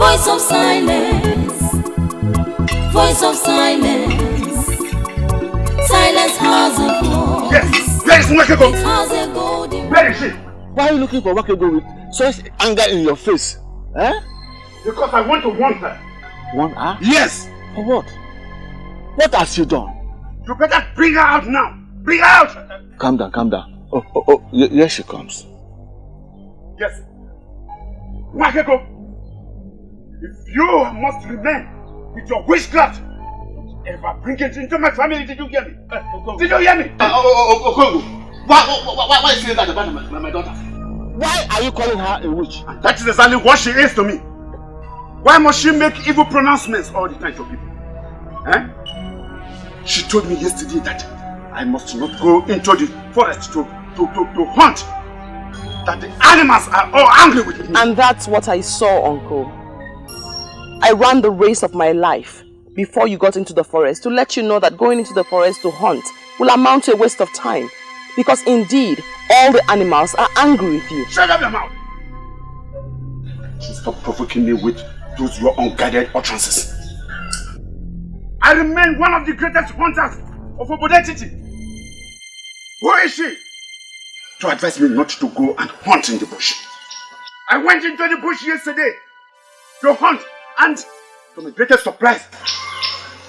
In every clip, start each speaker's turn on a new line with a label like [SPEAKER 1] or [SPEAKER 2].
[SPEAKER 1] Voice of silence. Voice of silence. Silence has a voice.
[SPEAKER 2] Yes, where is Wakego?
[SPEAKER 1] It has a golden.
[SPEAKER 2] Where is she?
[SPEAKER 3] Why are you looking for Wakego with such anger in your face? Eh?
[SPEAKER 2] Because I want to warn her.
[SPEAKER 3] Warn her?
[SPEAKER 2] Yes.
[SPEAKER 3] For what? What has she done?
[SPEAKER 2] You better bring her out now. Bring her out.
[SPEAKER 3] Calm down, calm down. Oh, here she comes.
[SPEAKER 2] Yes. Wakego, if you must remain with your witchcraft, ever bring it into my family, did you hear me? Did you hear me?
[SPEAKER 3] Okongo, why is she that about my daughter? Why are you calling her a witch?
[SPEAKER 2] And that is exactly what she is to me. Why must she make evil pronouncements all the time to people? Eh? She told me yesterday that I must not go into the forest to hunt. That the animals are all angry with me.
[SPEAKER 4] And that's what I saw, Uncle. I ran the race of my life before you got into the forest to let you know that going into the forest to hunt will amount to a waste of time. Because indeed, all the animals are angry with you.
[SPEAKER 2] Shut up your mouth! Stop provoking me with those your unguided utterances. I remain one of the greatest hunters of Obodetiti. Who is she? To advise me not to go and hunt in the bush. I went into the bush yesterday to hunt, and to my greatest surprise,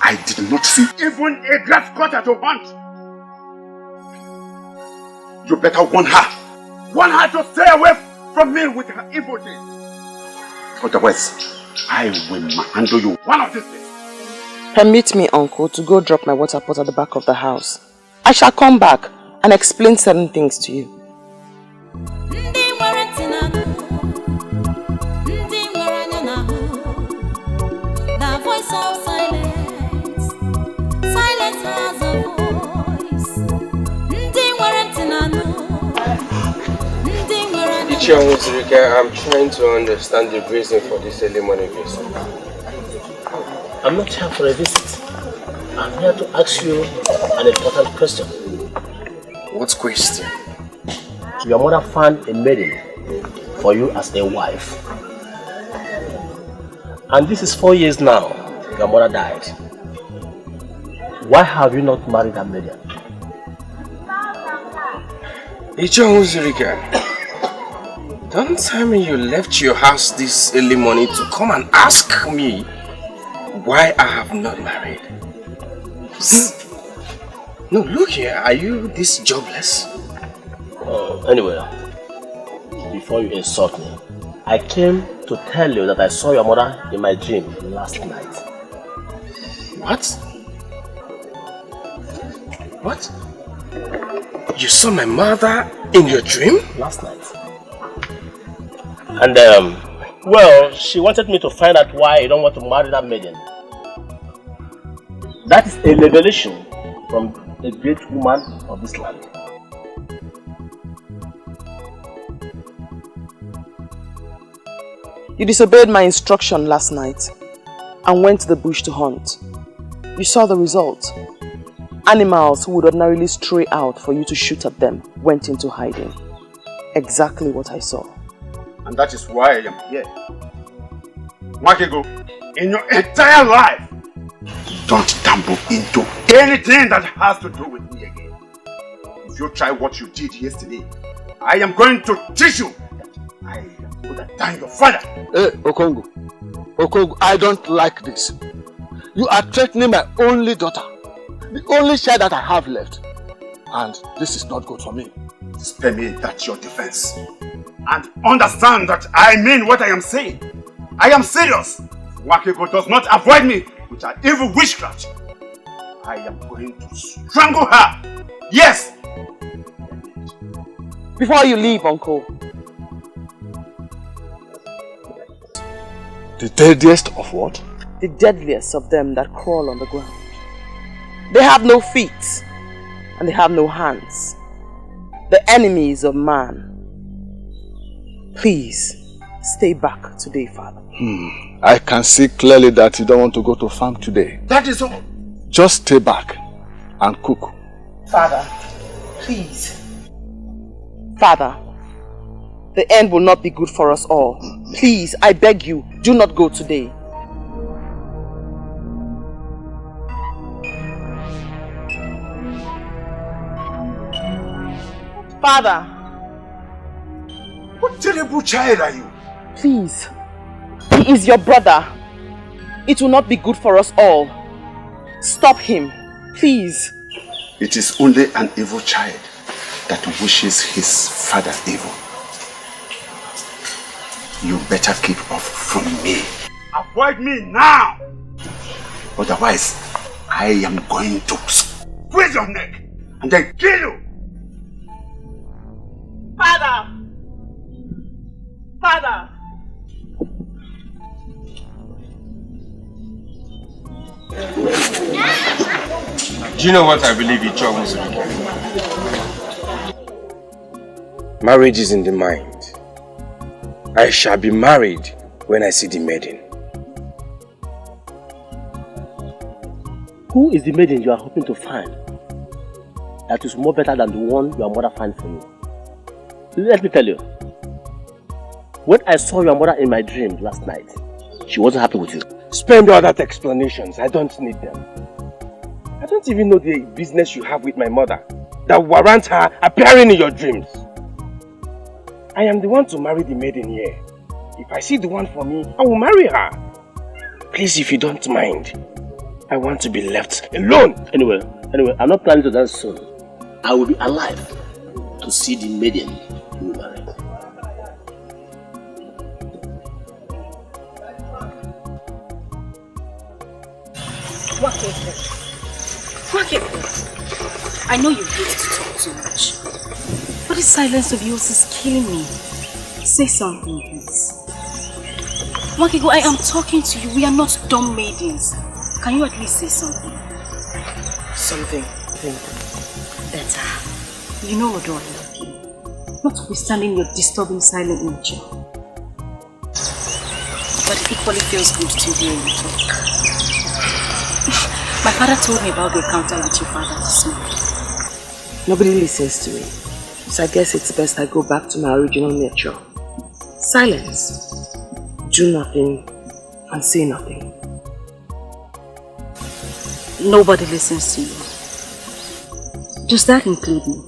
[SPEAKER 2] I did not see even a grass cutter to hunt. You better warn her. Warn her to stay away from me with her evil deeds. Otherwise, I will handle you one of these days.
[SPEAKER 4] Permit me, Uncle, to go drop my water pot at the back of the house. I shall come back and explain certain things to you.
[SPEAKER 1] The voice of silence. Silence has a voice.
[SPEAKER 5] I'm trying to understand the reason for this early morning visit.
[SPEAKER 6] I'm not here for a visit. I'm here to ask you an important question.
[SPEAKER 5] What question?
[SPEAKER 6] Your mother found a maiden for you as a wife. And this is 4 years now. Your mother died. Why have you not married that maiden?
[SPEAKER 5] Don't tell me you left your house this early morning to come and ask me why I have not married. No, look here, are you this jobless?
[SPEAKER 6] Anyway, before you insult me, I came to tell you that I saw your mother in my dream last night.
[SPEAKER 5] What? What? You saw my mother in your dream?
[SPEAKER 6] Last night. And well, she wanted me to find out why you don't want to marry that maiden. That is a revelation from a great woman of this land.
[SPEAKER 4] You disobeyed my instruction last night and went to the bush to hunt. You saw the result. Animals who would ordinarily stray out for you to shoot at them went into hiding. Exactly what I saw.
[SPEAKER 2] And that is why I am here. Wakego, in your entire life, don't tumble into anything that has to do with me again. If you try what you did yesterday, I am going to teach you. I am going to thank your father.
[SPEAKER 3] Hey, Okongo. Okongo, I don't like this. You are threatening my only daughter. The only child that I have left. And this is not good for me.
[SPEAKER 2] Spare me that's your defense. And understand that I mean what I am saying. I am serious. Wakego does not avoid me with her evil witchcraft. I am going to strangle her. Yes.
[SPEAKER 4] Before you leave, Uncle.
[SPEAKER 3] The deadliest of what?
[SPEAKER 4] The deadliest of them that crawl on the ground. They have no feet and they have no hands. The enemies of man. Please, stay back today, Father.
[SPEAKER 3] I can see clearly that you don't want to go to farm today.
[SPEAKER 2] That is all.
[SPEAKER 3] Just stay back and cook.
[SPEAKER 4] Father, please. Father, the end will not be good for us all. Please, I beg you, do not go today. Father!
[SPEAKER 2] What terrible child are you?
[SPEAKER 4] Please, he is your brother. It will not be good for us all. Stop him, please.
[SPEAKER 2] It is only an evil child that wishes his father evil. You better keep off from me. Avoid me now! Otherwise, I am going to squeeze your neck and then kill you!
[SPEAKER 4] Father! Father!
[SPEAKER 5] Do you know what I believe each other was? Marriage is in the mind. I shall be married when I see the maiden.
[SPEAKER 6] Who is the maiden you are hoping to find that is more better than the one your mother found for you? Let me tell you, when I saw your mother in my dream last night, she wasn't happy with you.
[SPEAKER 5] Spend all that explanations, I don't need them. I don't even know the business you have with my mother that warrants her appearing in your dreams. I am the one to marry the maiden here. If I see the one for me, I will marry her. Please, if you don't mind, I want to be left alone.
[SPEAKER 6] Anyway, I'm not planning to dance soon. I will be alive to see the maiden you will marry.
[SPEAKER 1] Wakeko, I know you hate to talk too much, but this silence of yours is killing me. Say something, please. Wakeko, I am talking to you. We are not dumb maidens. Can you at least say something?
[SPEAKER 4] Something.
[SPEAKER 1] Better. You know what I love you. Notwithstanding your disturbing silent nature. But it equally feels good to hear you talk. My father told me about the encounter with your father this morning.
[SPEAKER 4] Nobody listens to me, so I guess it's best I go back to my original nature. Silence. Do nothing and say nothing.
[SPEAKER 1] Nobody listens to you. Does that include me?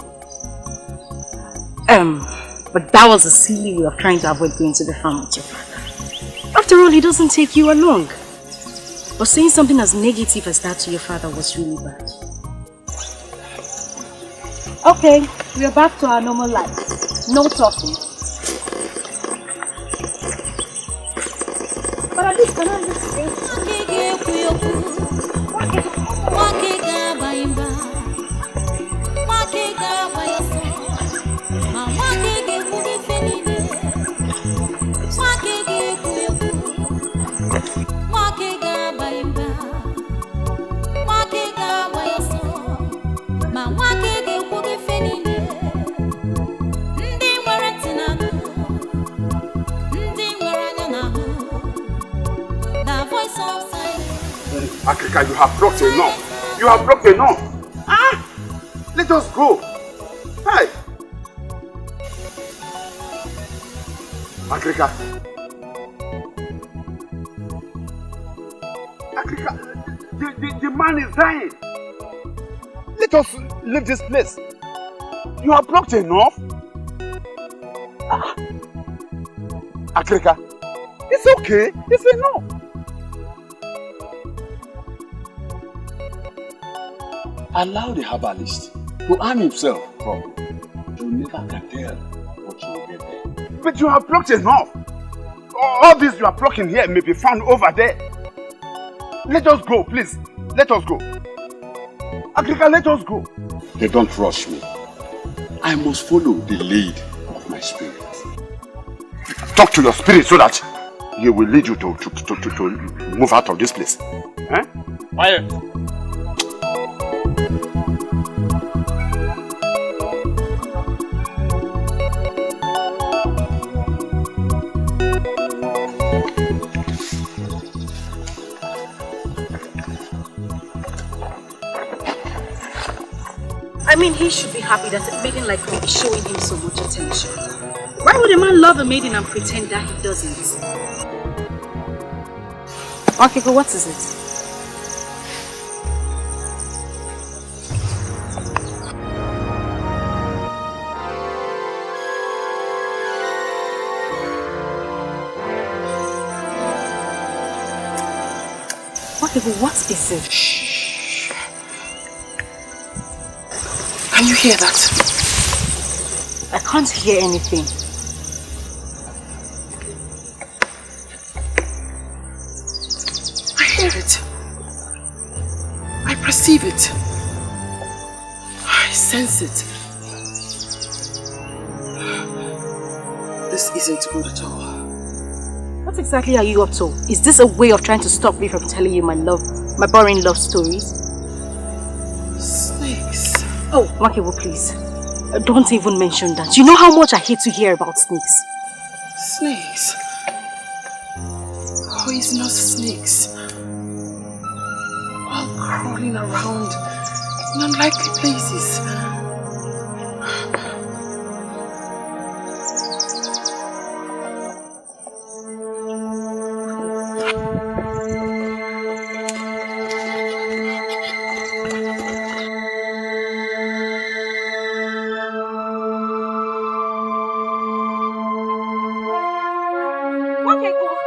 [SPEAKER 1] But that was a silly way of trying to avoid going to the farm with your father. After all, he doesn't take you along. But saying something as negative as that to your father was really bad. Okay, we are back to our normal life. No talking. But at least can I listen?
[SPEAKER 2] Africa, you have blocked enough. You have blocked enough. Ah! Let us go. Hi. Africa. Africa, the man is dying. Let us leave this place. You have blocked enough. Ah. Africa, it's okay. It's enough.
[SPEAKER 3] Allow the herbalist to arm himself properly. You never can tell what you will get there.
[SPEAKER 2] But you have blocked enough. All this you are blocking here may be found over there. Let us go, please. Let us go. Agrika, let us go.
[SPEAKER 3] They don't rush me. I must follow the lead of my spirit.
[SPEAKER 2] Talk to your spirit so that he will lead you to move out of this place. Eh?
[SPEAKER 3] Quiet.
[SPEAKER 1] I mean, he should be happy that a maiden like me is showing him so much attention. Why would a man love a maiden and pretend that he doesn't? Okay, but what is it? Okay, but what is it?
[SPEAKER 7] Shh. Can you hear that?
[SPEAKER 1] I can't hear anything.
[SPEAKER 7] I hear it. I perceive it. I sense it. This isn't good at all.
[SPEAKER 1] What exactly are you up to? Is this a way of trying to stop me from telling you my boring love stories?
[SPEAKER 7] Snakes.
[SPEAKER 1] Oh, Makiwo, please. Don't even mention that. You know how much I hate to hear about snakes.
[SPEAKER 7] Snakes. Poisonous snakes. All crawling around in unlikely places.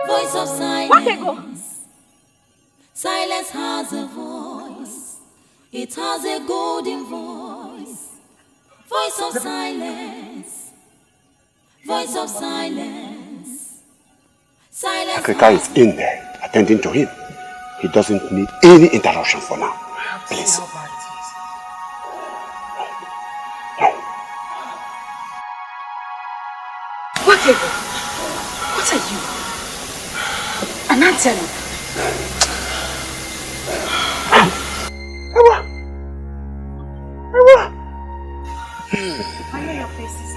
[SPEAKER 8] Voice of silence. Silence has a voice. It has a golden voice. Voice of silence. Voice of silence. Silence.
[SPEAKER 2] Africa is in there, attending to him. He doesn't need any interruption for now. Please.
[SPEAKER 1] What are you? An answer.
[SPEAKER 7] I know your face is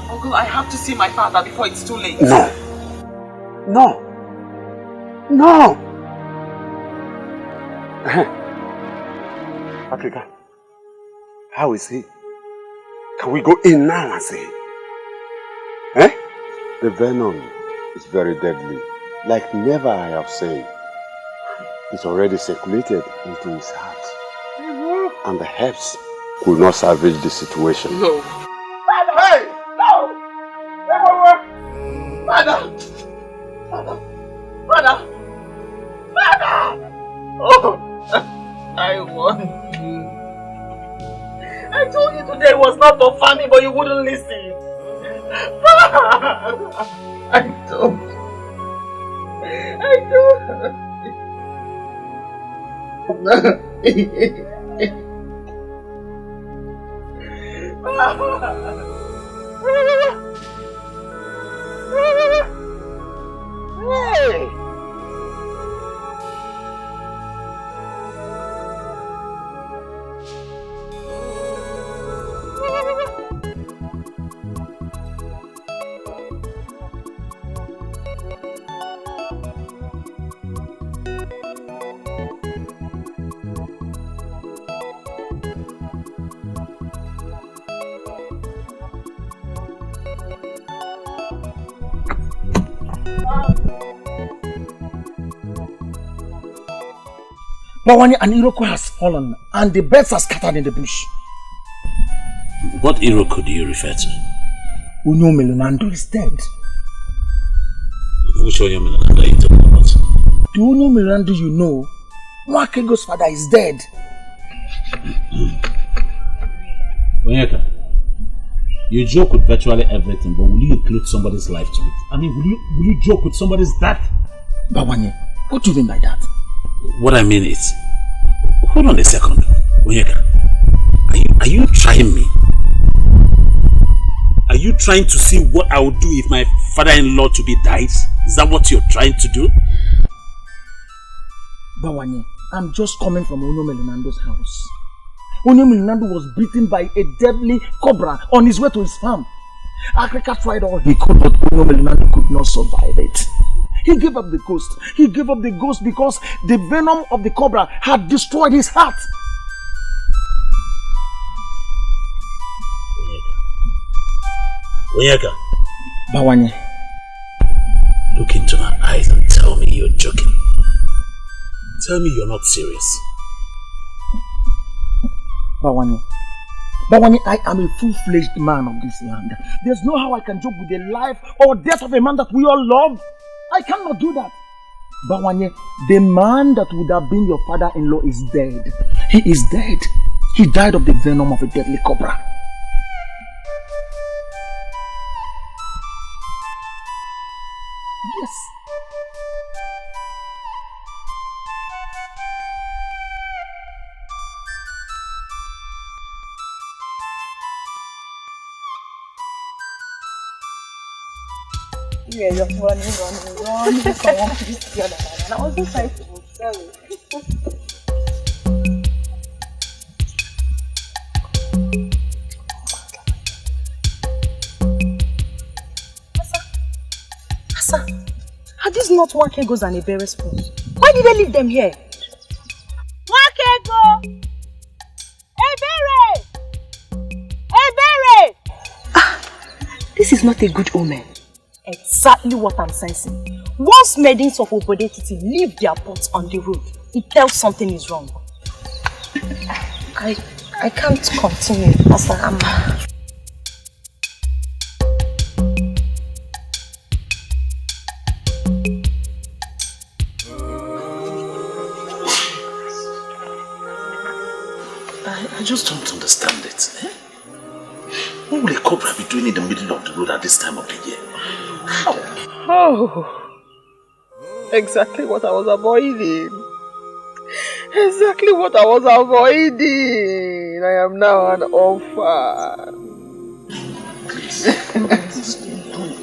[SPEAKER 7] Uncle, I have to see my father before it's too late.
[SPEAKER 2] No. No. No. Africa, how is he? Can we go in now and see him? Eh?
[SPEAKER 3] The venom is very deadly. Like never I have said. It's already circulated into his heart. And the herbs could not salvage the situation.
[SPEAKER 7] No.
[SPEAKER 2] Father! Hey! No! Father! Father! Father! Father!
[SPEAKER 7] Oh, I want you. I told you today was not for family, but you wouldn't listen. I don't.
[SPEAKER 2] Hey!
[SPEAKER 9] Bawani, an Iroko has fallen and the birds are scattered in the bush.
[SPEAKER 6] What Iroko do you refer to?
[SPEAKER 9] Unyo Melonando is dead.
[SPEAKER 6] Which Unyo Melonando are you talking about?
[SPEAKER 9] The Unyo Melonando you know, Nwakego's father is dead.
[SPEAKER 6] Onyeka, you joke with virtually everything, but will you include somebody's life to it? I mean, will you joke with somebody's death?
[SPEAKER 9] Bawani, what do you mean by that?
[SPEAKER 6] What I mean is, hold on a second, Onyeka. Are you trying me? Are you trying to see what I would do if my father-in-law to be dies? Is that what you're trying to do?
[SPEAKER 9] Bawani, I'm just coming from Unyo Melonando's house. Unyo Melonando was beaten by a deadly cobra on his way to his farm. Africa tried all he could, but Unyo Melonando could not survive it. He gave up the ghost. He gave up the ghost because the venom of the cobra had destroyed his heart.
[SPEAKER 6] Onyeka,
[SPEAKER 9] Bawanye.
[SPEAKER 10] Look into my eyes and tell me you're joking. Tell me you're not serious.
[SPEAKER 9] Bawanye, I am a full-fledged man of this land. There's no how I can joke with the life or death of a man that we all love. I cannot do that. Bawanye, the man that would have been your father-in-law is dead. He is dead. He died of the venom of a deadly cobra. Yes.
[SPEAKER 7] Yeah, you're running. Someone please the other man. And I wasn't trying to move. Sorry. Asa, are these not Wakegos and Ebere's spoons? Why did they leave them here? Wakego! Ebere! Ebere! This is not a good omen. Exactly what I'm sensing. Once maidens of Obodetiti leave their pots on the road, it tells something is wrong. I can't continue as I am.
[SPEAKER 10] I just don't understand it. Eh? What will a cobra be doing in the middle of the road at this time of the year?
[SPEAKER 7] Oh, exactly what I was avoiding. Exactly what I was avoiding. I am now an orphan.
[SPEAKER 10] Please,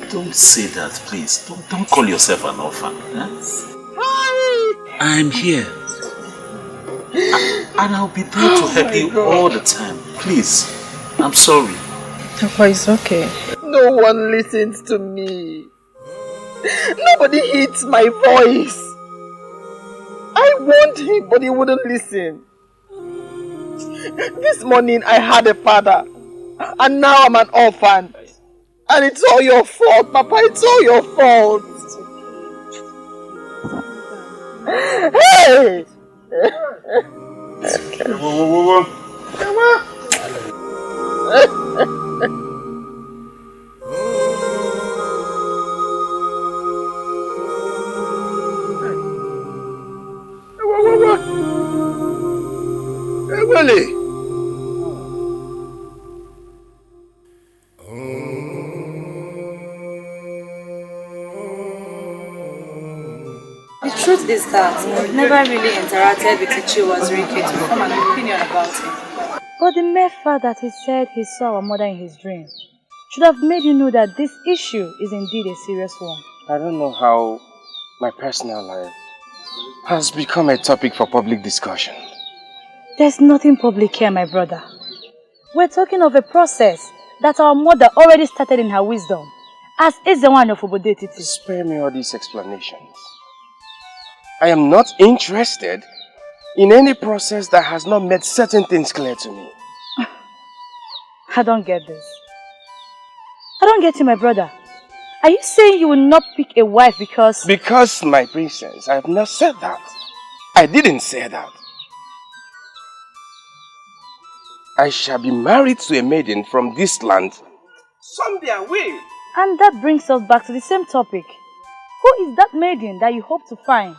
[SPEAKER 10] don't say that, please. Don't call yourself an orphan. Eh? I'm here. And I'll be there to help you all the time. Please, I'm sorry.
[SPEAKER 7] Papa, it's okay. No one listens to me. Nobody heeds my voice. I warned him, but he wouldn't listen. This morning I had a father, and now I'm an orphan. And it's all your fault, Papa. It's all your fault. Hey!
[SPEAKER 2] Whoa.
[SPEAKER 7] Come on.
[SPEAKER 2] Ebele.
[SPEAKER 1] The truth is that I've never really interacted with Ichiwa Rike to form an opinion about him.
[SPEAKER 11] But the mere fact that he said he saw our mother in his dream should have made you know that this issue is indeed a serious one.
[SPEAKER 5] I don't know how my personal life has become a topic for public discussion.
[SPEAKER 11] There's nothing public here, my brother. We're talking of a process that our mother already started in her wisdom, as is the one of Obodetiti.
[SPEAKER 5] Spare me all these explanations. I am not interested in any process that has not made certain things clear to me.
[SPEAKER 11] I don't get this. I don't get you, my brother. Are you saying you will not pick a wife because...
[SPEAKER 5] Because, my princess, I have not said that. I didn't say that. I shall be married to a maiden from this land. Someday I will.
[SPEAKER 11] And that brings us back to the same topic. Who is that maiden that you hope to find?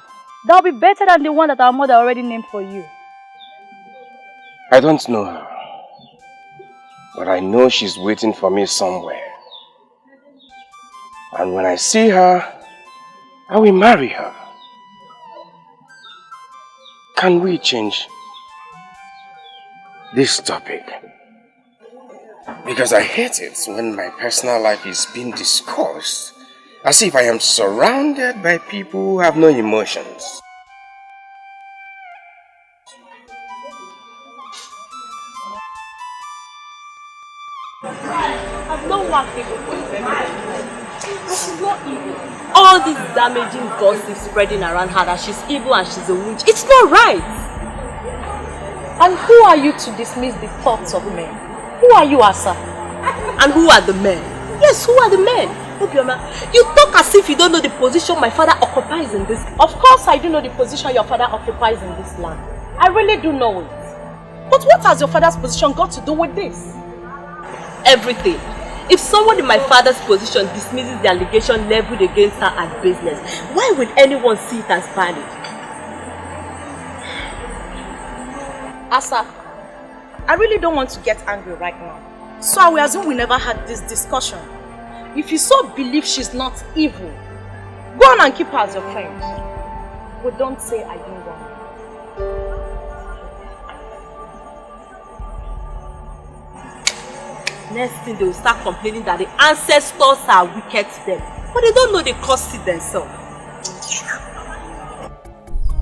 [SPEAKER 11] That will be better than the one that our mother already named for you.
[SPEAKER 5] I don't know her. But I know she's waiting for me somewhere. And when I see her, I will marry her. Can we change this topic? Because I hate it when my personal life is being discussed as if I am surrounded by people who have no emotions.
[SPEAKER 4] I've not worked people for a very long time. She's not evil. All this damaging gossip spreading around her that she's evil and she's a witch, it's not right.
[SPEAKER 7] And who are you to dismiss the thoughts of men? Who are you, Asa?
[SPEAKER 4] And who are the men? Yes, who are the men?
[SPEAKER 7] Obioma, you talk as if you don't know the position my father occupies in this. Of course I do know the position your father occupies in this land. I really do know it. But what has your father's position got to do with this? Everything. If someone in my father's position dismisses the allegation leveled against her as business, why would anyone see it as valid? Asa, I really don't want to get angry right now. So I will assume we never had this discussion. If you so believe she's not evil, go on and keep her as your friend. But don't say I didn't want her. Next thing they will start complaining that the ancestors are wicked to them. But they don't know they caused it themselves.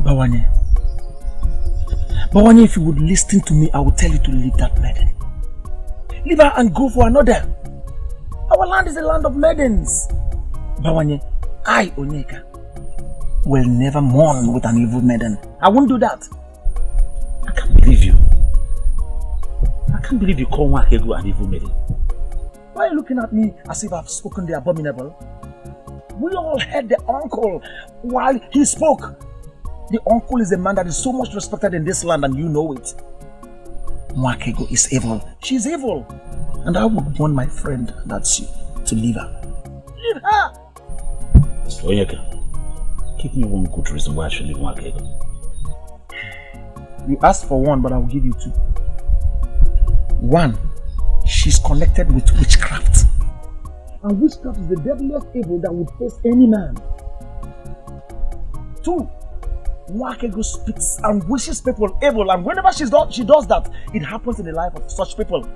[SPEAKER 9] Bawanye, if you would listen to me, I would tell you to leave that maiden. Leave her and go for another. Our land is a land of maidens. Bawanye, I, Onyeka, will never mourn with an evil maiden. I won't do that.
[SPEAKER 10] I can't believe you. I can't believe you call Nwakego an evil maiden.
[SPEAKER 9] Why are you looking at me as if I've spoken the abominable? We all heard the uncle while he spoke. The uncle is a man that is so much respected in this land and you know it. Nwakego is evil. She's evil. And I would want my friend, that's you, to leave her. Leave her!
[SPEAKER 10] Onyeka, give me one good reason why I should leave Nwakego.
[SPEAKER 9] You asked for one, but I will give you two. One, she's connected with witchcraft. And witchcraft is the deadliest evil that would face any man. Two, Nwakego speaks and wishes people evil, and whenever she does that, it happens in the life of such people.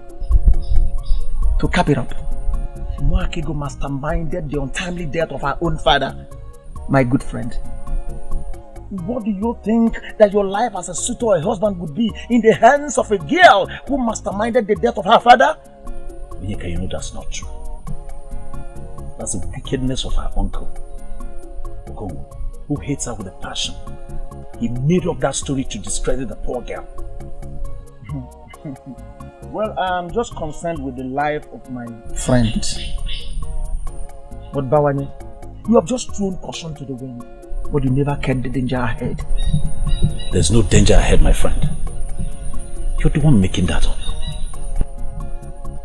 [SPEAKER 9] To cap it up, Nwakego masterminded the untimely death of her own father, my good friend. What do you think that your life as a suitor or a husband would be in the hands of a girl who masterminded the death of her father?
[SPEAKER 10] Onyeka, you know that's not true. That's the wickedness of her uncle, Ogongo, who hates her with a passion. He made up that story to discredit the poor girl.
[SPEAKER 9] Well, I'm just concerned with the life of my friend. But Bawanye, you have just thrown caution to the wind, but you never kept the danger ahead.
[SPEAKER 10] There's no danger ahead, my friend. You're the one making that up.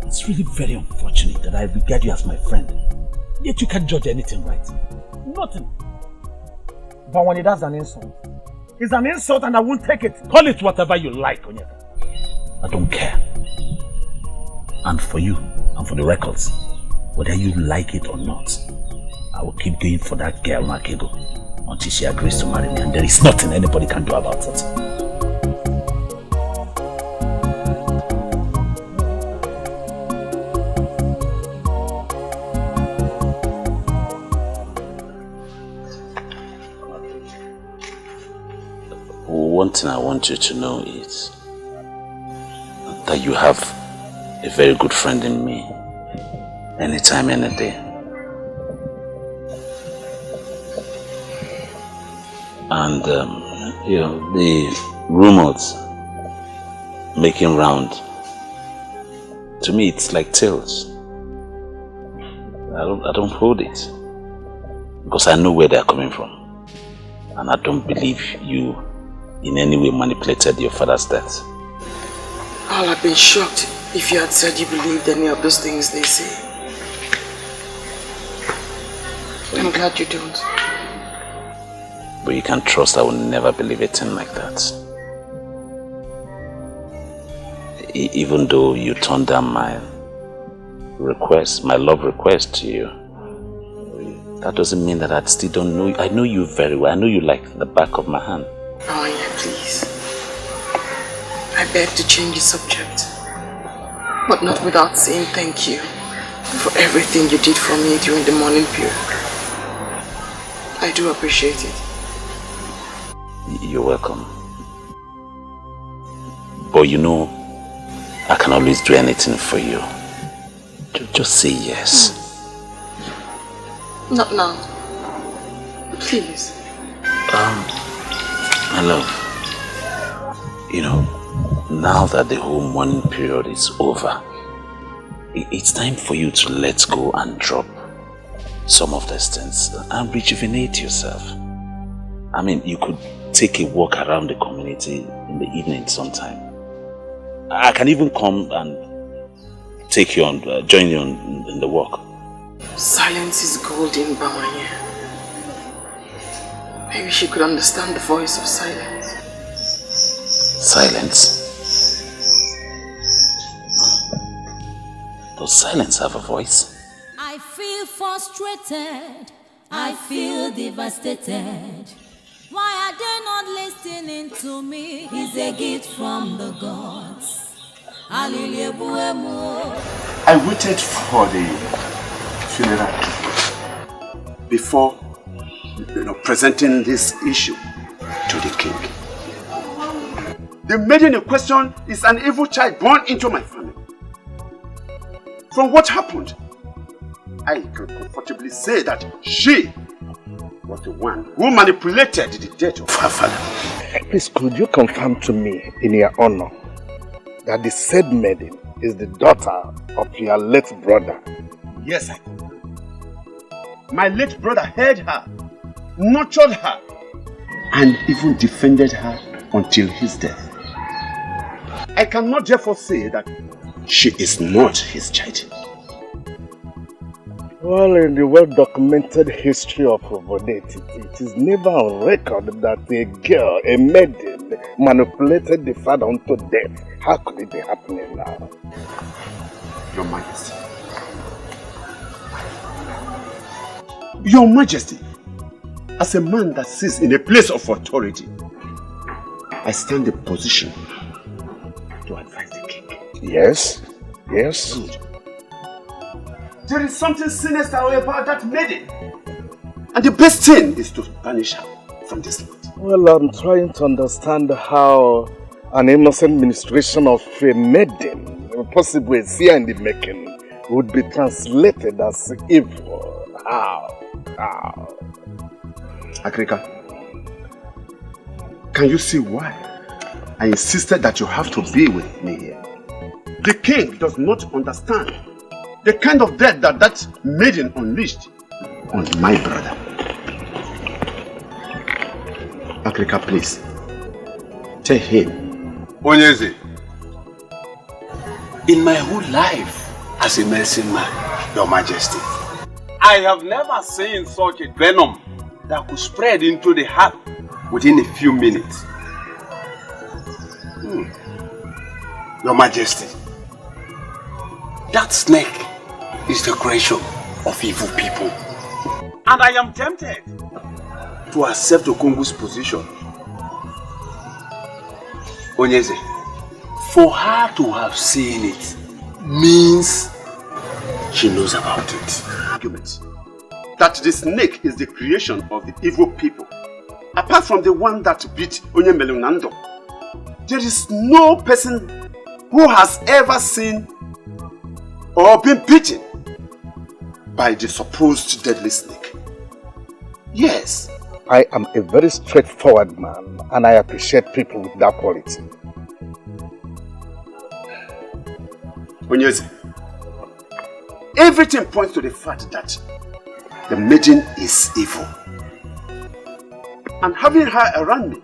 [SPEAKER 10] It's really very unfortunate that I regard you as my friend, yet you can't judge anything right.
[SPEAKER 9] Nothing. Bawanye, that's an insult. It's an insult and I won't take it.
[SPEAKER 10] Call it whatever you like, Onyeka. I don't care. And for you, and for the records, whether you like it or not, I will keep going for that girl, Nwakego, until she agrees to marry me, and there is nothing anybody can do about it. One thing I want you to know is that you have a very good friend in me, anytime, any day. And you know, the rumors making round, to me it's like tales. I don't hold it, because I know where they're coming from, and I don't believe you in any way manipulated your father's death.
[SPEAKER 12] I'll have been shocked if you had said you believed any of those things they say. I'm glad you don't.
[SPEAKER 10] But you can trust I will never believe a thing like that. Even though you turned down my request, my love request to you, that doesn't mean that I still don't know you. I know you very well. I know you like the back of my hand.
[SPEAKER 12] Oh yeah, please. I beg to change the subject, but not without saying thank you for everything you did for me during the mourning period. I do appreciate it.
[SPEAKER 10] You're welcome. But you know, I can always do anything for you. Just say yes.
[SPEAKER 12] Not now. Please.
[SPEAKER 10] My love, you know, now that the whole mourning period is over, it's time for you to let go and drop some of these things and rejuvenate yourself. I mean, you could take a walk around the community in the evening sometime. I can even come and take you on, join you in the walk.
[SPEAKER 12] Silence is golden, Bamanye. Maybe she could understand the voice of silence.
[SPEAKER 10] Silence? Does silence have a voice?
[SPEAKER 8] I feel frustrated. I feel devastated. Why are they not listening to me? It's a gift from the gods.
[SPEAKER 2] I waited for the funeral before presenting this issue to the king. The maiden in question is an evil child born into my family. From what happened, I can comfortably say that she was the one who manipulated the death of her father.
[SPEAKER 5] Please, could you confirm to me, in your honor, that the said maiden is the daughter of your late brother?
[SPEAKER 2] Yes, I can. My late brother heard her, nurtured her, and even defended her until his death. I cannot therefore say that she is not his child.
[SPEAKER 5] Well, in the well-documented history of Obodeti, it is never on record that a girl, a maiden, manipulated the father unto death. How could it be happening now?
[SPEAKER 2] Your Majesty. Your Majesty, as a man that sits in a place of authority, I stand in position to advise the king.
[SPEAKER 5] Yes, yes.
[SPEAKER 2] Good. There is something sinister about that maiden. And the best thing is to banish her from this land.
[SPEAKER 5] Well, I'm trying to understand how an innocent ministration of a maiden, possibly a seer in the making, would be translated as evil. How?
[SPEAKER 2] Akrika, can you see why I insisted that you have to be with me here? The king does not understand the kind of death that maiden unleashed on my brother. Akrika, please, tell him.
[SPEAKER 3] Onyeze, in my whole life as a medicine man, Your Majesty, I have never seen such a venom that could spread into the heart within a few minutes. Your Majesty, that snake is the creation of evil people. And I am tempted to accept Okongu's position. Onyeze, for her to have seen it means she knows about it.
[SPEAKER 2] Argument that the snake is the creation of the evil people, apart from the one that beat Onyemelunando, there is no person who has ever seen or been beaten by the supposed deadly snake. Yes.
[SPEAKER 5] I am a very straightforward man, and I appreciate people with that quality.
[SPEAKER 2] Onyeze, everything points to the fact that the maiden is evil. And having her around me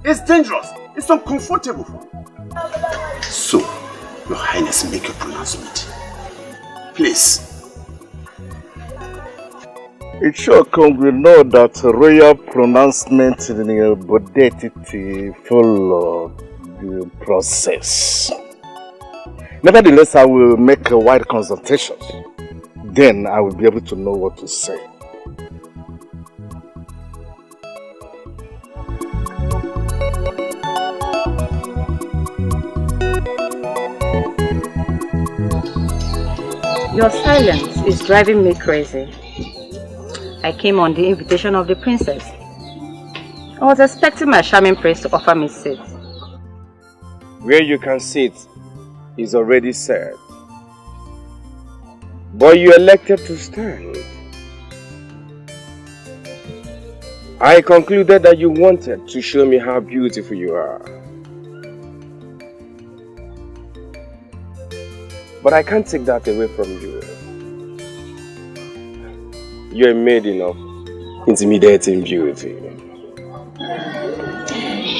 [SPEAKER 2] is dangerous. It's uncomfortable for me. So, Your Highness, make a pronouncement. Please.
[SPEAKER 5] It sure comes we know that royal pronouncement in the Bodetiti follow the process. Nevertheless, I will make a wide consultation. Then I will be able to know what to say.
[SPEAKER 11] Your silence is driving me crazy. I came on the invitation of the princess. I was expecting my charming prince to offer me seat.
[SPEAKER 5] Where you can sit is already said. But you elected to stand. I concluded that you wanted to show me how beautiful you are. But I can't take that away from you. You're a maiden of intimidating beauty.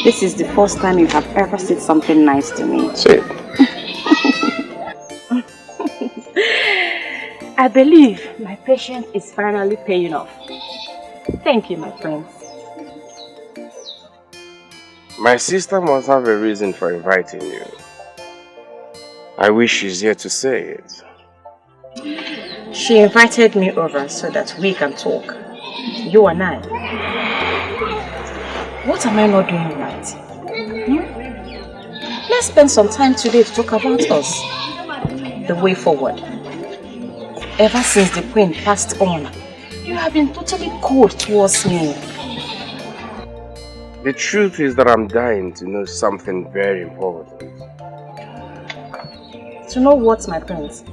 [SPEAKER 1] This is the first time you have ever said something nice to me.
[SPEAKER 5] Say it.
[SPEAKER 1] I believe my patience is finally paying off. Thank you, my prince.
[SPEAKER 5] My sister must have a reason for inviting you. I wish she's here to say it.
[SPEAKER 1] She invited me over so that we can talk. You and I. What am I not doing right? Let's spend some time today to talk about us. The way forward. Ever since the queen passed on, you have been totally cold towards me.
[SPEAKER 5] The truth is that I'm dying to know something very important.
[SPEAKER 1] To know what, my prince?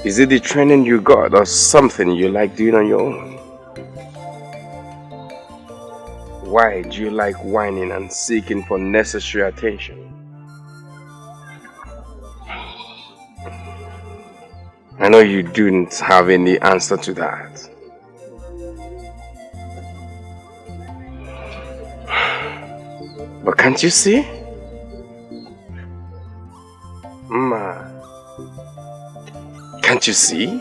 [SPEAKER 5] Is it the training you got or something you like doing on your own? Why do you like whining and seeking for necessary attention? I know you don't have any answer to that. But can't you see? Ma, can't you see?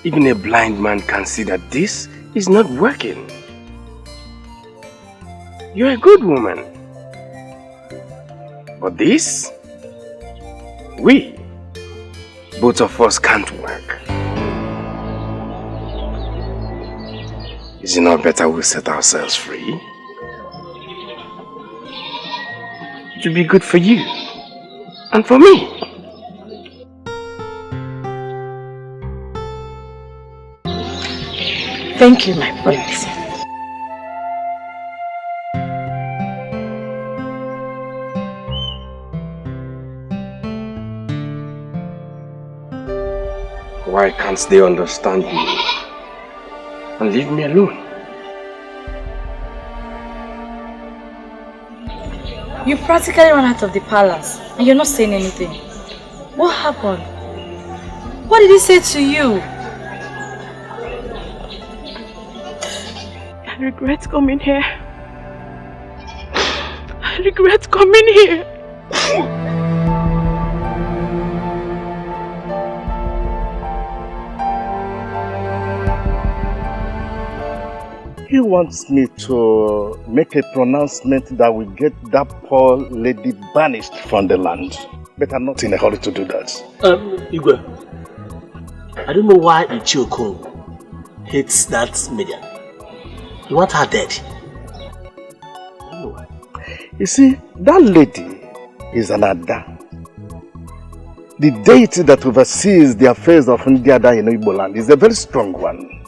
[SPEAKER 5] Even a blind man can see that this is not working. You're a good woman. But this, both of us can't work. Is it not better we set ourselves free? It will be good for you and for me.
[SPEAKER 1] Thank you, my prince.
[SPEAKER 5] Why can't they understand me and leave me alone?
[SPEAKER 11] You practically ran out of the palace and you're not saying anything. What happened? What did he say to you?
[SPEAKER 4] I regret coming here. I regret coming here.
[SPEAKER 9] He wants me to make a pronouncement that will get that poor lady banished from the land. But I'm not in a hurry to do that.
[SPEAKER 6] Igwe, I don't know why Ichiokun hates that maiden. He wants her dead. I don't know why.
[SPEAKER 9] You see, that lady is an Ada. The deity that oversees the affairs of Ndiada in Igbo land is a very strong one.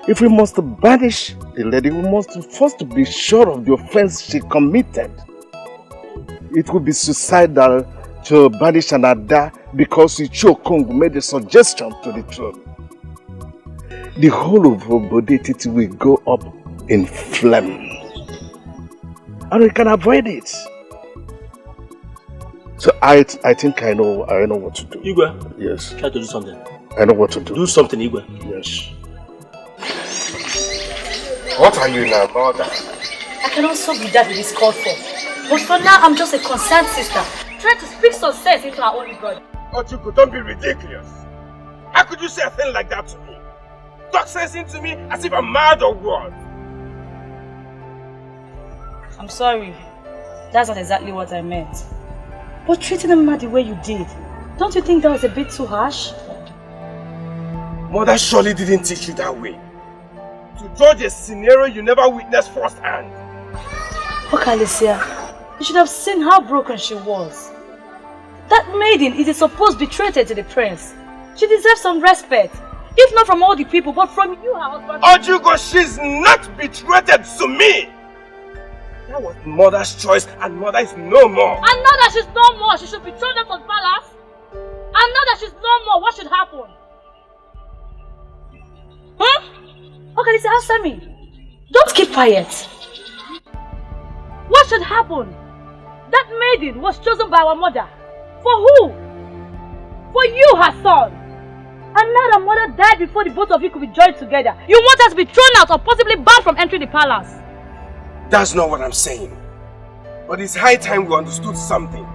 [SPEAKER 9] If we must banish the lady, we must first be sure of the offense she committed. It would be suicidal to banish an Ada because Ichiokung made a suggestion to the throne. The whole of Obodetiti will go up in flame. And we can avoid it. So I think I know what to do.
[SPEAKER 6] Igwe?
[SPEAKER 9] Yes.
[SPEAKER 6] Try to do something.
[SPEAKER 9] I know what to do.
[SPEAKER 6] Do something, Igwe.
[SPEAKER 9] Yes.
[SPEAKER 5] What are you now, mother?
[SPEAKER 11] I cannot solve with that it is called for. But for now, I'm just a concerned sister, trying to speak some sense into our only brother.
[SPEAKER 5] Ochuku, don't be ridiculous. How could you say a thing like that to me? Talk sense into me as if I'm mad or what?
[SPEAKER 11] I'm sorry. That's not exactly what I meant. But treating him the way you did, don't you think that was a bit too harsh?
[SPEAKER 5] Mother surely didn't teach you that way. To judge a scenario you never witnessed firsthand.
[SPEAKER 11] Look, Alicia, you should have seen how broken she was. That maiden is a supposed betrayal to the prince. She deserves some respect. If not from all the people, but from you, her husband.
[SPEAKER 5] Ojugo, she's not betrayed to me! That was mother's choice and mother is no more.
[SPEAKER 11] And now that she's no more, she should be thrown out of the palace? And now that she's no more, what should happen? Huh? Okay, listen, answer me. Don't keep quiet. What should happen? That maiden was chosen by our mother. For who? For you, her son. And now that mother died before the both of you could be joined together, you want us to be thrown out or possibly banned from entering the palace?
[SPEAKER 5] That's not what I'm saying. But it's high time we understood something.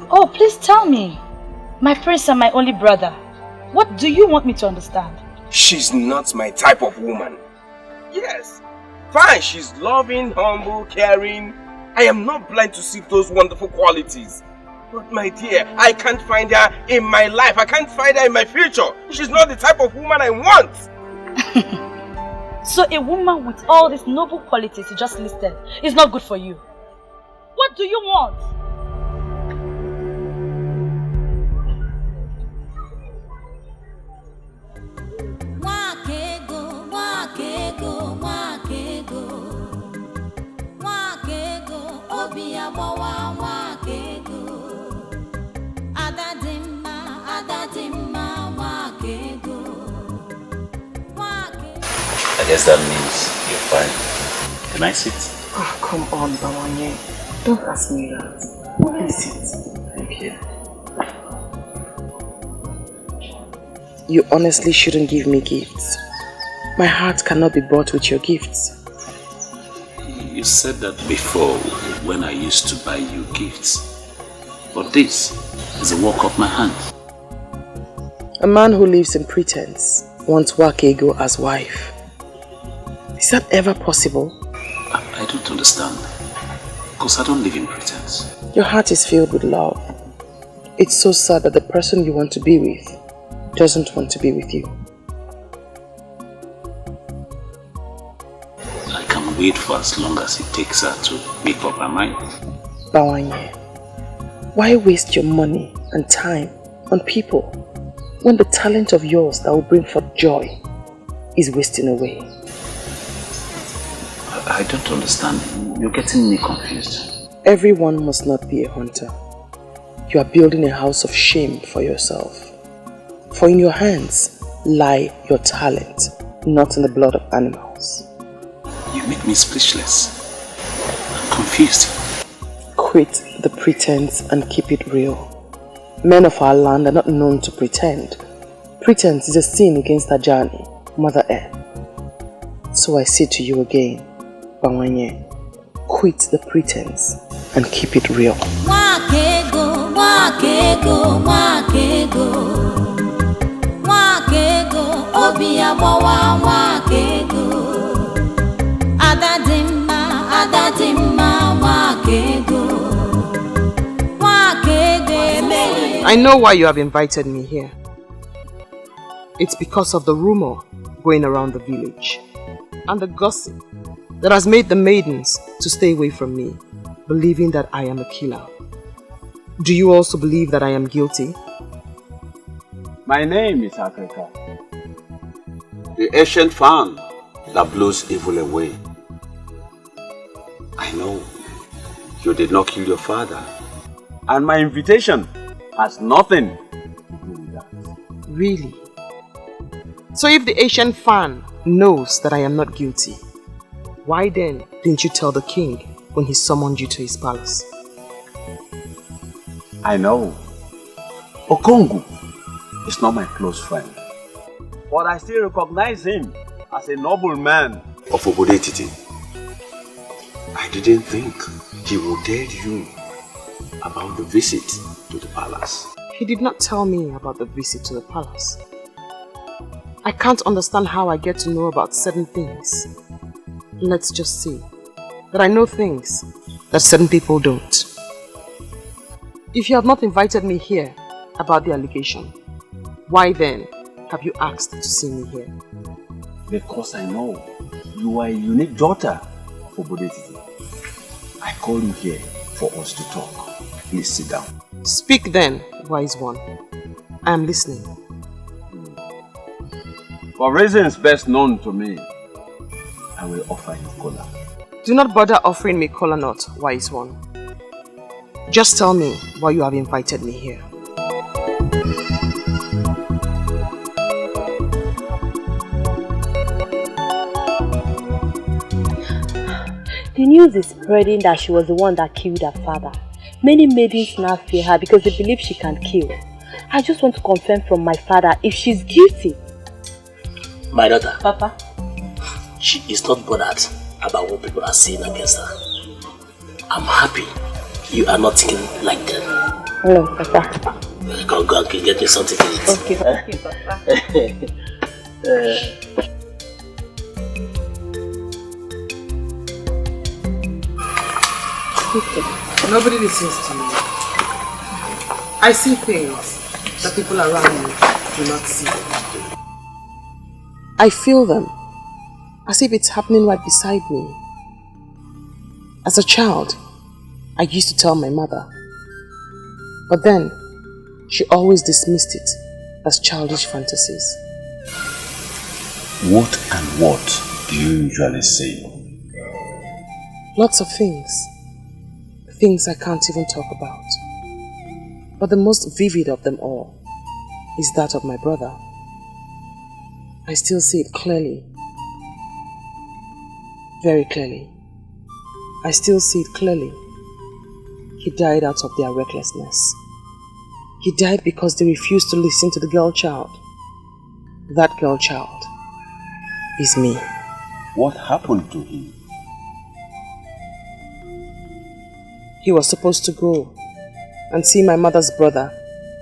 [SPEAKER 11] Oh, please tell me. My prince and my only brother. What do you want me to understand?
[SPEAKER 5] She's not my type of woman. Yes, fine, she's loving, humble, caring. I am not blind to see those wonderful qualities. But my dear, I can't find her in my life. I can't find her in my future. She's not the type of woman I want.
[SPEAKER 11] So a woman with all these noble qualities you just listed is not good for you. What do you want?
[SPEAKER 10] I guess that means you're fine. Can I sit?
[SPEAKER 12] Oh, come on, Bawanye. Don't ask me that. Please sit.
[SPEAKER 10] Thank you.
[SPEAKER 4] You honestly shouldn't give me gifts. My heart cannot be bought with your gifts.
[SPEAKER 10] You said that before when I used to buy you gifts. But this is a work of my hand.
[SPEAKER 4] A man who lives in pretense wants Wakego as wife. Is that ever possible?
[SPEAKER 10] I don't understand. Because I don't live in pretense.
[SPEAKER 4] Your heart is filled with love. It's so sad that the person you want to be with doesn't want to be with you.
[SPEAKER 10] I can wait for as long as it takes her to make up her mind.
[SPEAKER 4] Bawanye, why waste your money and time on people when the talent of yours that will bring forth joy is wasting away?
[SPEAKER 10] I don't understand. You're getting me confused.
[SPEAKER 4] Everyone must not be a hunter. You are building a house of shame for yourself. For in your hands lie your talent, not in the blood of animals.
[SPEAKER 10] You make me speechless. I'm confused.
[SPEAKER 4] Quit the pretense and keep it real. Men of our land are not known to pretend. Pretense is a sin against Ajani, Mother Earth. So I say to you again, Bawanye, quit the pretense and keep it real.
[SPEAKER 8] Wakego, wakego, wakego. Wakego, obiabawa, wakego. Adadimma, adadimma, wakego. Wakego.
[SPEAKER 4] I know why you have invited me here. It's because of the rumor going around the village and the gossip that has made the maidens to stay away from me, believing that I am a killer. Do you also believe that I am guilty?
[SPEAKER 3] My name is Africa, the ancient fan that blows evil away. I know you did not kill your father, and my invitation has nothing to do with that.
[SPEAKER 4] Really? So if the ancient fan knows that I am not guilty, why then didn't you tell the king when he summoned you to his palace?
[SPEAKER 3] I know Okongu is not my close friend, but I still recognize him as a noble man of Obodetiti. I didn't think he would tell you about the visit to the palace.
[SPEAKER 4] He did not tell me about the visit to the palace. I can't understand how I get to know about certain things. Let's just say that I know things that certain people don't. If you have not invited me here about the allegation, why then have you asked to see me here?
[SPEAKER 3] Because I know you are a unique daughter of Obodetiti. I call you here for us to talk. Please sit down.
[SPEAKER 4] Speak then, wise one. I am listening.
[SPEAKER 3] For reasons best known to me, I will offer you kola.
[SPEAKER 4] Do not bother offering me kola nut, wise one. Just tell me why you have invited me here.
[SPEAKER 7] The news is spreading that she was the one that killed her father. Many maidens now fear her because they believe she can kill. I just want to confirm from my father if she's guilty.
[SPEAKER 6] My daughter.
[SPEAKER 7] Papa?
[SPEAKER 6] She is not bothered about what people are saying against her. I'm happy you are not thinking like them.
[SPEAKER 7] No, Papa.
[SPEAKER 6] Go and get me something to eat.
[SPEAKER 7] Okay, Papa.
[SPEAKER 12] Nobody listens to me. I see things that people around me do not see.
[SPEAKER 4] I feel them, as if it's happening right beside me. As a child, I used to tell my mother, but then she always dismissed it as childish fantasies.
[SPEAKER 3] What and what do you usually say?
[SPEAKER 4] Lots of things. Things I can't even talk about. But the most vivid of them all is that of my brother. I still see it clearly. Very clearly. I still see it clearly. He died out of their recklessness. He died because they refused to listen to the girl child. That girl child is me.
[SPEAKER 3] What happened to him?
[SPEAKER 4] He was supposed to go and see my mother's brother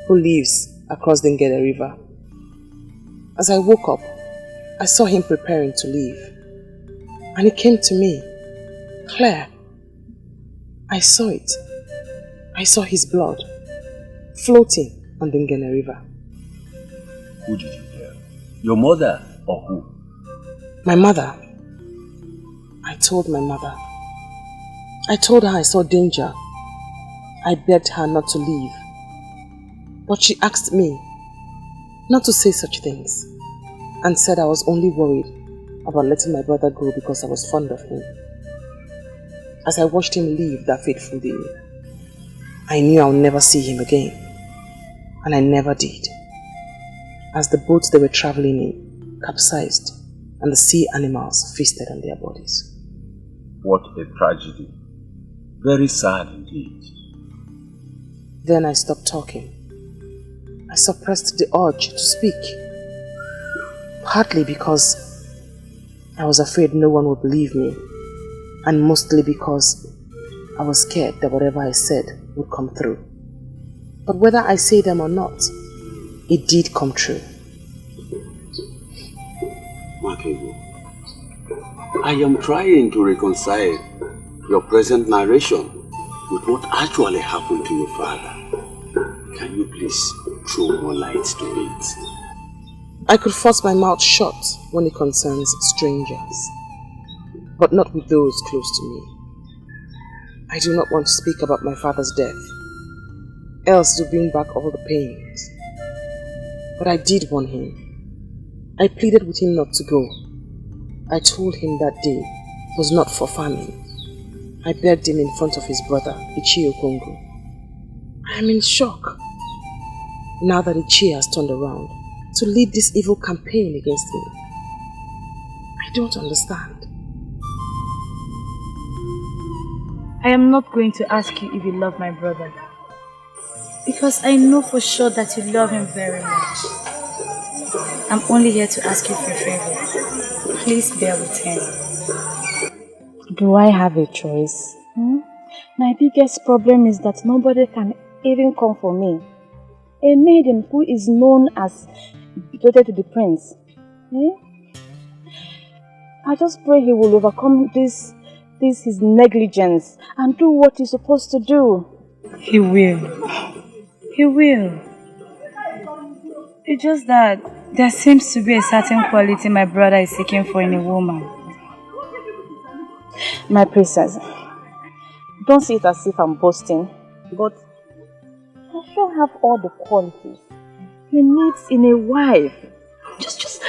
[SPEAKER 4] who lives across the Ngede River. As I woke up, I saw him preparing to leave. And he came to me. Claire. I saw it. I saw his blood floating on the Ngene River.
[SPEAKER 3] Who did you tell? Your mother or who?
[SPEAKER 4] My mother. I told my mother. I told her I saw danger. I begged her not to leave. But she asked me not to say such things and said I was only worried about letting my brother go because I was fond of him. As I watched him leave that fateful day, I knew I would never see him again. And I never did. As the boat they were traveling in capsized and the sea animals feasted on their bodies.
[SPEAKER 3] What a tragedy. Very sad indeed.
[SPEAKER 4] Then I stopped talking. I suppressed the urge to speak. Partly because I was afraid no one would believe me, and mostly because I was scared that whatever I said would come through. But whether I say them or not, it did come true.
[SPEAKER 3] Makego, I am trying to reconcile your present narration with what actually happened to your father. Can you please throw more light to it?
[SPEAKER 4] I could force my mouth shut when it concerns strangers, but not with those close to me. I do not want to speak about my father's death, else it will bring back all the pains. But I did warn him. I pleaded with him not to go. I told him that day was not for famine. I begged him in front of his brother, Ichie Okongo. I am in shock, now that Ichie has turned around to lead this evil campaign against me. I don't understand.
[SPEAKER 11] I am not going to ask you if you love my brother, because I know for sure that you love him very much. I'm only here to ask you for a favor. Please bear with him.
[SPEAKER 7] Do I have a choice? My biggest problem is that nobody can even come for me. A maiden who is known as daughter to the prince. I just pray he will overcome this his negligence and do what he's supposed to do.
[SPEAKER 11] He will. He will. It's just that there seems to be a certain quality my brother is seeking for in a woman.
[SPEAKER 7] My princess, don't see it as if I'm boasting, but I sure have all the qualities he needs in a wife. Just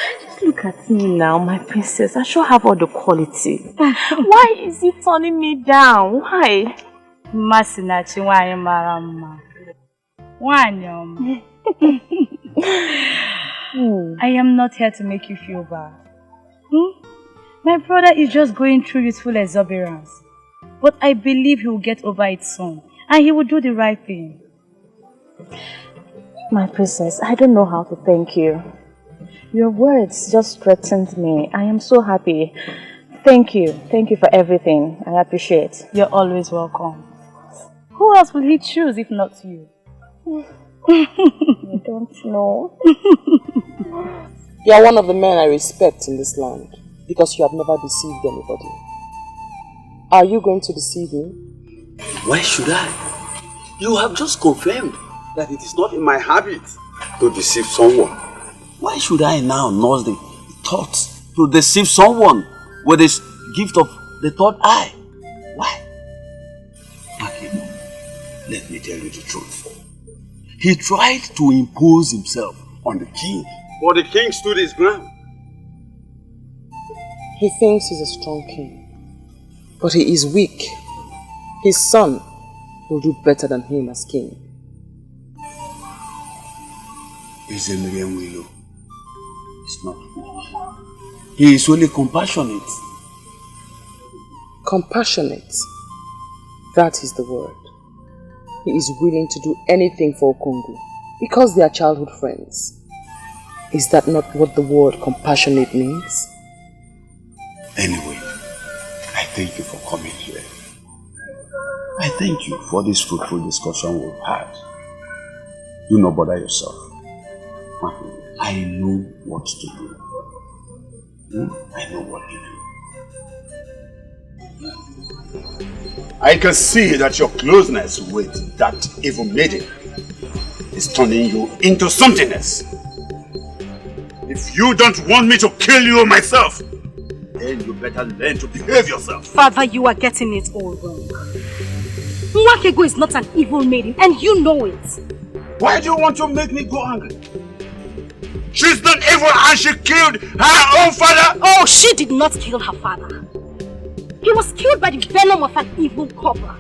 [SPEAKER 7] look at me now, my princess. I sure have all the quality. Why is he turning me down? Why?
[SPEAKER 11] Masinachi why marama. I am not here to make you feel bad. My brother is just going through youthful exuberance. But I believe he will get over it soon. and he will do the right thing.
[SPEAKER 7] My princess, I don't know how to thank you. Your words just strengthened me. I am so happy. Thank you. Thank you for everything. I appreciate.
[SPEAKER 11] You're always welcome. Who else will he choose if not you?
[SPEAKER 7] I don't know.
[SPEAKER 4] You are one of the men I respect in this land because you have never deceived anybody. Are you going to deceive me?
[SPEAKER 3] Why should I? You have just confirmed that it is not in my habit to deceive someone. Why should I now nurse the thought to deceive someone with this gift of the third eye? Why? Okay, let me tell you the truth. He tried to impose himself on the king, but the king stood his ground.
[SPEAKER 4] He thinks he's a strong king, but he is weak. His son will do better than him as king.
[SPEAKER 3] It's not weak. He is only compassionate.
[SPEAKER 4] Compassionate. That is the word. He is willing to do anything for Okongu because they are childhood friends. Is that not what the word compassionate means?
[SPEAKER 3] Anyway, I thank you for coming here. I thank you for this fruitful discussion we've had. Do not bother yourself. I know what to do. I know what to do. I can see that your closeness with that evil maiden is turning you into something else. If you don't want me to kill you myself, then you better learn to behave yourself.
[SPEAKER 1] Father, you are getting it all wrong. Nwakego is not an evil maiden, and you know it.
[SPEAKER 3] Why do you want to make me go angry? She's not evil and she killed her own father!
[SPEAKER 1] Oh, she did not kill her father. He was killed by the venom of an evil cobra.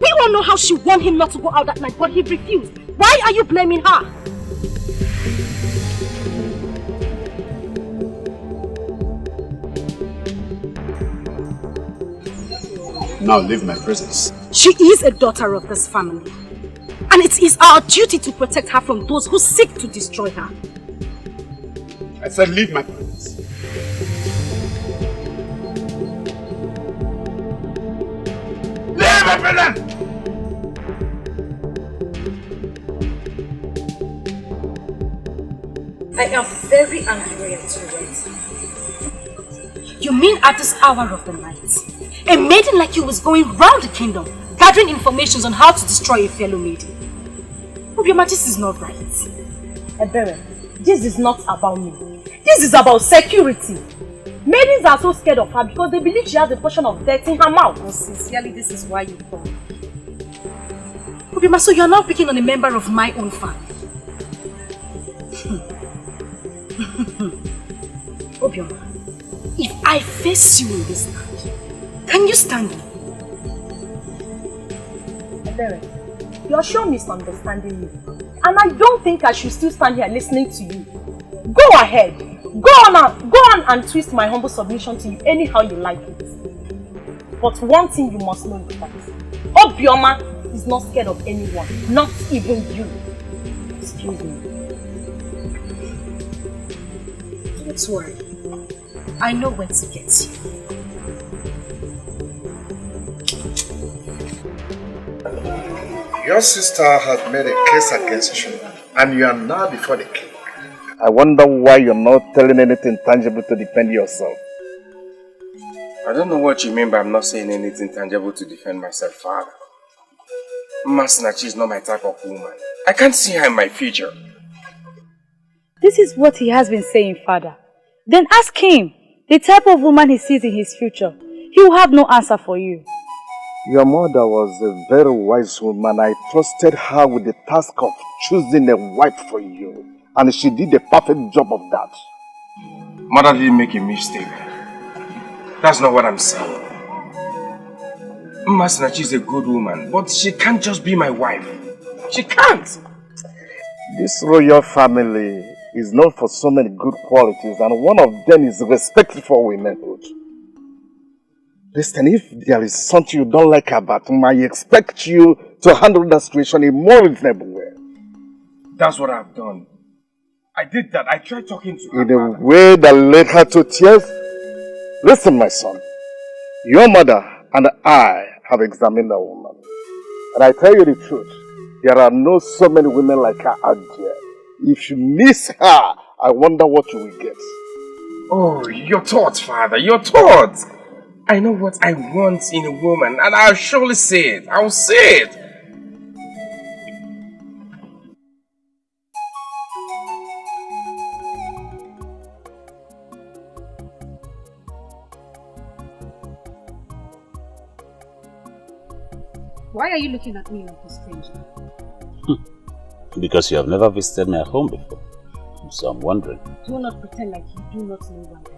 [SPEAKER 1] We all know how she warned him not to go out that night, but he refused. Why are you blaming her?
[SPEAKER 3] Now leave my presence.
[SPEAKER 1] She is a daughter of this family. And it is our duty to protect her from those who seek to destroy her.
[SPEAKER 3] I said leave my presence. Leave my presence!
[SPEAKER 1] I am very angry at you. You mean at this hour of the night, a maiden like you was going round the kingdom, gathering information on how to destroy a fellow maiden? Obioma, this is not right.
[SPEAKER 7] Ebere, this is not about me. This is about security. Maidens are so scared of her because they believe she has a portion of death in her mouth.
[SPEAKER 1] Oh, sincerely, this is why you come. Obioma, so you are now picking on a member of my own family. Obioma, if I face you in this land, can you stand me?
[SPEAKER 7] Ebere, you're sure misunderstanding me. And I don't think I should still stand here listening to you. Go ahead. Go on and twist my humble submission to you anyhow you like it. But one thing you must know is that Obioma is not scared of anyone, not even you. Excuse me.
[SPEAKER 1] Don't worry. I know where to get you.
[SPEAKER 13] Your sister has made a case against you, and you are now before the king.
[SPEAKER 5] I wonder why you're not telling anything tangible to defend yourself.
[SPEAKER 14] I don't know what you mean by I'm not saying anything tangible to defend myself, Father. Masinachi is not my type of woman. I can't see her in my future.
[SPEAKER 11] This is what he has been saying, Father. Then ask him the type of woman he sees in his future. He will have no answer for you.
[SPEAKER 5] Your mother was a very wise woman. I trusted her with the task of choosing a wife for you. And she did a perfect job of that.
[SPEAKER 14] Mother didn't make a mistake. That's not what I'm saying. Masinachi is a good woman, but she can't just be my wife. She can't.
[SPEAKER 5] This royal family is known for so many good qualities, and one of them is respect for womanhood.
[SPEAKER 13] Listen, if there is something you don't like about him, I expect you to handle that situation in a more reasonable way.
[SPEAKER 14] That's what I've done. I did that. I tried talking to her.
[SPEAKER 13] In a way that led her to tears. Listen, my son. Your mother and I have examined that woman. And I tell you the truth, there are not so many women like her out there. If you miss her, I wonder what you will get.
[SPEAKER 14] Oh, your thoughts, Father, your thoughts. I know what I want in a woman, and I'll surely say it. I'll say it.
[SPEAKER 1] Why are you looking at me like a stranger?
[SPEAKER 10] Because you have never visited my home before. So I'm wondering.
[SPEAKER 1] Do not pretend like you do not know why I am.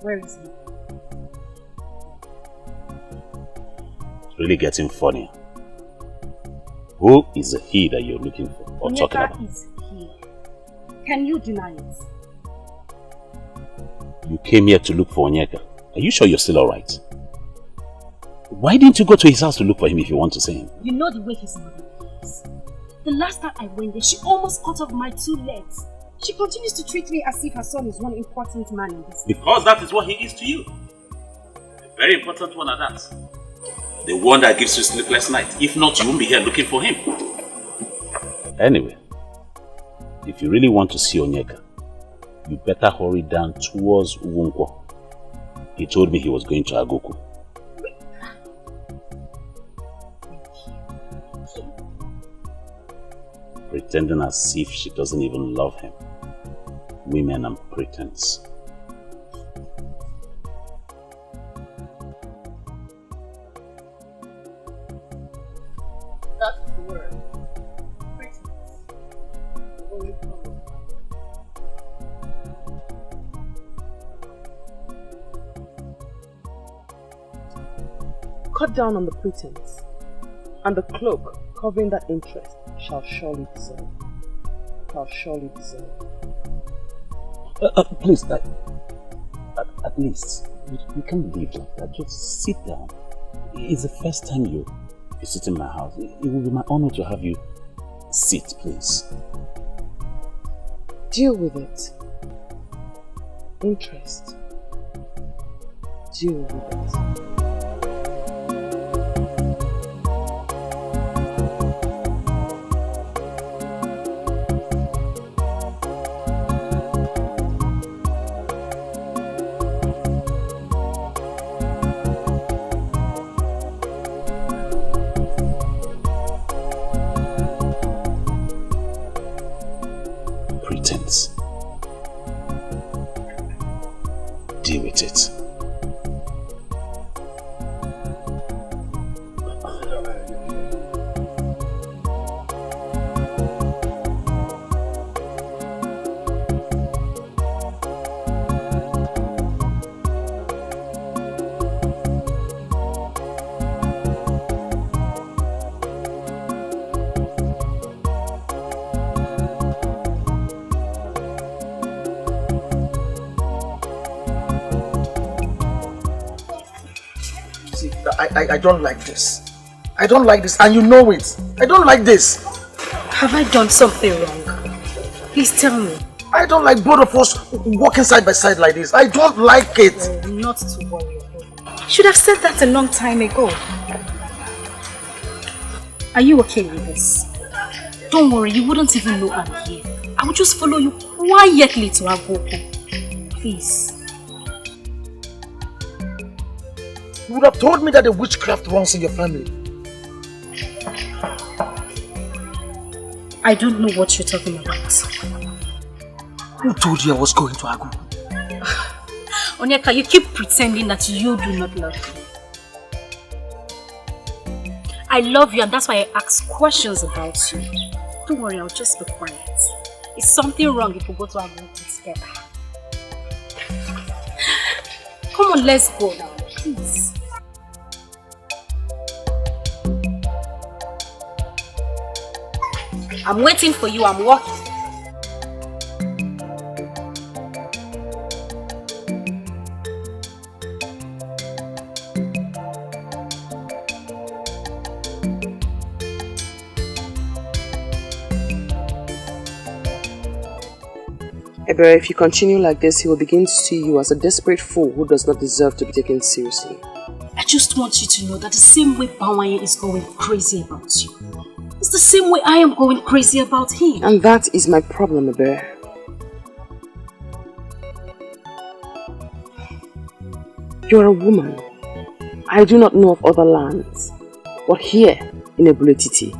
[SPEAKER 1] Where is he?
[SPEAKER 10] It's really getting funny. Who is the he that you're looking for or talking about?
[SPEAKER 1] Is he. Can you deny it?
[SPEAKER 10] You came here to look for Onyeka. Are you sure you're still alright? Why didn't you go to his house to look for him if you want to see him?
[SPEAKER 1] You know the way his mother is. The last time I went there, she almost cut off my 2 legs. She continues to treat me as if her son is one important man in this.
[SPEAKER 10] Because that is what he is to you. A very important one at that. The one that gives you sleepless night. If not, you won't be here looking for him. Anyway, if you really want to see Onyeka, you better hurry down towards Uwunkwo. He told me he was going to Agoku. Pretending as if she doesn't even love him. Women and pretense.
[SPEAKER 1] That's the word. Pretense.
[SPEAKER 4] Cut down on the pretense, and the cloak covering that interest shall surely dissolve. Shall surely dissolve.
[SPEAKER 10] Please, at least, you can't leave like that. Just sit down. It's the first time you visit in my house. It will be my honor to have you sit, please.
[SPEAKER 4] Deal with it. Interest. Deal with it.
[SPEAKER 10] Deal with it.
[SPEAKER 9] I don't like this. I don't like this, and you know it. I don't like this.
[SPEAKER 1] Have I done something wrong? Please tell me.
[SPEAKER 9] I don't like both of us walking side by side like this. I don't like it.
[SPEAKER 1] Oh, not to worry. I should have said that a long time ago. Are you okay with this? Don't worry, you wouldn't even know I'm here. I would just follow you quietly to Agoku. Please.
[SPEAKER 9] You would have told me that the witchcraft runs in your family.
[SPEAKER 1] I don't know what you're talking about.
[SPEAKER 9] Who told you I was going to Agu?
[SPEAKER 1] Onyeka, you keep pretending that you do not love me. I love you, and that's why I ask questions about you. Don't worry, I'll just be quiet. Is something wrong if we go to Agu together? Come on, let's go now, please. I'm waiting for you, I'm walking.
[SPEAKER 4] Ebere, if you continue like this, he will begin to see you as a desperate fool who does not deserve to be taken seriously.
[SPEAKER 1] I just want you to know that the same way Bawaye is going crazy about you, it's the same way I am going crazy about him.
[SPEAKER 4] And that is my problem, Ebere. You're a woman. I do not know of other lands, but here in Ebere,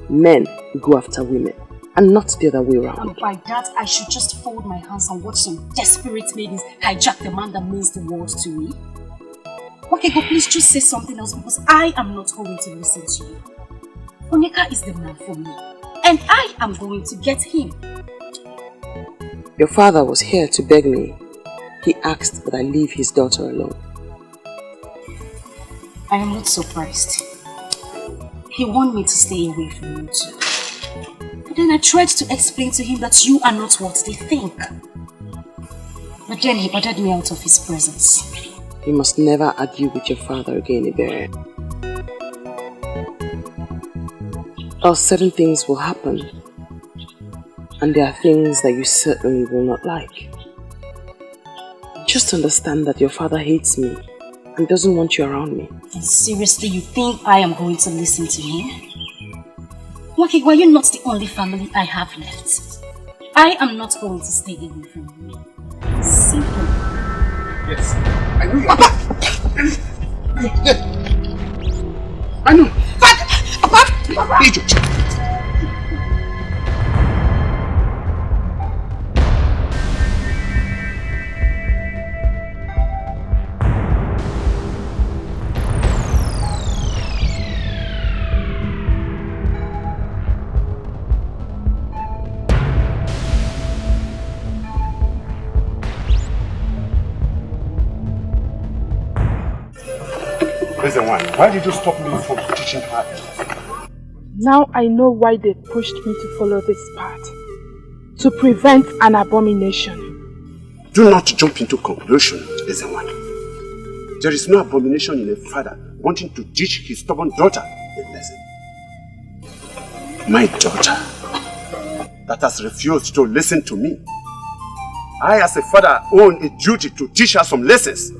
[SPEAKER 4] men go after women, and not the other way around.
[SPEAKER 1] And by that, I should just fold my hands and watch some desperate maidens hijack the man that means the world to me? Okay, go please just say something else, because I am not going to listen to you. Onyeka is the man for me, and I am going to get him.
[SPEAKER 4] Your father was here to beg me. He asked that I leave his daughter alone.
[SPEAKER 1] I am not surprised. He wanted me to stay away from you too. But then I tried to explain to him that you are not what they think. But then he ordered me out of his presence.
[SPEAKER 4] You must never argue with your father again, Ebere. Else certain things will happen. And there are things that you certainly will not like. Just understand that your father hates me and doesn't want you around me.
[SPEAKER 1] And seriously, you think I am going to listen to him? Waki, why you're not the only family I have left. I am not going to stay away from you. Simple.
[SPEAKER 2] Yes. I know you are. I know. Papa! Idiot! Why did you stop me from teaching her?
[SPEAKER 15] Now I know why they pushed me to follow this path. To prevent an abomination.
[SPEAKER 2] Do not jump into conclusion, Ezewan. There is no abomination in a father wanting to teach his stubborn daughter a lesson. My daughter, that has refused to listen to me. I as a father own a duty to teach her some lessons.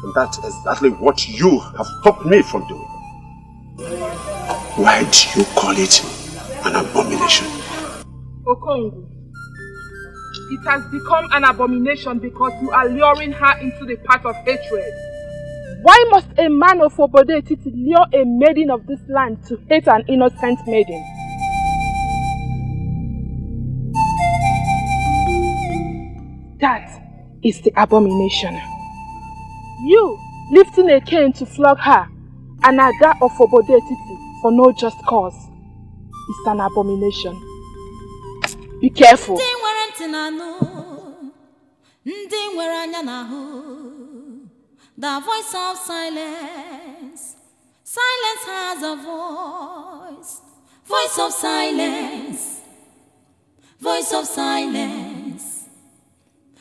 [SPEAKER 2] And that's exactly what you have stopped me from doing. Why do you call it an abomination?
[SPEAKER 15] Okongu, it has become an abomination because you are luring her into the path of hatred. Why must a man of Obodetiti lure a maiden of this land to hate an innocent maiden? That is the abomination. You lifting a cane to flog her, an Aga of Obodetiti, for no just cause, is an abomination. Be careful.
[SPEAKER 8] The voice of silence. Silence has a voice. Voice of silence. Voice of silence.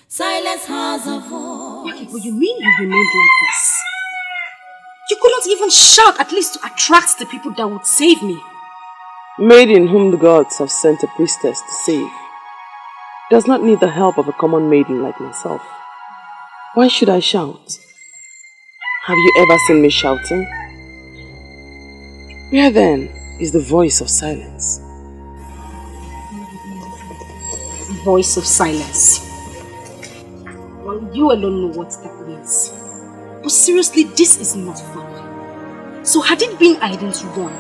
[SPEAKER 8] Silence has a voice.
[SPEAKER 1] Okay, but you mean you remained like this? You could not even shout, at least to attract the people that would save me.
[SPEAKER 4] Maiden whom the gods have sent a priestess to save does not need the help of a common maiden like myself. Why should I shout? Have you ever seen me shouting? Where then is the voice of silence?
[SPEAKER 1] Voice of silence. Well, you alone know what that means. But seriously, this is not fun. So had it been I didn't run,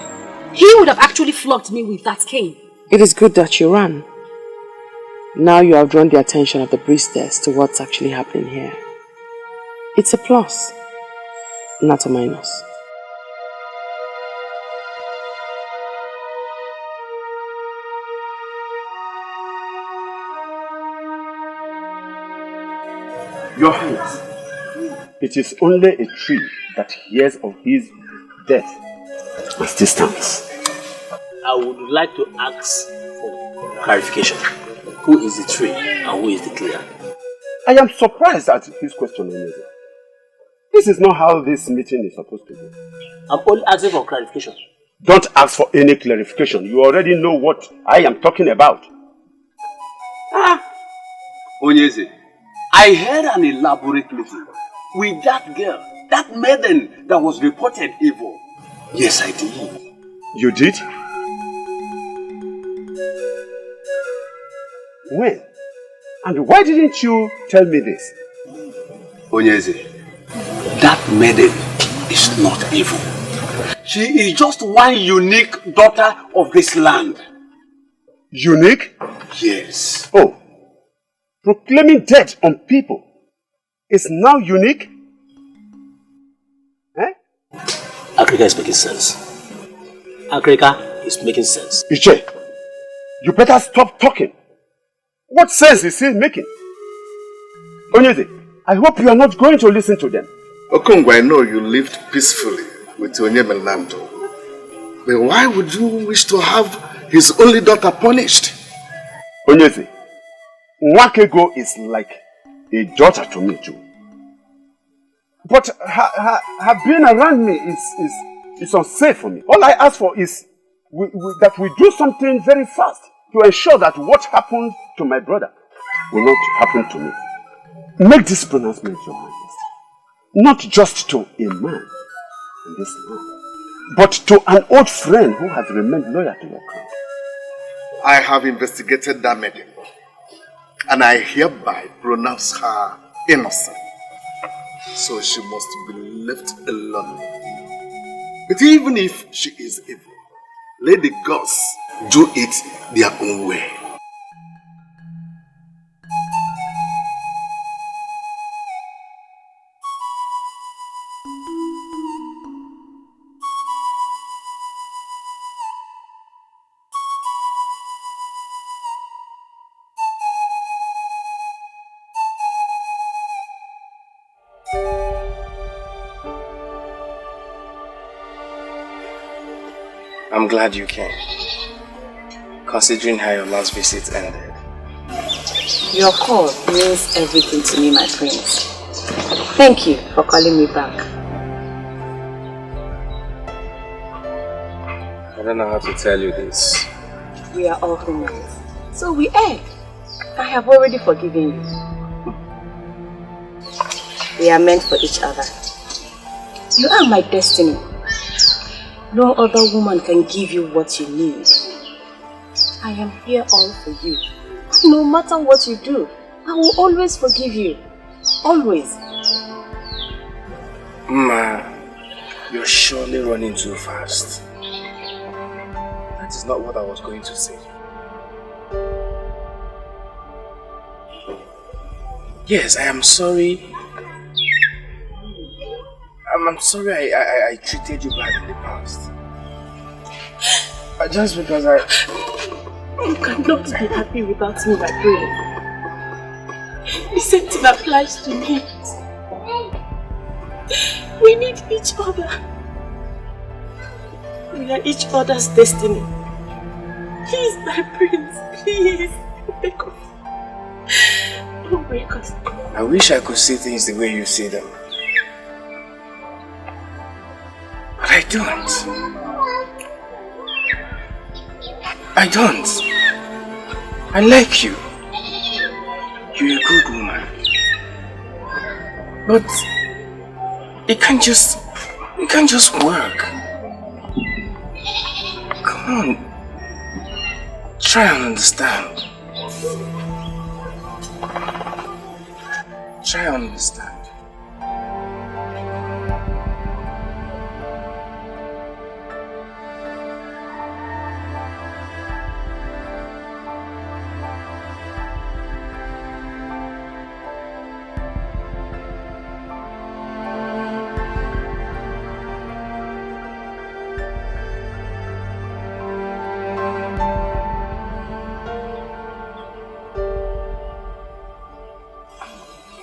[SPEAKER 1] he would have actually flogged me with that cane.
[SPEAKER 4] It is good that you ran. Now you have drawn the attention of the priestess to what's actually happening here. It's a plus, not a minus.
[SPEAKER 2] Your Highness, it is only a tree that hears of his death at distance.
[SPEAKER 6] I would like to ask for clarification. Who is the tree and who is the clear?
[SPEAKER 2] I am surprised at his question, Emilio. This is not how this meeting is supposed to be.
[SPEAKER 6] I'm only asking for clarification.
[SPEAKER 2] Don't ask for any clarification. You already know what I am talking about.
[SPEAKER 3] Onyeze, I heard an elaborate meeting with that girl, that maiden that was reported evil. Yes, I did.
[SPEAKER 2] You did? When? And why didn't you tell me this?
[SPEAKER 3] Onyeze, that maiden is not evil. She is just one unique daughter of this land.
[SPEAKER 2] Unique?
[SPEAKER 3] Yes.
[SPEAKER 2] Oh, proclaiming death on people is now unique? Eh?
[SPEAKER 6] Africa is making sense. Africa is making sense.
[SPEAKER 2] Iche, you better stop talking. What sense is he making? Onyeze, I hope you are not going to listen to them.
[SPEAKER 13] Okongwa, I know you lived peacefully with Tonto. But why would you wish to have his only daughter punished?
[SPEAKER 2] Onyeze, Nwakego is like a daughter to me too. But her being around me is unsafe for me. All I ask for is that we do something very fast to ensure that what happened to my brother will not happen to me. Make this pronouncement, Your Highness. Not just to a man in this land, but to an old friend who has remained loyal to your crown.
[SPEAKER 13] I have investigated that maiden, and I hereby pronounce her innocent. So she must be left alone. But even if she is evil, let the gods do it their own way.
[SPEAKER 14] I'm glad you came, considering how your last visit ended.
[SPEAKER 11] Your call means everything to me, my prince. Thank you for calling me back.
[SPEAKER 14] I don't know how to tell you this.
[SPEAKER 11] We are all humans, so we err. I have already forgiven you. We are meant for each other. You are my destiny. No other woman can give you what you need. I am here all for you. No matter what you do, I will always forgive you. Always.
[SPEAKER 14] Ma, you're surely running too fast. That is not what I was going to say. Yes, I am sorry. I'm sorry I treated you bad in the past. Just because
[SPEAKER 11] You cannot be happy without me, my prince. The same thing applies to me. We need each other. We are each other's destiny. Please, my prince, please. Wake up. Don't break us.
[SPEAKER 14] I wish I could see things the way you see them. But I don't. I don't. I like you. You're a good woman. But it can't just work. Come on. Try and understand. Try and understand.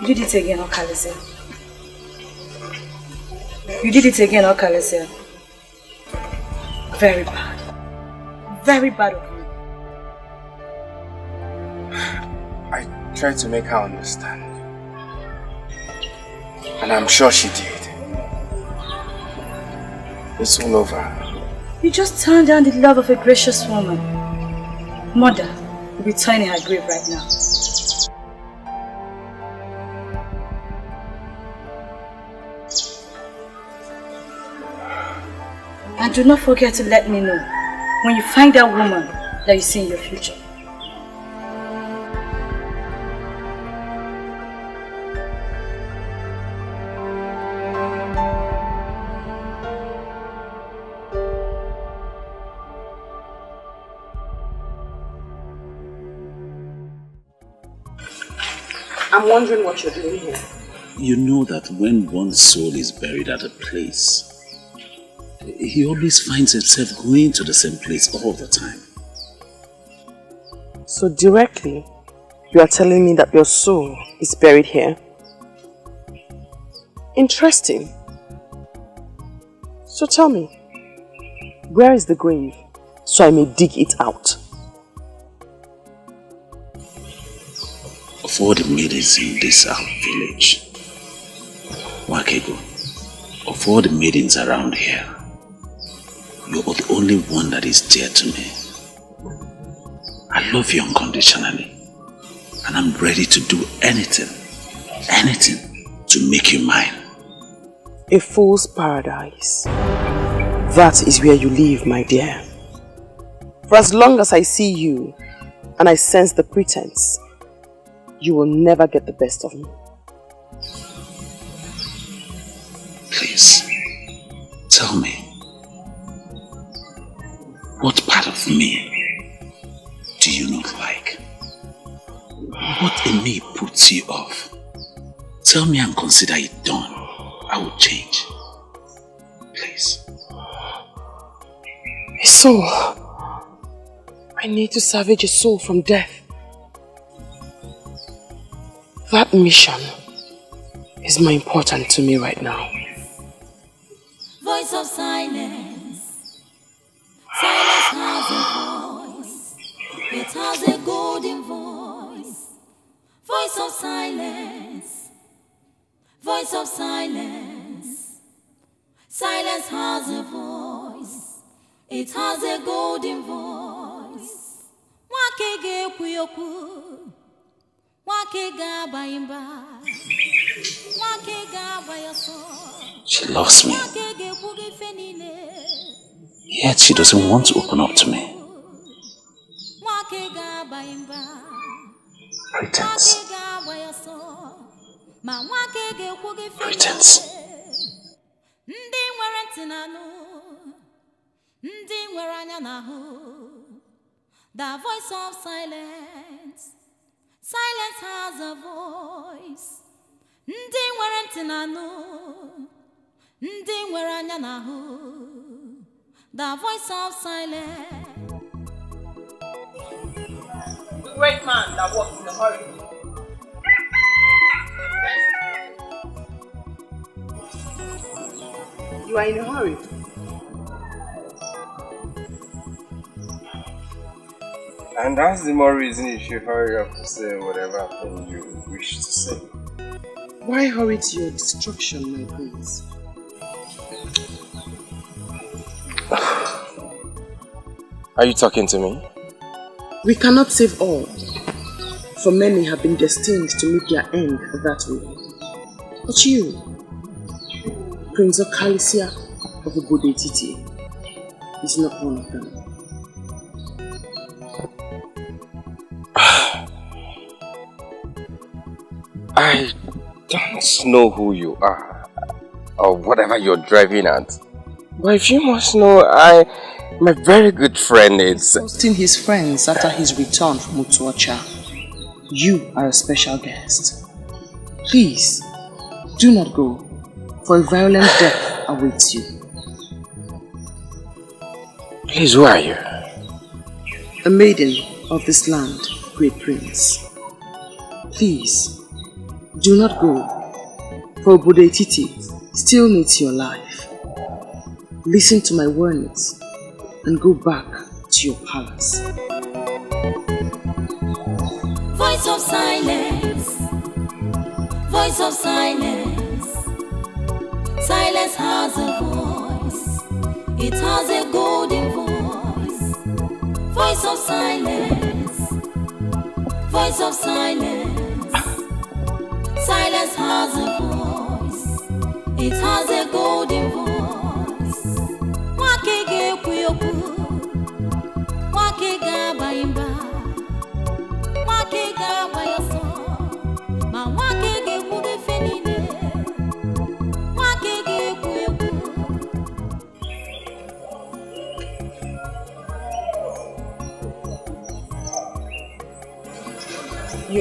[SPEAKER 11] You did it again, Okalesia. You did it again, Okalesia. Very bad. Very bad of you.
[SPEAKER 14] I tried to make her understand. And I'm sure she did. It's all over.
[SPEAKER 11] You just turned down the love of a gracious woman. Mother will be turning her grave right now. And do not forget to let me know when you find that woman that you see in your future.
[SPEAKER 4] I'm wondering what you're doing here.
[SPEAKER 10] You know that when one's soul is buried at a place, he always finds himself going to the same place all the time.
[SPEAKER 4] So directly, you are telling me that your soul is buried here? Interesting. So tell me, where is the grave so I may dig it out?
[SPEAKER 10] Of all the maidens in this village, Wakego, of all the maidens around here, you're the only one that is dear to me. I love you unconditionally, and I'm ready to do anything to make you mine.
[SPEAKER 4] A fool's paradise. That is where you live, my dear. For as long as I see you and I sense the pretense, you will never get the best of me.
[SPEAKER 10] Please, tell me, what part of me do you not like? What in me puts you off? Tell me and consider it done. I will change. Please.
[SPEAKER 4] A soul. I need to salvage a soul from death. That mission is more important to me right now.
[SPEAKER 8] Voice of silence. Silence has a voice. It has a golden voice. Voice of silence. Voice of silence. Silence has a voice. It has a golden voice. Wakege kuyoku. Wakega bayimba. Wakega bayaso.
[SPEAKER 10] She loves me, yet she doesn't want to open up to me. Pretense. Pretense.
[SPEAKER 8] The voice of silence. Silence has a voice. The voice of silence.
[SPEAKER 4] The great man that walks in a hurry. You are in a hurry.
[SPEAKER 14] And that's the more reason you should hurry up to say whatever thing you wish to say.
[SPEAKER 4] Why hurry to your destruction, my prince?
[SPEAKER 14] Are you talking to me?
[SPEAKER 4] We cannot save all, for many have been destined to meet their end that way. But you, Prince Okalicia of Obodetiti, is not one of them.
[SPEAKER 14] I don't know who you are, or whatever you're driving at. But if you must know, my very good friend is
[SPEAKER 4] hosting his friends after his return from Utuacha. You are a special guest. Please, do not go, for a violent death awaits you.
[SPEAKER 14] Please, who are you?
[SPEAKER 4] A maiden of this land, great prince. Please, do not go, for Obodetiti still needs your life. Listen to my warnings and go back to your palace.
[SPEAKER 8] Voice of silence. Voice of silence. Silence has a voice. It has a golden voice. Voice of silence. Voice of silence. Silence has a voice. It has a golden voice.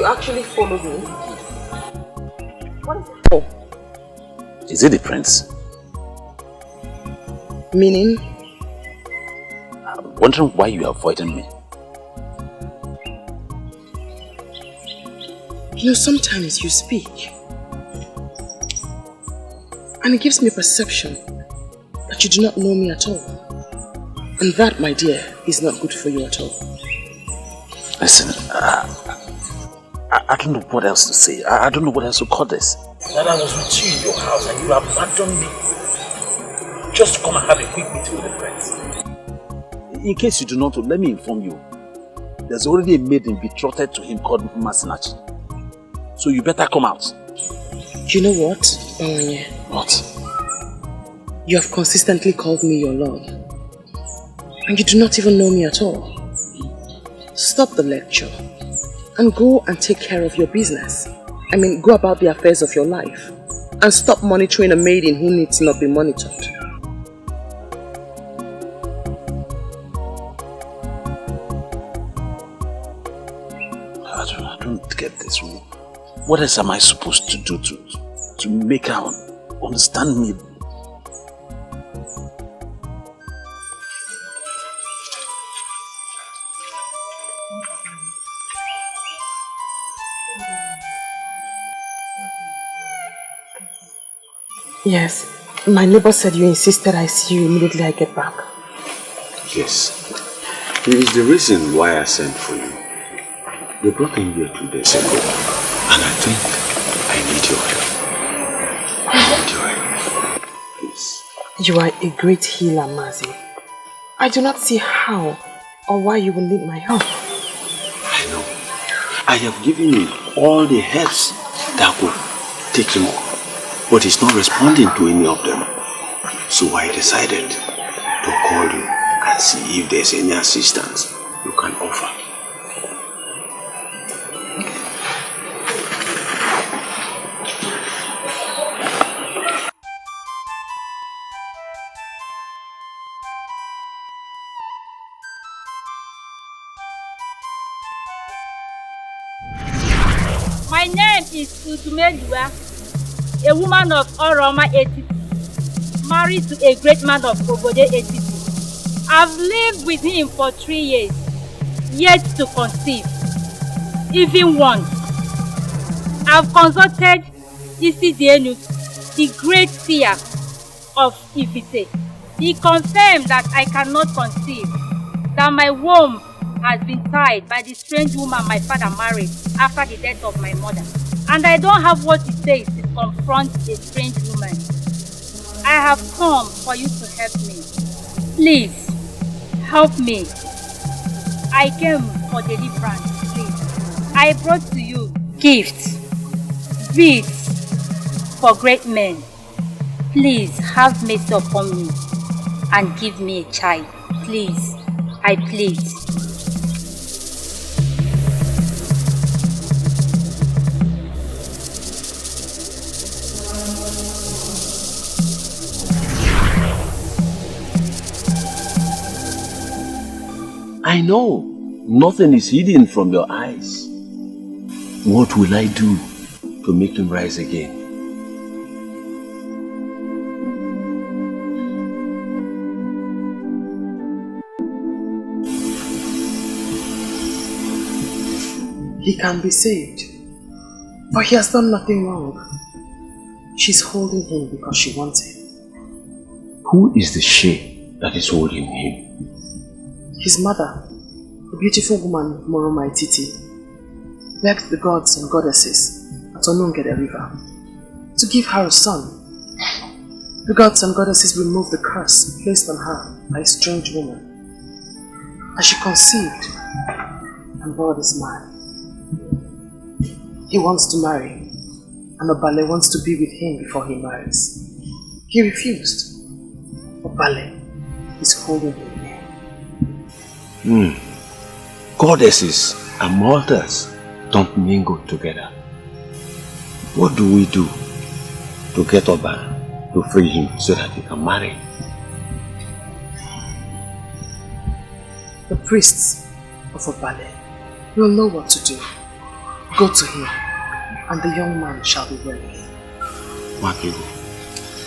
[SPEAKER 12] actually followed me? What is it for?
[SPEAKER 10] Is it the prince?
[SPEAKER 12] Meaning?
[SPEAKER 10] I'm wondering why you are avoiding me.
[SPEAKER 12] You know, sometimes you speak and it gives me a perception that you do not know me at all. And that, my dear, is not good for you at all.
[SPEAKER 10] Listen, I don't know what else to say. I don't know what else to call this.
[SPEAKER 16] That I was with you in your house and you abandoned me just to come and have a quick meeting with the prince.
[SPEAKER 10] In case you do not know, let me inform you. There's already a maiden betrothed to him called Masinachi. So you better come out.
[SPEAKER 12] You know what, Bawanye?
[SPEAKER 10] What?
[SPEAKER 12] You have consistently called me your love. And you do not even know me at all. Stop the lecture and go and take care of your business. I mean, go about the affairs of your life. And stop monitoring a maiden who needs not be monitored.
[SPEAKER 10] I don't get this one. What else am I supposed to do to make her understand me?
[SPEAKER 12] Yes, my neighbor said you insisted I see you immediately I get back.
[SPEAKER 3] Yes. It is the reason why I sent for you. They brought him here 2 days ago, and I think I need your help. I need your help. Please.
[SPEAKER 12] You are a great healer, Mazi. I do not see how or why you will need my help.
[SPEAKER 3] I know. I have given him all the helps that could take him off. But he's not responding to any of them. So I decided to call you and see if there's any assistance you can offer.
[SPEAKER 11] My name is Utumeliwa, a woman of Oroma Etiti, married to a great man of Obode Etiti. I've lived with him for 3 years, yet to conceive, even once. I've consulted Isidienu, the great seer of Ifite. He confirmed that I cannot conceive, that my womb has been tied by the strange woman my father married after the death of my mother. And I don't have what it takes to confront a strange woman. I have come for you to help me. Please, help me. I came for deliverance, please. I brought to you gifts, beads for great men. Please have mercy upon me and give me a child. Please, I plead.
[SPEAKER 3] I know nothing is hidden from your eyes. What will I do to make him rise again?
[SPEAKER 12] He can be saved, but he has done nothing wrong. She's holding him because she wants him.
[SPEAKER 3] Who is the she that is holding him?
[SPEAKER 12] His mother, a beautiful woman, Moroma Etiti, begged the gods and goddesses at Onungede River to give her a son. The gods and goddesses removed the curse placed on her by a strange woman. As she conceived, and bore this man. He wants to marry, and Obale wants to be with him before he marries. He refused. Obale is holding him.
[SPEAKER 3] Goddesses and mortals don't mingle together. What do we do to get Oba to free him so that he can marry?
[SPEAKER 12] The priests of Obale will know what to do. Go to him, and the young man shall be ready.
[SPEAKER 10] Makego,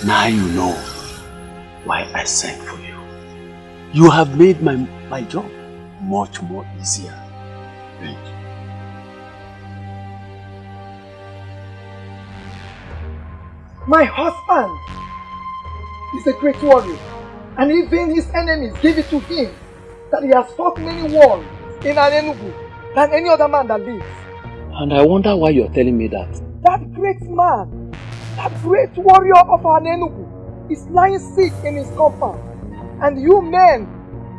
[SPEAKER 10] now you know why I sent for you. You have made my job much more easier. Thank you.
[SPEAKER 17] My husband is a great warrior, and even his enemies give it to him that he has fought many wars in Enugu than any other man that lives.
[SPEAKER 6] And I wonder why you're telling me that.
[SPEAKER 17] That great man, that great warrior of Enugu is lying sick in his compound, and you men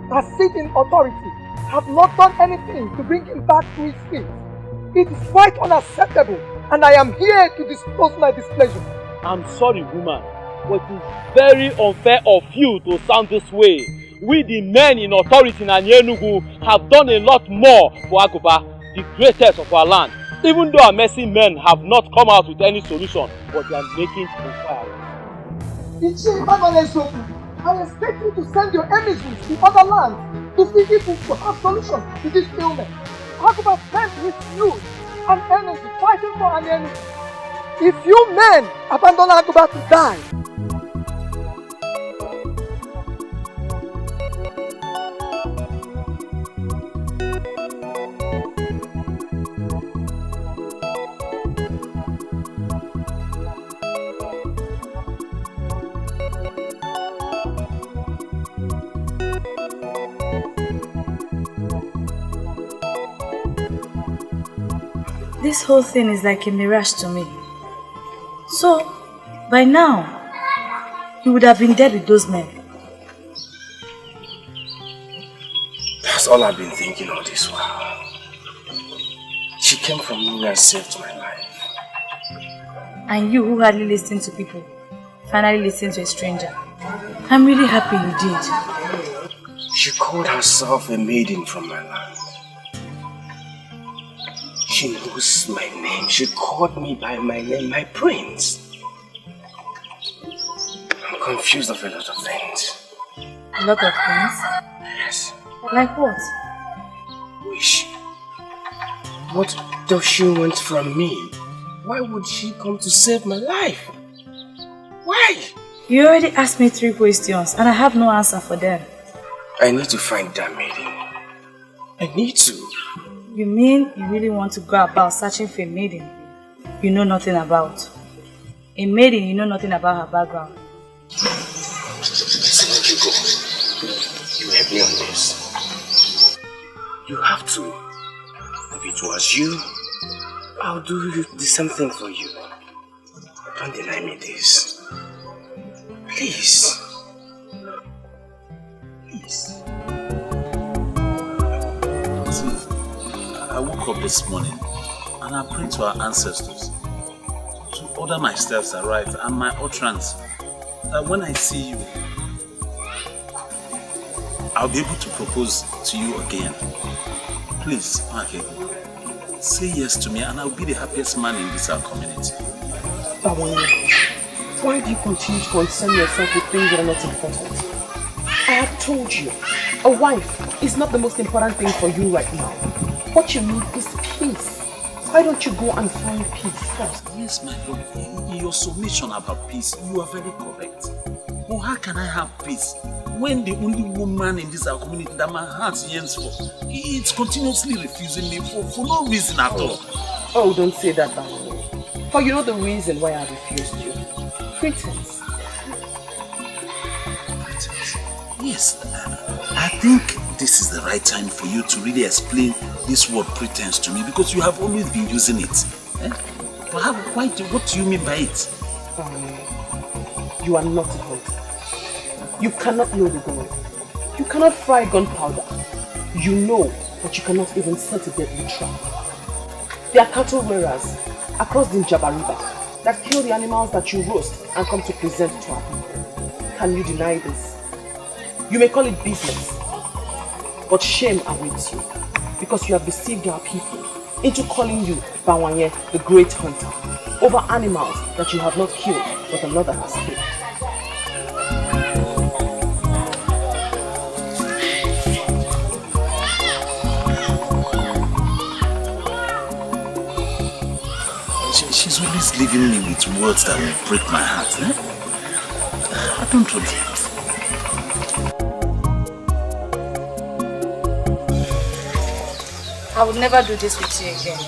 [SPEAKER 17] that sit in authority have not done anything to bring him back to his feet. It is quite unacceptable, and I am here to disclose my displeasure.
[SPEAKER 6] I'm sorry, woman, but it is very unfair of you to sound this way. We, the men in authority in Enugu, have done a lot more for Aguba, the greatest of our land. Even though our mercy men have not come out with any solution, but they are making inquiries.
[SPEAKER 17] I expect you to send your emissaries to other lands to see if we could have solutions to this ailment. Aguba spent his youth and energy fighting for an enemy. If you men abandon Aguba to die,
[SPEAKER 11] this whole thing is like a mirage to me. So, by now, you would have been dead with those men.
[SPEAKER 14] That's all I've been thinking all this while. She came from nowhere and saved my life.
[SPEAKER 11] And you who hardly listen to people, finally listen to a stranger. I'm really happy you did.
[SPEAKER 14] She called herself a maiden from my land. She knows my name. She called me by my name, my prince. I'm confused of a lot of things.
[SPEAKER 11] A lot of things?
[SPEAKER 14] Yes.
[SPEAKER 11] Like what?
[SPEAKER 14] Wish. What does she want from me? Why would she come to save my life? Why?
[SPEAKER 11] You already asked me 3 questions and I have no answer for them.
[SPEAKER 14] I need to find that maiden. I need to.
[SPEAKER 11] You mean you really want to go about searching for a maiden you know nothing about? A maiden you know nothing about her background?
[SPEAKER 14] Listen, let you go. You help me on this. You have to. If it was you, I'll do the same thing for you. Don't deny me this. Please. Please.
[SPEAKER 10] I woke up this morning and I prayed to our ancestors to order my steps aright and my utterance, that when I see you, I'll be able to propose to you again. Please, Makego, say yes to me and I'll be the happiest man in this our community.
[SPEAKER 4] Why do you continue to concern yourself with things that are not important? I have told you, a wife is not the most important thing for you right now. What you need is peace. Why don't you go and find peace first?
[SPEAKER 10] Yes, my lord. In your submission about peace, you are very correct. But how can I have peace when the only woman in this our community that my heart yearns for, it's continuously refusing me for no reason at all?
[SPEAKER 4] Oh, don't say that, Baron. For you know the reason why I refused you. Pretense.
[SPEAKER 10] Pretense? Yes, I think this is the right time for you to really explain this word pretense to me, because you have always been using it. But what do you mean by it?
[SPEAKER 4] You are not a hunter. You cannot know the gun. You cannot fry gunpowder. You know, but you cannot even set a deadly trap. There are cattle wearers across the Njaba River that kill the animals that you roast and come to present to our people. Can you deny this? You may call it business, but shame awaits you, because you have deceived our people into calling you Bawanye, the great hunter, over animals that you have not killed, but another has killed.
[SPEAKER 10] leaving me with words that will break my heart, eh? I don't do that.
[SPEAKER 11] I would never do this with you again.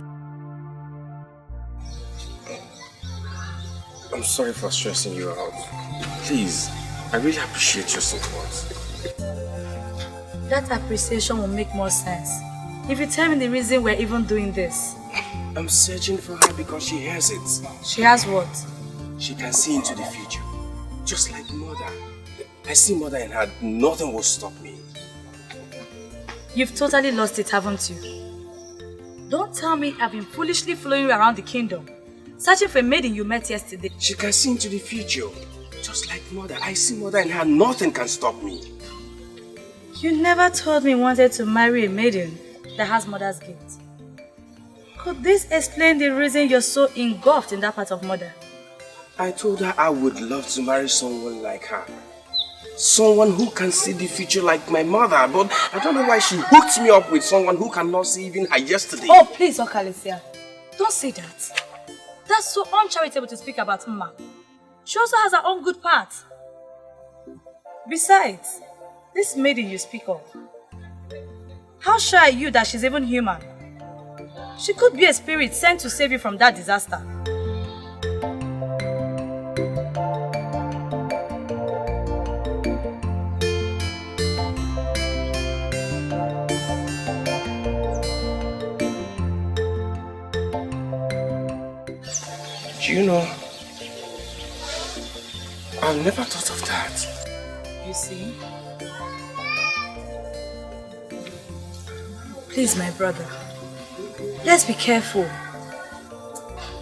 [SPEAKER 14] I'm sorry for stressing you out. Please, I really appreciate your support.
[SPEAKER 11] That appreciation will make more sense if you tell me the reason we're even doing this.
[SPEAKER 14] I'm searching for her because she has it.
[SPEAKER 11] She has what?
[SPEAKER 14] She can see into the future. Just like Mother. I see Mother in her. Nothing will stop me.
[SPEAKER 11] You've totally lost it, haven't you? Don't tell me I've been foolishly following you around the kingdom, searching for a maiden you met yesterday.
[SPEAKER 14] She can see into the future. Just like Mother. I see Mother in her. Nothing can stop me.
[SPEAKER 11] You never told me you wanted to marry a maiden that has Mother's gift. Could this explain the reason you're so engulfed in that part of Mother?
[SPEAKER 14] I told her I would love to marry someone like her. Someone who can see the future like my mother, but I don't know why she hooked me up with someone who cannot see even her yesterday.
[SPEAKER 11] Oh, please, Okalesia. Don't say that. That's so uncharitable to speak about Mma. She also has her own good part. Besides, this maiden you speak of, how sure are you that she's even human? She could be a spirit sent to save you from that disaster.
[SPEAKER 14] Do you know, I've never thought of that.
[SPEAKER 11] You see? Please, my brother, let's be careful.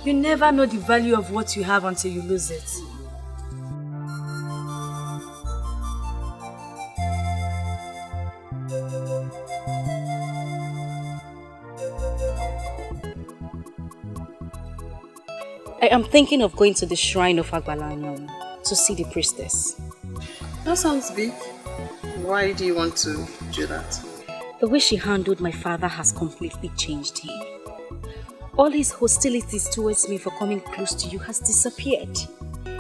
[SPEAKER 11] You never know the value of what you have until you lose it.
[SPEAKER 1] I am thinking of going to the shrine of Agbalanyam to see the priestess.
[SPEAKER 12] That sounds big. Why do you want to do that?
[SPEAKER 1] The way she handled my father has completely changed him. All his hostilities towards me for coming close to you has disappeared.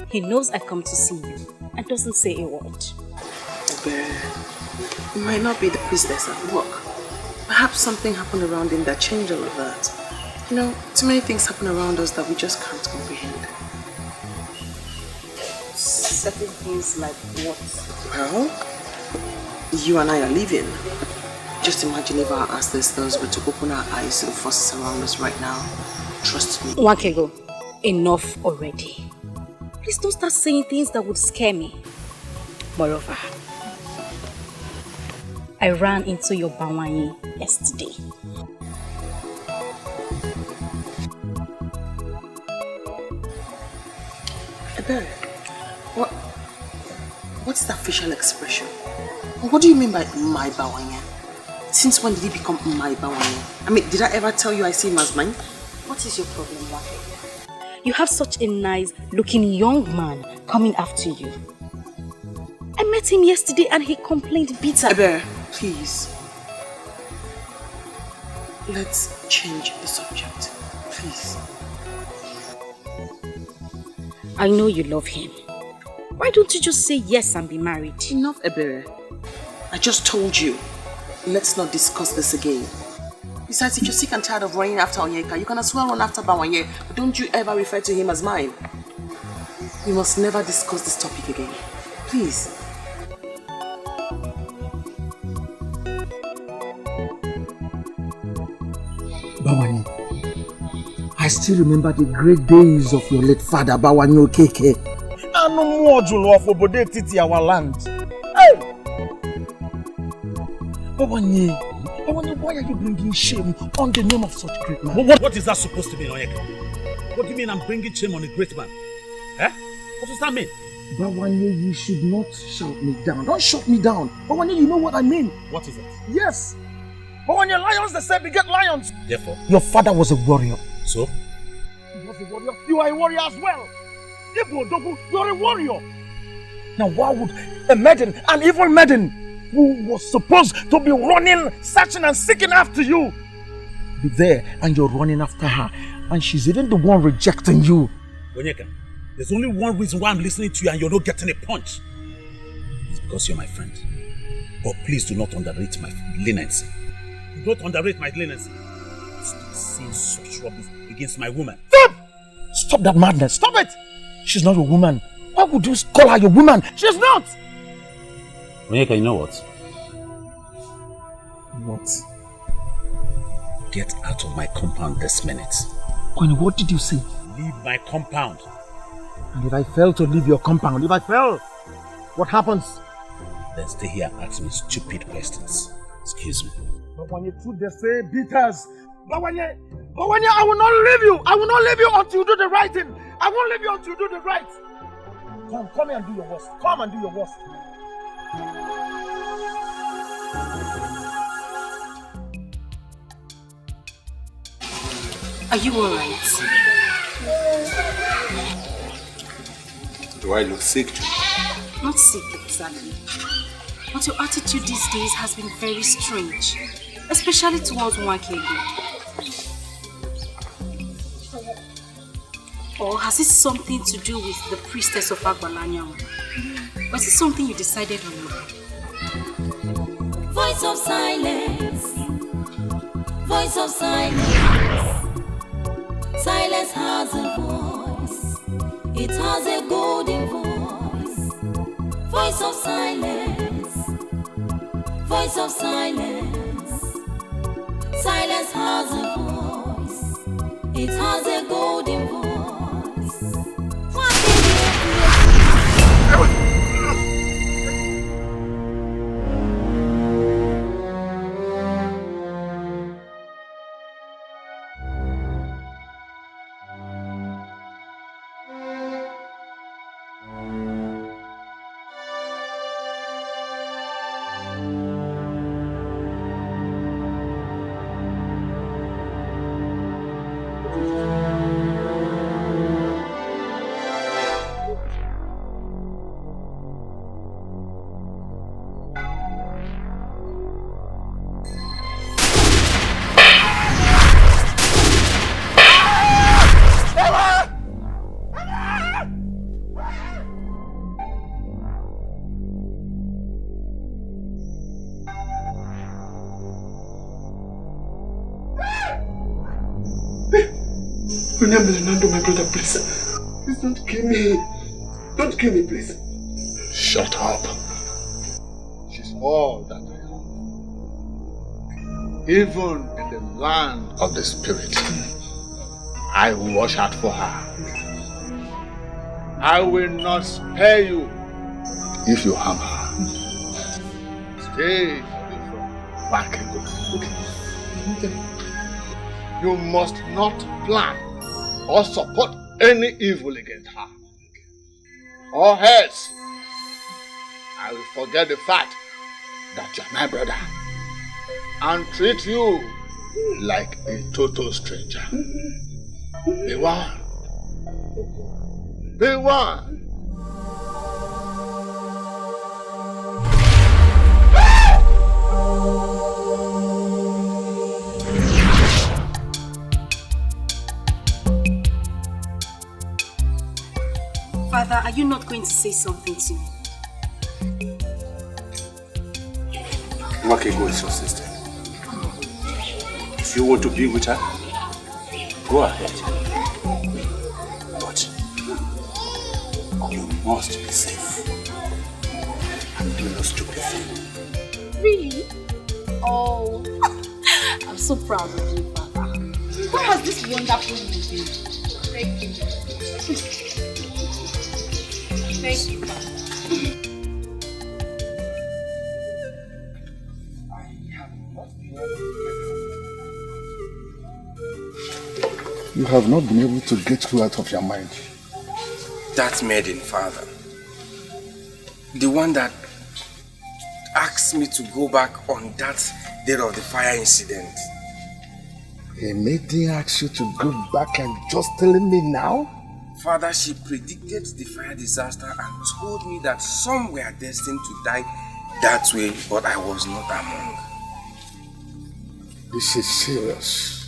[SPEAKER 1] He knows I come to see you and doesn't say a word.
[SPEAKER 12] Ebere, it might not be the priestess at work. Perhaps something happened around him that changed all of that. You know, too many things happen around us that we just can't comprehend.
[SPEAKER 1] Certain things like what?
[SPEAKER 12] Well, you and I are leaving. Just imagine if our ancestors were to open our eyes to the forces around us right now. Trust me.
[SPEAKER 1] Wakego, enough already. Please don't start saying things that would scare me. Moreover, I ran into your Bawanyi yesterday.
[SPEAKER 12] Ebere, what's that facial expression? What do you mean by my Bawanyi? Since when did he become my Bawanyi? I mean, did I ever tell you I see him as mine?
[SPEAKER 1] What is your problem, Wake? You have such a nice looking young man coming after you. I met him yesterday and he complained bitterly.
[SPEAKER 12] Ebere, please. Let's change the subject, please.
[SPEAKER 1] I know you love him. Why don't you just say yes and be married?
[SPEAKER 12] Enough, Ebere. I just told you. Let's not discuss this again. Besides, if you're sick and tired of running after Onyeka, you can as well run after Bawanye. But don't you ever refer to him as mine. We must never discuss this topic again. Please.
[SPEAKER 9] Bawanye, I still remember the great days of your late father, Bawanye Okeke. And no more Julo of Obode Titi, our land. Hey! Bawanye, why are you bringing shame on the name of such great man?
[SPEAKER 10] What is that supposed to mean, Onyeka? What do you mean I'm bringing shame on a great man? Eh? What does that mean?
[SPEAKER 9] Bawanye, you should not shout me down. Don't shut me down. Bawanye, you know what I mean.
[SPEAKER 10] What is it?
[SPEAKER 9] Yes. Bawanye, lions, they say beget lions.
[SPEAKER 10] Therefore?
[SPEAKER 9] Your father was a warrior.
[SPEAKER 10] So?
[SPEAKER 9] He was a warrior. You are a warrior as well. Ibu, you're a warrior. Now why would a maiden, an evil maiden, who was supposed to be running, searching and seeking after you, be there and you're running after her, and she's even the one rejecting you?
[SPEAKER 10] Onyeka, there's only one reason why I'm listening to you and you're not getting a punch. It's because you're my friend. But please do not underrate my leniency. Do not underrate my leniency. Stop saying such rubbish against my woman.
[SPEAKER 9] Stop! Stop that madness. Stop it! She's not a woman. Why would you call her your woman? She's not!
[SPEAKER 10] Onyeka, you know what?
[SPEAKER 9] What?
[SPEAKER 10] Get out of my compound this minute.
[SPEAKER 9] Kwani, what did you say?
[SPEAKER 10] Leave my compound.
[SPEAKER 9] And if I fail to leave your compound, if I fail, what happens?
[SPEAKER 10] Then stay here and ask me stupid questions. Excuse me.
[SPEAKER 9] But when you truth they say beaters. But when I will not leave you. I will not leave you until you do the right thing. I won't leave you until you do the right. Come here and do your worst. Come and do your worst.
[SPEAKER 1] Are you alright?
[SPEAKER 3] Do I look sick to you?
[SPEAKER 1] Not sick exactly. But your attitude these days has been very strange. Especially towards Nwakego. Or has it something to do with the priestess of Agbalanyam? Or is it something you decided on your own?
[SPEAKER 8] Voice of silence. Voice of silence. Silence has a voice. It has a golden voice. Voice of silence. Voice of silence. Silence has a voice. It has a golden voice.
[SPEAKER 2] Fernando, my brother, please. Please don't kill me. Don't kill me, please.
[SPEAKER 3] Shut up. She's all that I am. Even in the land of the spirit, I will watch out for her. I will not spare you if you harm her. Stay away from Nwakego. Okay. You must not plan or support any evil against her. Or else, I will forget the fact that you're my brother and treat you like a total stranger. Be one. Be one.
[SPEAKER 1] Father, are you not going to say something to me?
[SPEAKER 3] Nwakego is your sister. If you want to be with her, go ahead. But you must be safe and do no stupid thing.
[SPEAKER 1] Really? Oh, I'm so proud of you, Father. What has this wonderful movie? Thank you. Thank you, Father.
[SPEAKER 13] You have not been able to get her out of your mind.
[SPEAKER 14] That maiden, Father. The one that asked me to go back on that day of the fire incident.
[SPEAKER 13] A maiden asked you to go back and just telling me now?
[SPEAKER 14] Father, she predicted the fire disaster and told me that some were destined to die that way, but I was not among.
[SPEAKER 13] This is serious.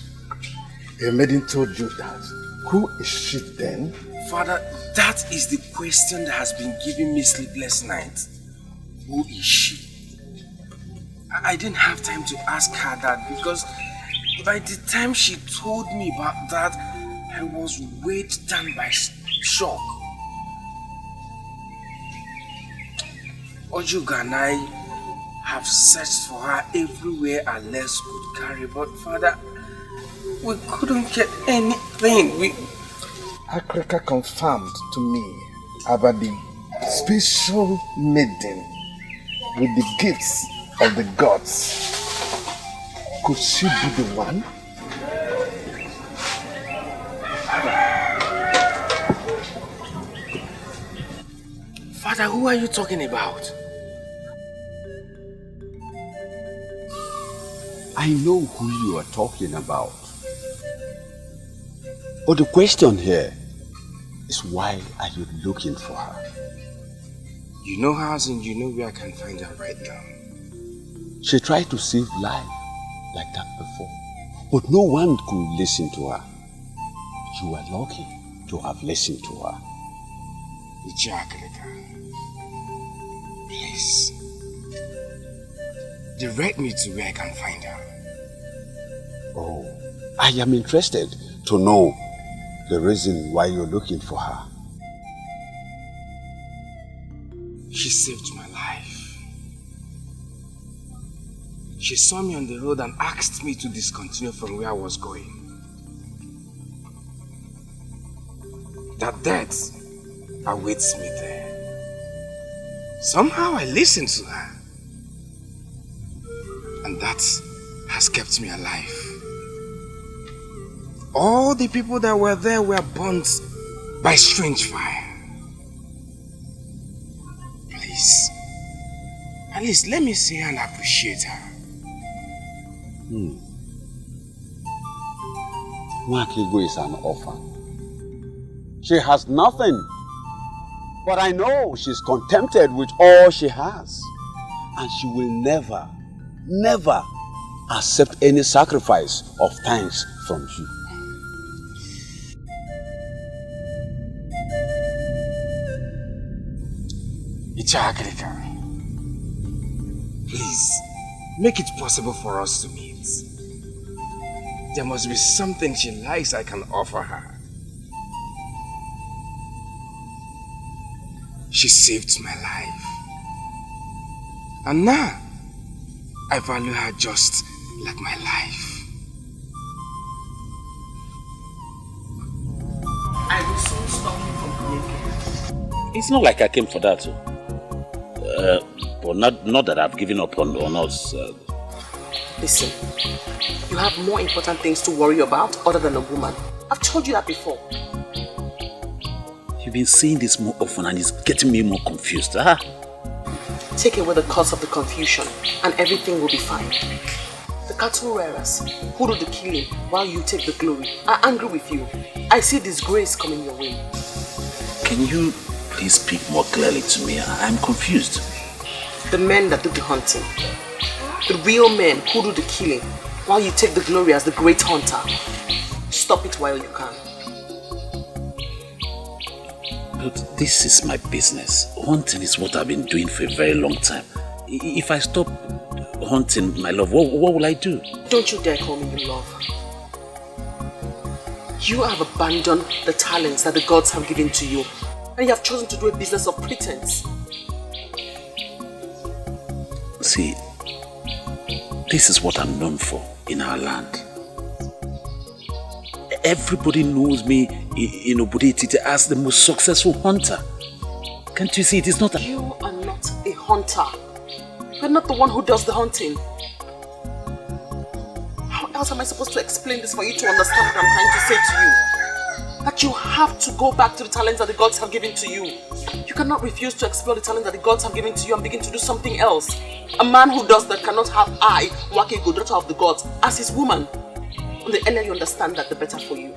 [SPEAKER 13] A maiden told you that. Who is she then?
[SPEAKER 14] Father, that is the question that has been giving me sleepless nights. Who is she? I didn't have time to ask her that because by the time she told me about that, I was weighed down by shock. Ojuga and I have searched for her everywhere our legs could carry, but Father, we couldn't get anything.
[SPEAKER 13] Akrika confirmed to me about the special maiden with the gifts of the gods. Could she be the one?
[SPEAKER 14] Father, who are you talking about?
[SPEAKER 3] I know who you are talking about. But the question here is, why are you looking for her?
[SPEAKER 14] You know her and you know where I can find her right now.
[SPEAKER 3] She tried to save life like that before, but no one could listen to her. You are lucky to have listened to her.
[SPEAKER 14] Ichakalika, please, direct me to where I can find her.
[SPEAKER 3] Oh, I am interested to know the reason why you're looking for her.
[SPEAKER 14] She saved my life. She saw me on the road and asked me to discontinue from where I was going. That death awaits me there. Somehow I listened to her. And that has kept me alive. All the people that were there were burnt by strange fire. Please, at least let me see her and appreciate her.
[SPEAKER 3] Nwakigo is an orphan. She has nothing. But I know she's contented with all she has. And she will never, never accept any sacrifice of thanks from you.
[SPEAKER 14] Ichakalika, please, make it possible for us to meet. There must be something she likes I can offer her. She saved my life. And now, I value her just like my life. I will soon stop you from coming.
[SPEAKER 10] It's not like I came for that. But not that I've given up on us.
[SPEAKER 4] Listen, you have more important things to worry about other than a woman. I've told you that before.
[SPEAKER 10] You've been saying this more often and it's getting me more confused.
[SPEAKER 4] Take away the cause of the confusion and everything will be fine. The cattle rearers who do the killing while you take the glory are angry with you. I see disgrace coming your way.
[SPEAKER 10] Can you please speak more clearly to me? I'm confused.
[SPEAKER 4] The men that do the hunting. The real men who do the killing while you take the glory as the great hunter. Stop it while you can.
[SPEAKER 10] But this is my business. Hunting is what I've been doing for a very long time. If I stop hunting, my love, what will I do?
[SPEAKER 4] Don't you dare call me your love. You have abandoned the talents that the gods have given to you. And you have chosen to do a business of pretense.
[SPEAKER 10] See, this is what I'm known for in our land. Everybody knows me in Obodetiti as the most successful hunter. Can't you see it is not a...
[SPEAKER 4] You are not a hunter. You're not the one who does the hunting. How else am I supposed to explain this for you to understand what I'm trying to say to you? That you have to go back to the talents that the gods have given to you. You cannot refuse to explore the talent that the gods have given to you and begin to do something else. A man who does that cannot have I, Nwakego, daughter of the gods, as his woman. And the earlier you understand that, the better for you.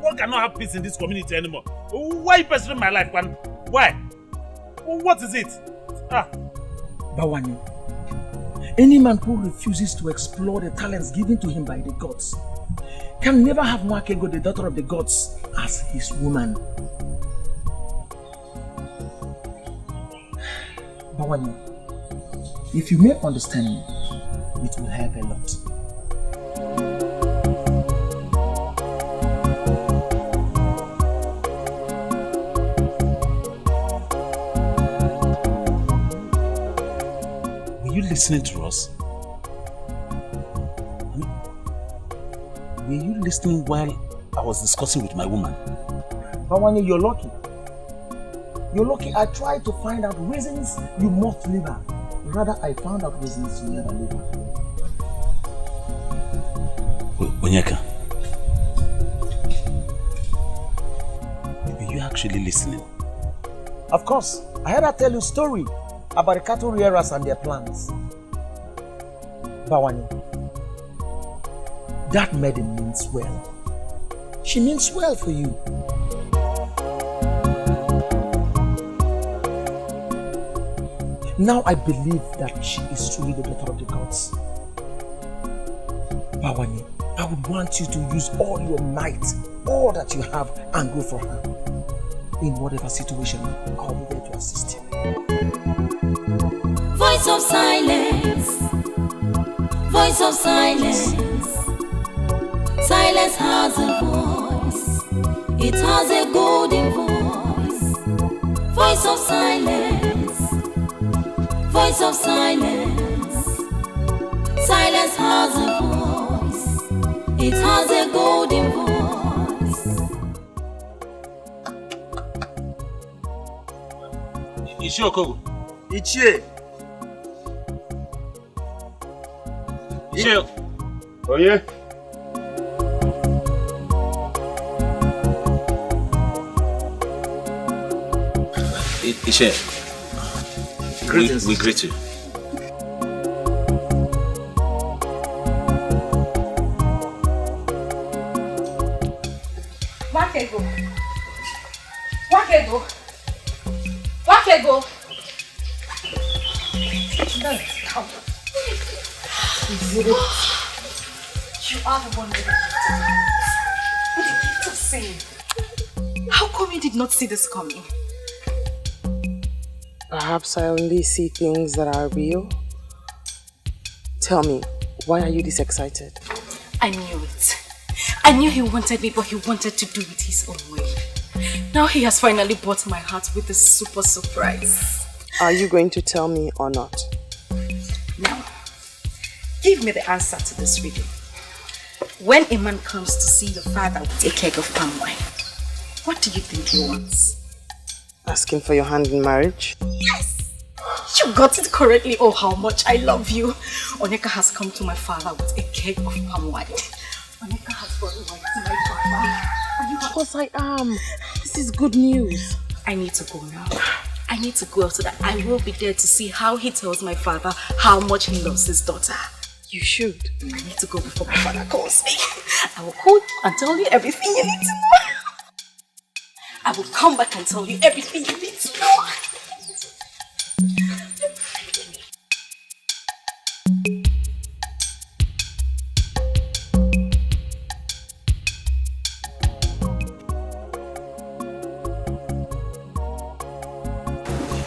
[SPEAKER 16] One cannot have peace in this community anymore. Why are you pursuing my life, man? Why? What is it?
[SPEAKER 9] Bawani, any man who refuses to explore the talents given to him by the gods can never have Nwakego, the daughter of the gods, as his woman. Bawani, if you may understand me, it will help a lot.
[SPEAKER 10] Were you listening to us? Were you listening while I was discussing with my woman?
[SPEAKER 9] Bawani, you're lucky. You're lucky. I tried to find out reasons you must leave her. Rather, I found out reasons you never leave her.
[SPEAKER 10] Onyeka, were you actually listening?
[SPEAKER 9] Of course. I heard her tell you a story about the cattle rearers and their plans. Bawani, that maiden means well. She means well for you. Now I believe that she is truly the daughter of the gods. Bawani, I would want you to use all your might, all that you have, and go for her. In whatever situation, I'll be there to assist you.
[SPEAKER 8] Voice of silence. Voice of silence. Silence has a voice. It has a golden voice. Voice of silence. Voice of silence. Silence has a voice. It has a golden voice.
[SPEAKER 16] Ichie Okoro.
[SPEAKER 2] Ichie.
[SPEAKER 16] Ichie.
[SPEAKER 2] Oh yeah.
[SPEAKER 10] Ichie. We greet you.
[SPEAKER 11] Wakego. Wakego. Wakego. You are the one with the gift of saying. How come you did not see this coming?
[SPEAKER 4] Perhaps I only see things that are real. Tell me, why are you this excited?
[SPEAKER 1] I knew it. I knew he wanted me, but he wanted to do it his own way. Now he has finally bought my heart with a super surprise.
[SPEAKER 4] Are you going to tell me or not?
[SPEAKER 1] Now, give me the answer to this riddle. When a man comes to see your father with a keg of palm wine, what do you think he wants?
[SPEAKER 4] Asking for your hand in marriage?
[SPEAKER 1] Yes! You got it correctly. Oh, how much I love you. Onyeka has come to my father with a keg of palm wine. Onyeka has brought wine to my father.
[SPEAKER 4] Of course I am. This is good news.
[SPEAKER 1] I need to go now. I need to go so that I will be there to see how he tells my father how much he loves his daughter.
[SPEAKER 4] You should.
[SPEAKER 1] I need to go before my father calls me. I will call you and tell you everything you need to know. I will come back and tell you everything you need to know.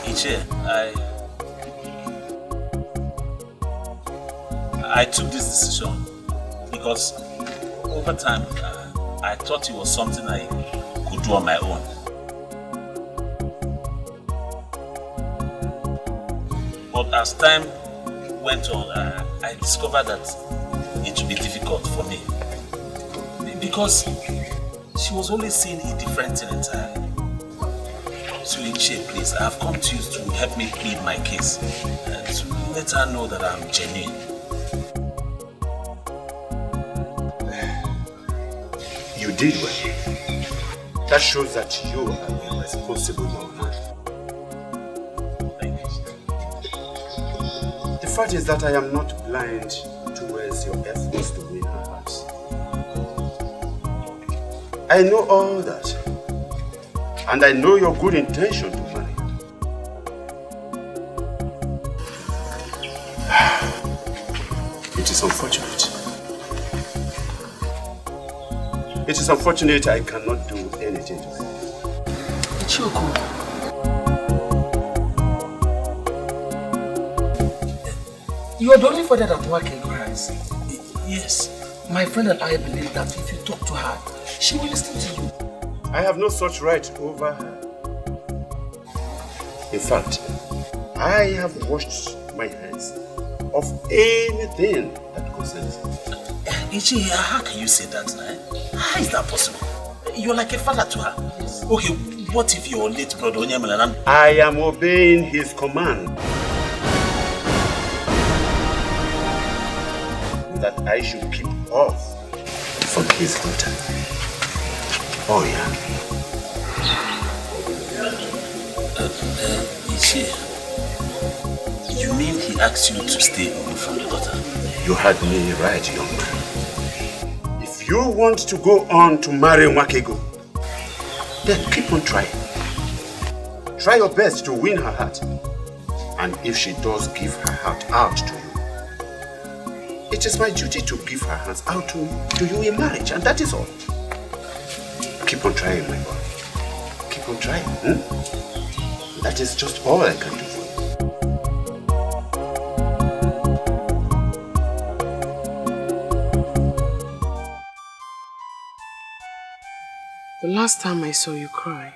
[SPEAKER 10] Ichie, I took this decision because over time I thought it was something I could do on my own. But as time went on, I discovered that it would be difficult for me because she was always saying a different thing entirely. So Ichie, please, I have come to you to help me plead my case and to let her know that I'm genuine.
[SPEAKER 2] You did well. That shows that you are a responsible young man.
[SPEAKER 10] Thank you.
[SPEAKER 2] The fact is that I am not blind towards your efforts to win her heart. I know all that. And I know your good intention to marry. It is unfortunate. It is unfortunate I cannot do anything to help.
[SPEAKER 14] Choko. You are the only father that Wake cries. Yes, my friend and I believe that if you talk to her, she will listen to you.
[SPEAKER 2] I have no such right over her. In fact, I have washed my hands of anything that concerns her.
[SPEAKER 16] Ichi, how can you say that? How is that possible? You're like a father to her. Yes. Okay, what if your late brother Onyemelanan?
[SPEAKER 2] I am obeying his command. That I should keep off from his daughter. Oh yeah.
[SPEAKER 16] Ichi, you mean he asked you to stay away from the daughter?
[SPEAKER 2] You had me right, young man. If you want to go on to marry Nwakego, then keep on trying. Try your best to win her heart. And if she does give her heart out to you, it is my duty to give her hands out to you in marriage, and that is all. Keep on trying, my boy. Keep on trying. That is just all I can do for you.
[SPEAKER 12] The last time I saw you cry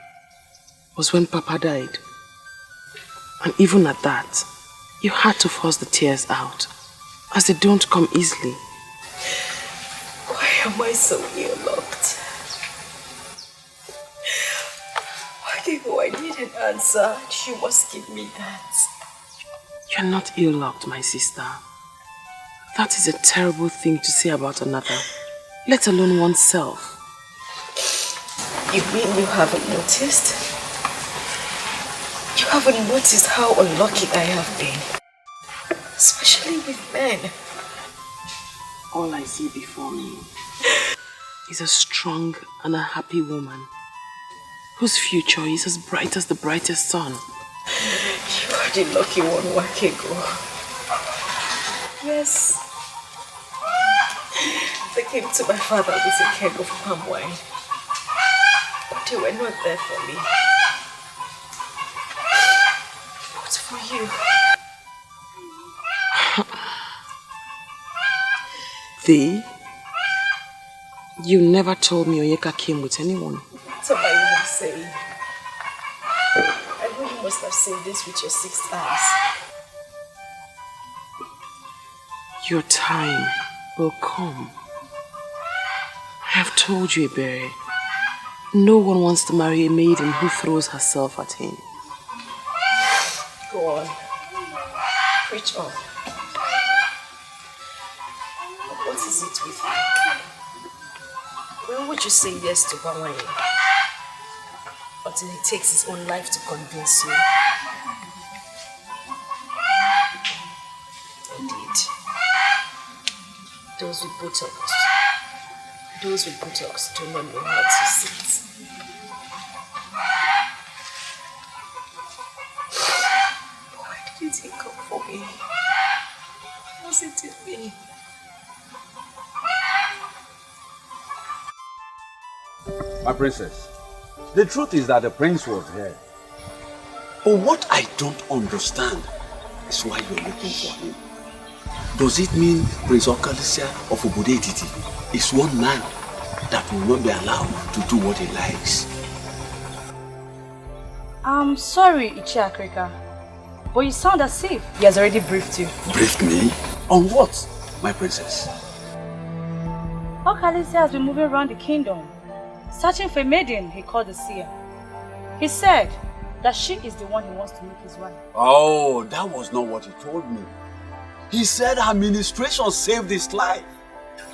[SPEAKER 12] was when Papa died. And even at that, you had to force the tears out, as they don't come easily.
[SPEAKER 1] Why am I so ill-lucked? I need an answer. You must give me that.
[SPEAKER 12] You're not ill-lucked, my sister. That is a terrible thing to say about another, let alone oneself.
[SPEAKER 1] You mean you haven't noticed? You haven't noticed how unlucky I have been? Especially with men.
[SPEAKER 12] All I see before me is a strong and a happy woman whose future is as bright as the brightest sun.
[SPEAKER 1] You are the lucky one, Wakego. Yes. They came to my father with a keg of palm wine. But they were not there for me. But for you.
[SPEAKER 12] Thee? You never told me Onyeka came with anyone.
[SPEAKER 1] What am I even saying? I know you must have seen this with your 6 eyes.
[SPEAKER 12] Your time will come. I have told you, Ebere. No one wants to marry a maiden who throws herself at him.
[SPEAKER 1] Go on. Preach on. What is it with you? When would you say yes to Bawanye? Until he takes his own life to convince you? Indeed. Those with buttocks do not know how to sit. Why didn't he come for me? Wasn't it me?
[SPEAKER 10] My princess, the truth is that the prince was here.
[SPEAKER 3] But what I don't understand is why you're looking for him. Does it mean Prince Okalisia of Obodetiti is one man that will not be allowed to do what he likes?
[SPEAKER 11] I'm sorry, Ichiakrika, but you sound as if he has already briefed you.
[SPEAKER 3] Briefed me? On what, my princess?
[SPEAKER 11] Okalisia has been moving around the kingdom, searching for a maiden he called the seer. He said that she is the one he wants to make his wife.
[SPEAKER 3] Oh, that was not what he told me. He said her ministration saved his life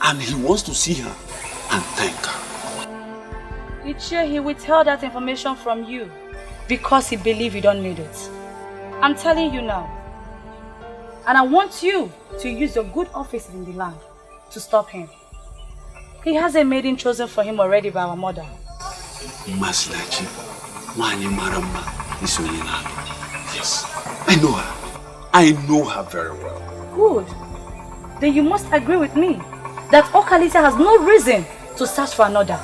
[SPEAKER 3] and he wants to see her and thank her.
[SPEAKER 11] Ichie, he withheld that information from you because he believed you don't need it. I'm telling you now. And I want you to use your good office in the land to stop him. He has a maiden chosen for him already by our mother.
[SPEAKER 2] Yes, I know her. I know her very well.
[SPEAKER 11] Good. Then you must agree with me that Okalisa has no reason to search for another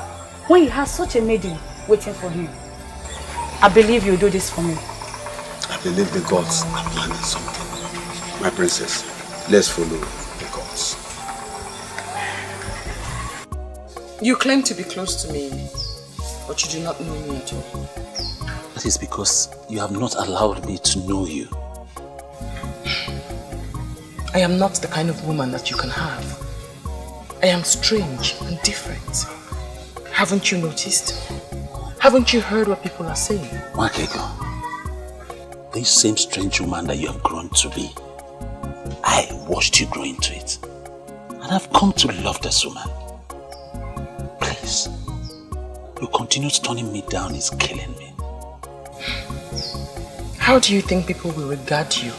[SPEAKER 11] when he has such a maiden waiting for him. I believe you'll do this for me.
[SPEAKER 2] I believe the gods are planning something. My princess, let's follow the gods.
[SPEAKER 12] You claim to be close to me, but you do not know me at all.
[SPEAKER 10] That is because you have not allowed me to know you.
[SPEAKER 12] I am not the kind of woman that you can have. I am strange and different. Haven't you noticed? Haven't you heard what people are saying?
[SPEAKER 10] Wakeko, this same strange woman that you have grown to be, I watched you grow into it. And I've come to love this woman. Please, you continue turning me down is killing me.
[SPEAKER 12] How do you think people will regard you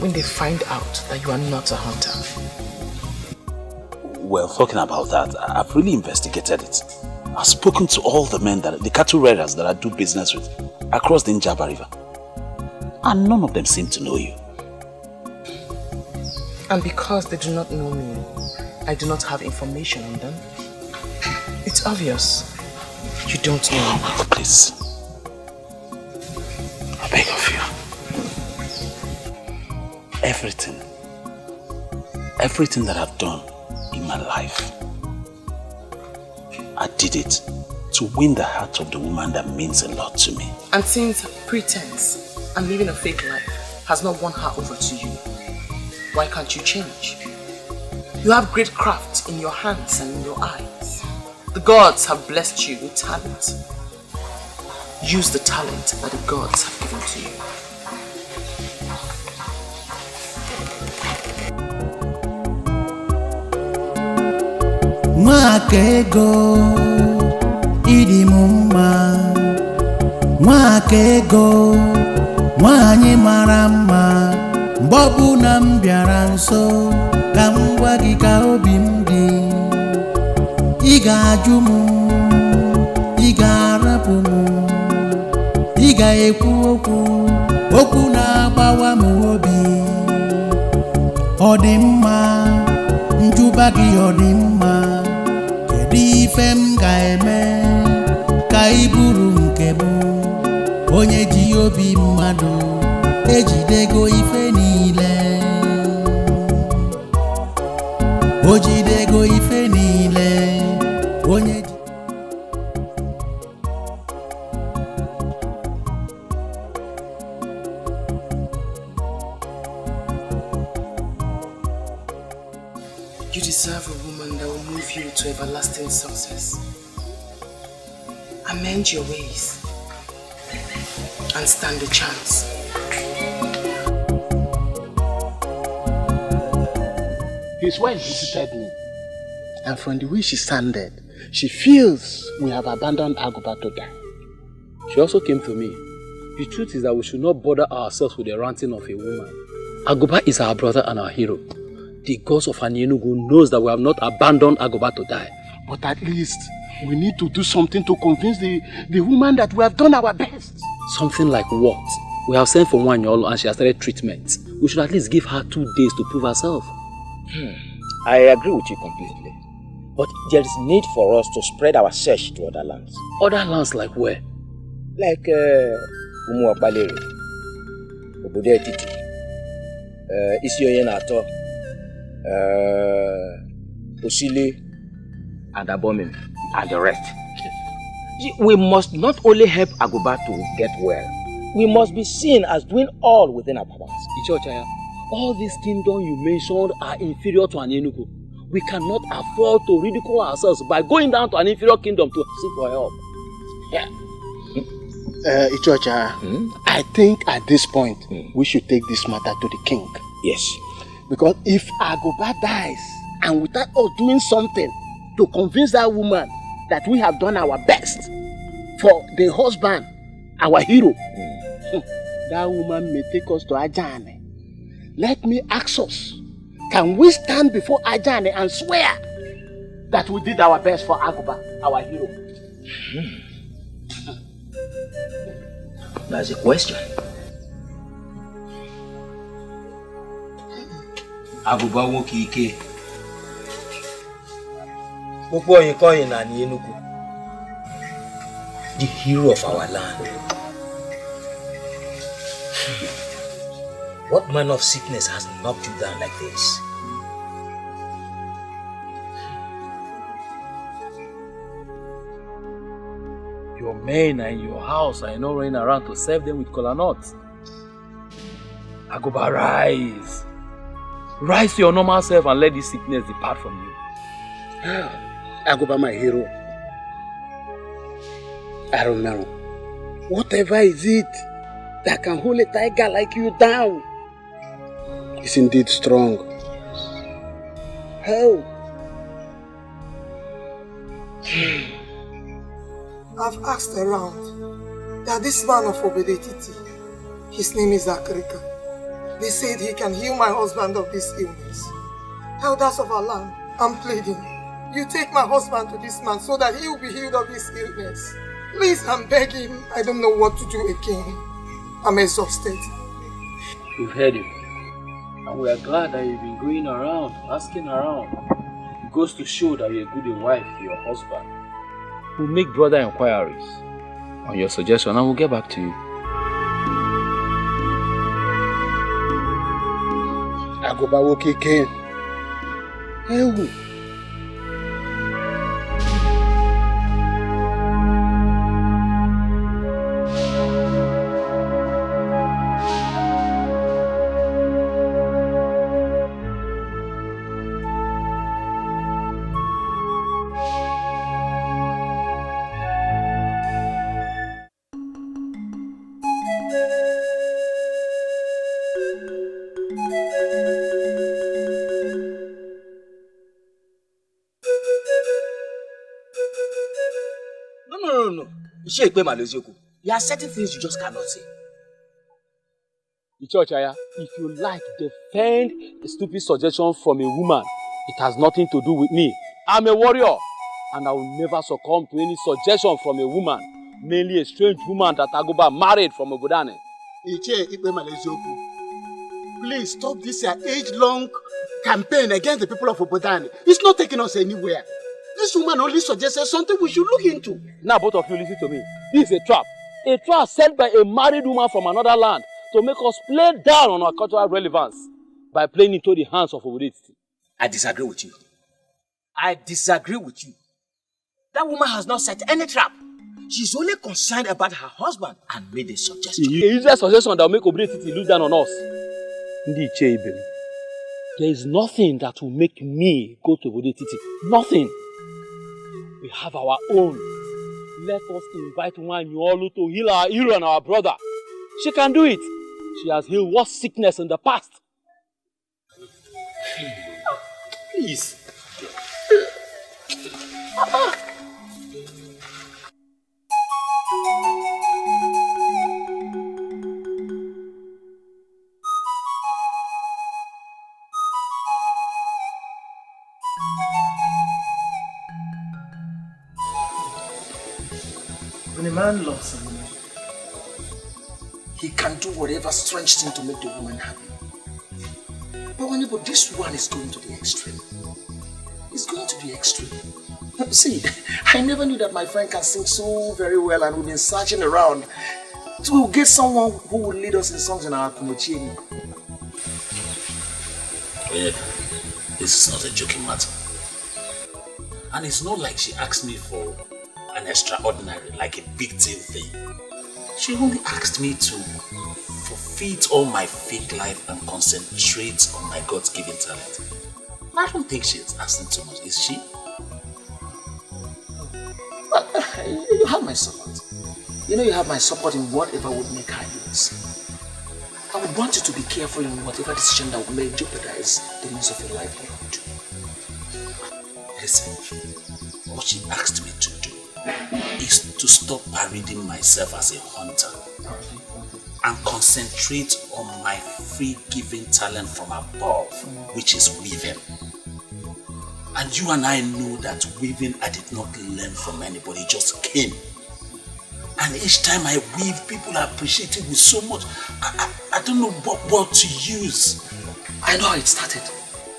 [SPEAKER 12] when they find out that you are not a hunter?
[SPEAKER 10] Well, talking about that, I've really investigated it. I've spoken to all the men, the cattle rearers that I do business with across the Njaba River. And none of them seem to know you.
[SPEAKER 12] And because they do not know me, I do not have information on them. It's obvious. You don't know me.
[SPEAKER 10] Please. I beg of you. Everything that I've done in my life, I did it to win the heart of the woman that means a lot to me.
[SPEAKER 12] And since Pretense and living a fake life has not won her over to you, why can't you change? You have great craft in your hands and in your eyes. The gods have blessed you with talent. Use the talent that the gods have given to you.
[SPEAKER 18] Mwakego idi mumma, Mwakego nwanyị mara mma, mgbe na m bịara nso ka m gwa gị ka obi m dị. Ị ga-ajụ m, ị ga-arapụ m, ị ga-ekwu okwu na-agbawa m obi. Ọ dị mma, njụba gị ọ dị mma. Ife m ga-eme ka ị bụrụ nke m, onye ji obi mmadụ ejidego ife niile, o jidego ife niile, onye ji.
[SPEAKER 12] You deserve a woman that will move you to everlasting success. Amend your ways and stand a chance.
[SPEAKER 6] His wife visited me, and from the way she sounded, she feels we have abandoned Agoba to die.
[SPEAKER 19] She also came to me. The truth is that we should not bother ourselves with the ranting of a woman. Agoba is our brother and our hero. The gods of Anienugu knows that we have not abandoned Agoba to die.
[SPEAKER 6] But at least we need to do something to convince the woman that we have done our best.
[SPEAKER 19] Something like what? We have sent for Wanyolo and she has started treatment. We should at least give her 2 days to prove herself.
[SPEAKER 20] I agree with you completely. But there is need for us to spread our search to other lands.
[SPEAKER 19] Other lands like where?
[SPEAKER 20] Like Umuapaleri, Obodo Etiti, Isioye Nato, Osile, and Abominable, and the rest. We must not only help Agoba to get well, we must be seen as doing all within our powers.
[SPEAKER 19] Ichochaya, all these kingdoms you mentioned are inferior to Anienugu. We cannot afford to ridicule ourselves by going down to an inferior kingdom to seek for help.
[SPEAKER 20] Yeah.
[SPEAKER 6] Ichocha, I think at this point we should take this matter to the king.
[SPEAKER 20] Yes.
[SPEAKER 6] Because if Agoba dies and without us doing something to convince that woman that we have done our best for the husband, our hero, that woman may take us to Ajane. Let me ask us, can we stand before Ajane and swear
[SPEAKER 20] that we did our best for Aguba, our hero. That's a question. Aguba woke Ike. The hero of our land. What manner of sickness has knocked you down like this?
[SPEAKER 19] Your men are in your house and you're not running around to serve them with kola nuts. Aguba, rise. Rise to your normal self and let this sickness depart from you.
[SPEAKER 3] Aguba, my hero. I don't know. Whatever is it that can hold a tiger like you down is indeed strong. How?
[SPEAKER 17] I've asked around that this man of Obedetiti, his name is Akrika. They said he can heal my husband of this illness. Elders of our land, I'm pleading. You take my husband to this man so that he will be healed of this illness. Please, I'm begging. I don't know what to do again. I'm exhausted.
[SPEAKER 19] We've heard you. And we are glad that you've been going around, asking around. It goes to show that you're a good wife to your husband. We'll make broader inquiries on your suggestion and we'll get back to you.
[SPEAKER 3] Aguba woke again. Hey.
[SPEAKER 20] There are certain things you just cannot say.
[SPEAKER 19] Ichochaya, if you like to defend a stupid suggestion from a woman, it has nothing to do with me. I'm a warrior, and I will never succumb to any suggestion from a woman, mainly a strange woman that Aguba married from Obodane.
[SPEAKER 3] Please stop this age-long campaign against the people of Obodane. It's not taking us anywhere. This woman only suggested something we should look into.
[SPEAKER 19] Now both of you listen to me. This is a trap. A trap set by a married woman from another land to make us play down on our cultural relevance by playing into the hands of Obodetiti.
[SPEAKER 20] I disagree with you. I disagree with you. That woman has not set any trap. She's only concerned about her husband and made a suggestion.
[SPEAKER 19] A useless suggestion that will make Obodetiti look down on us. There is nothing that will make me go to Obodetiti. Nothing. We have our own. Let us invite Nwanyolu to heal our hero and our brother. She can do it. She has healed worse sickness in the past.
[SPEAKER 20] Please.
[SPEAKER 9] When a man loves a woman,
[SPEAKER 20] he can do whatever strange thing to make the woman happy. But this one is going to the extreme. It's going to the extreme. See, I never knew that my friend can sing so very well, and we've been searching around to get someone who will lead us in songs in our Kumochini.
[SPEAKER 10] This is not a joking matter. And it's not like she asked me for an extraordinary, like a big deal thing. She only asked me to forfeit all my fake life and concentrate on my God-given talent. I don't think she's asking too much, is she?
[SPEAKER 20] But you have my support. You know you have my support in whatever would make her use. I would want you to be careful in whatever decision that may jeopardize the means of your livelihood.
[SPEAKER 10] Listen, what she asked me to do is to stop parading myself as a hunter and concentrate on my free-giving talent from above, which is weaving.
[SPEAKER 16] And you and I know that weaving I did not learn from anybody, it just came. And each time I weave, people appreciate it with so much. I don't know what word to use.
[SPEAKER 20] I know how it started.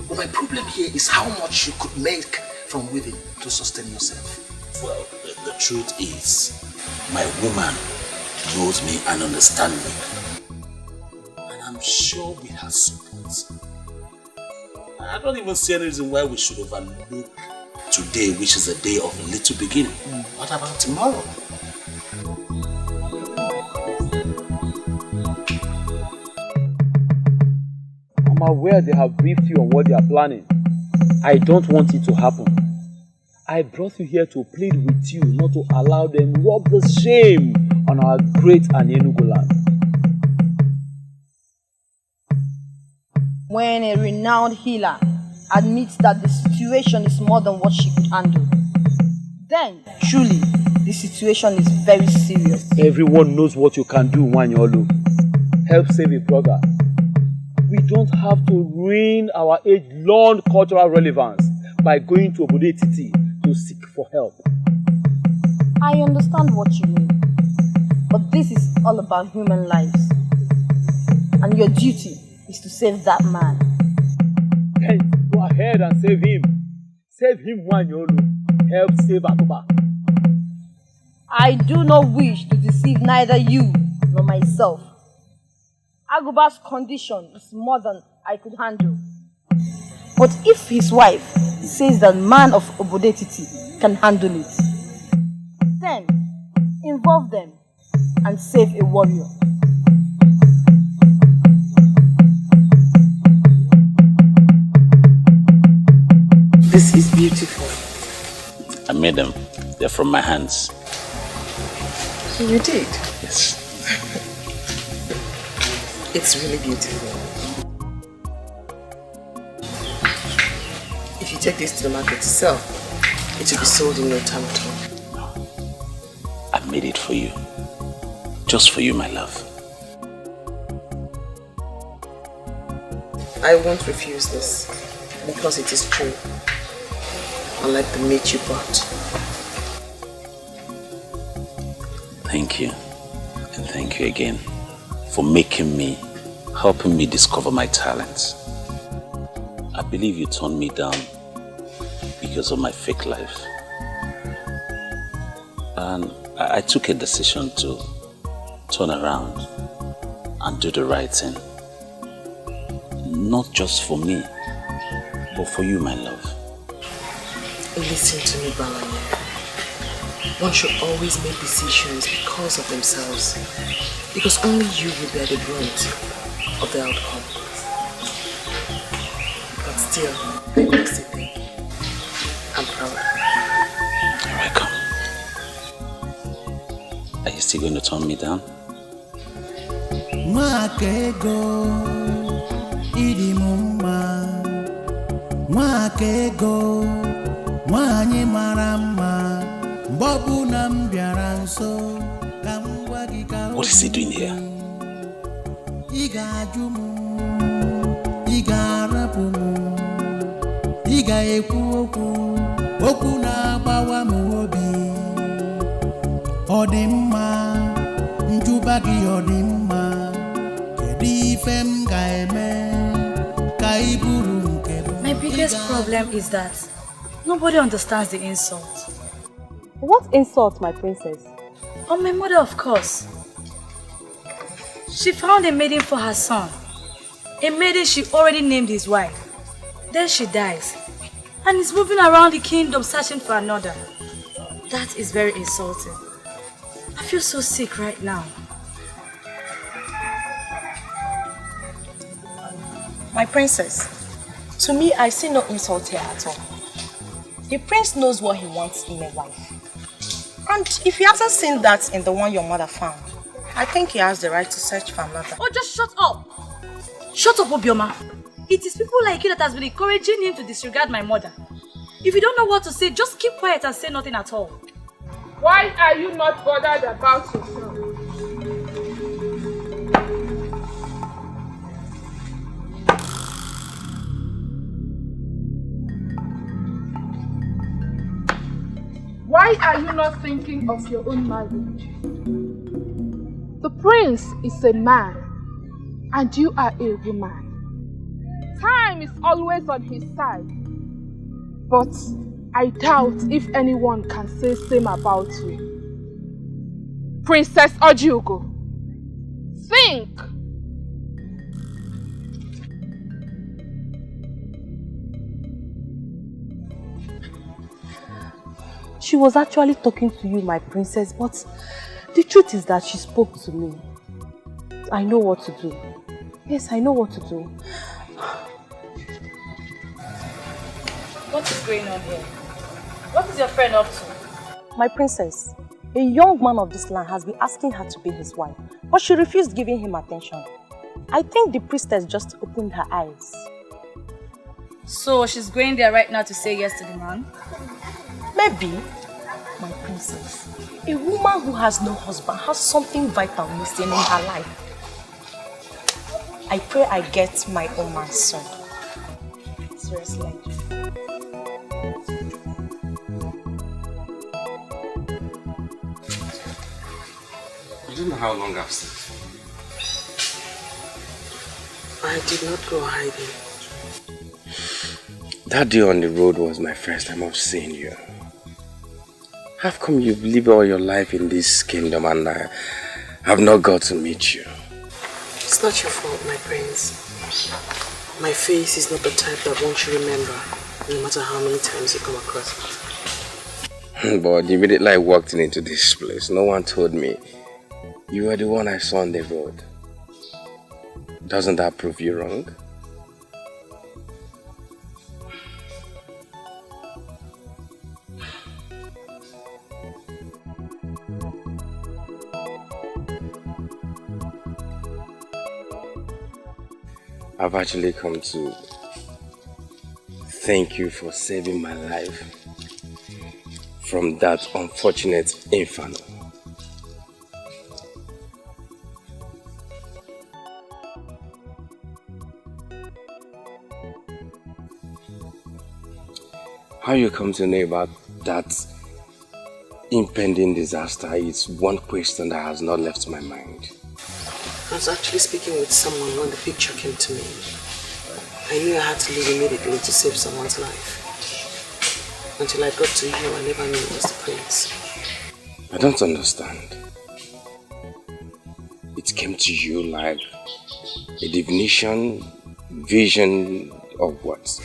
[SPEAKER 20] But my problem here is how much you could make from weaving to sustain yourself.
[SPEAKER 16] Well, the truth is, my woman knows me and understands me. And I'm sure we have support. I don't even see any reason why we should overlook today, which is a day of a little beginning. What about tomorrow?
[SPEAKER 19] I'm aware they have briefed you on what they are planning. I don't want it to happen. I brought you here to plead with you not to allow them rub the shame on our great Enugu land.
[SPEAKER 7] When a renowned healer admits that the situation is more than what she could handle, then truly the situation is very serious.
[SPEAKER 19] Everyone knows what you can do, Wanyolu. Help save a brother. We don't have to ruin our age-long cultural relevance by going to Obodo Etiti to seek for help.
[SPEAKER 7] I understand what you mean, but this is all about human lives, and your duty is to save that man.
[SPEAKER 19] Then go ahead and save him. Save him, Wanyolu. Help save Akuba.
[SPEAKER 7] I do not wish to deceive neither you nor myself. Aguba's condition is more than I could handle. But if his wife says that man of Obodo Etiti can handle it, then involve them and save a warrior.
[SPEAKER 12] This is beautiful.
[SPEAKER 16] I made them. They're from my hands.
[SPEAKER 12] You did?
[SPEAKER 16] Yes.
[SPEAKER 12] It's really beautiful. If you take this to the market to sell, it will be sold in no time at all.
[SPEAKER 16] I made it for you. Just for you, my love.
[SPEAKER 12] I won't refuse this because it is true. Unlike the meat you bought.
[SPEAKER 16] Thank you. And thank you again for helping me discover my talents. I believe you turned me down because of my fake life. And I took a decision to turn around and do the right thing. Not just for me, but for you, my love.
[SPEAKER 12] Listen to me, Balanya. One should always make decisions because of themselves. Because only you will bear the brunt of the outcome. But still, I must say thank you. I'm proud.
[SPEAKER 16] You're welcome. Are you still going to turn me down?
[SPEAKER 18] Mwakego idi mumma, mwakego mwanye marama, mbobu na mbiara nso.
[SPEAKER 16] What is he doing here?
[SPEAKER 18] Iga jumu, iga rapumu, iga ekuoku, oku na bawa muobi. Odimma, njubagi odimma, kedi fem gaeme, kaiburu nkebo.
[SPEAKER 11] My biggest problem is that nobody understands the insult.
[SPEAKER 4] What insult, my princess?
[SPEAKER 11] On my mother, of course. She found a maiden for her son. A maiden she already named his wife. Then she dies. And is moving around the kingdom searching for another. That is very insulting. I feel so sick right now.
[SPEAKER 7] My princess, to me I see no insult here at all. The prince knows what he wants in a wife. And if he hasn't seen that in the one your mother found, I think he has the right to search for another.
[SPEAKER 11] Oh, just shut up! Shut up, Obioma. It is people like you that has been encouraging him to disregard my mother. If you don't know what to say, just keep quiet and say nothing at all.
[SPEAKER 15] Why are you not bothered about yourself? Why are you not thinking of your own marriage? The prince is a man, and you are a woman. Time is always on his side. But I doubt if anyone can say same about you. Princess Ojugo, think!
[SPEAKER 4] She was actually talking to you, my princess, but the truth is that she spoke to me. I know what to do. Yes, I know what to do.
[SPEAKER 11] What is going on here? What is your friend up to?
[SPEAKER 4] My princess, a young man of this land has been asking her to be his wife, but she refused giving him attention. I think the priestess just opened her eyes.
[SPEAKER 11] So she's going there right now to say yes to the man?
[SPEAKER 4] Maybe. My princess, a woman who has no husband has something vital missing in her life. I pray I get my own man soon. Seriously.
[SPEAKER 14] I don't know how long I've slept.
[SPEAKER 12] I did not go hiding.
[SPEAKER 14] That day on the road was my first time of seeing you. How come you've lived all your life in this kingdom and I have not got to meet you?
[SPEAKER 12] It's not your fault, my prince. My face is not the type that one should remember, no matter how many times you come across it.
[SPEAKER 14] But immediately I walked into this place, no one told me you were the one I saw on the road. Doesn't that prove you wrong? I've actually come to thank you for saving my life from that unfortunate inferno. How you come to know about that impending disaster is one question that has not left my mind.
[SPEAKER 12] I was actually speaking with someone when the picture came to me. I knew I had to leave immediately to save someone's life. Until I got to you, I never knew it was the prince.
[SPEAKER 14] I don't understand. It came to you like a divination, vision, or what?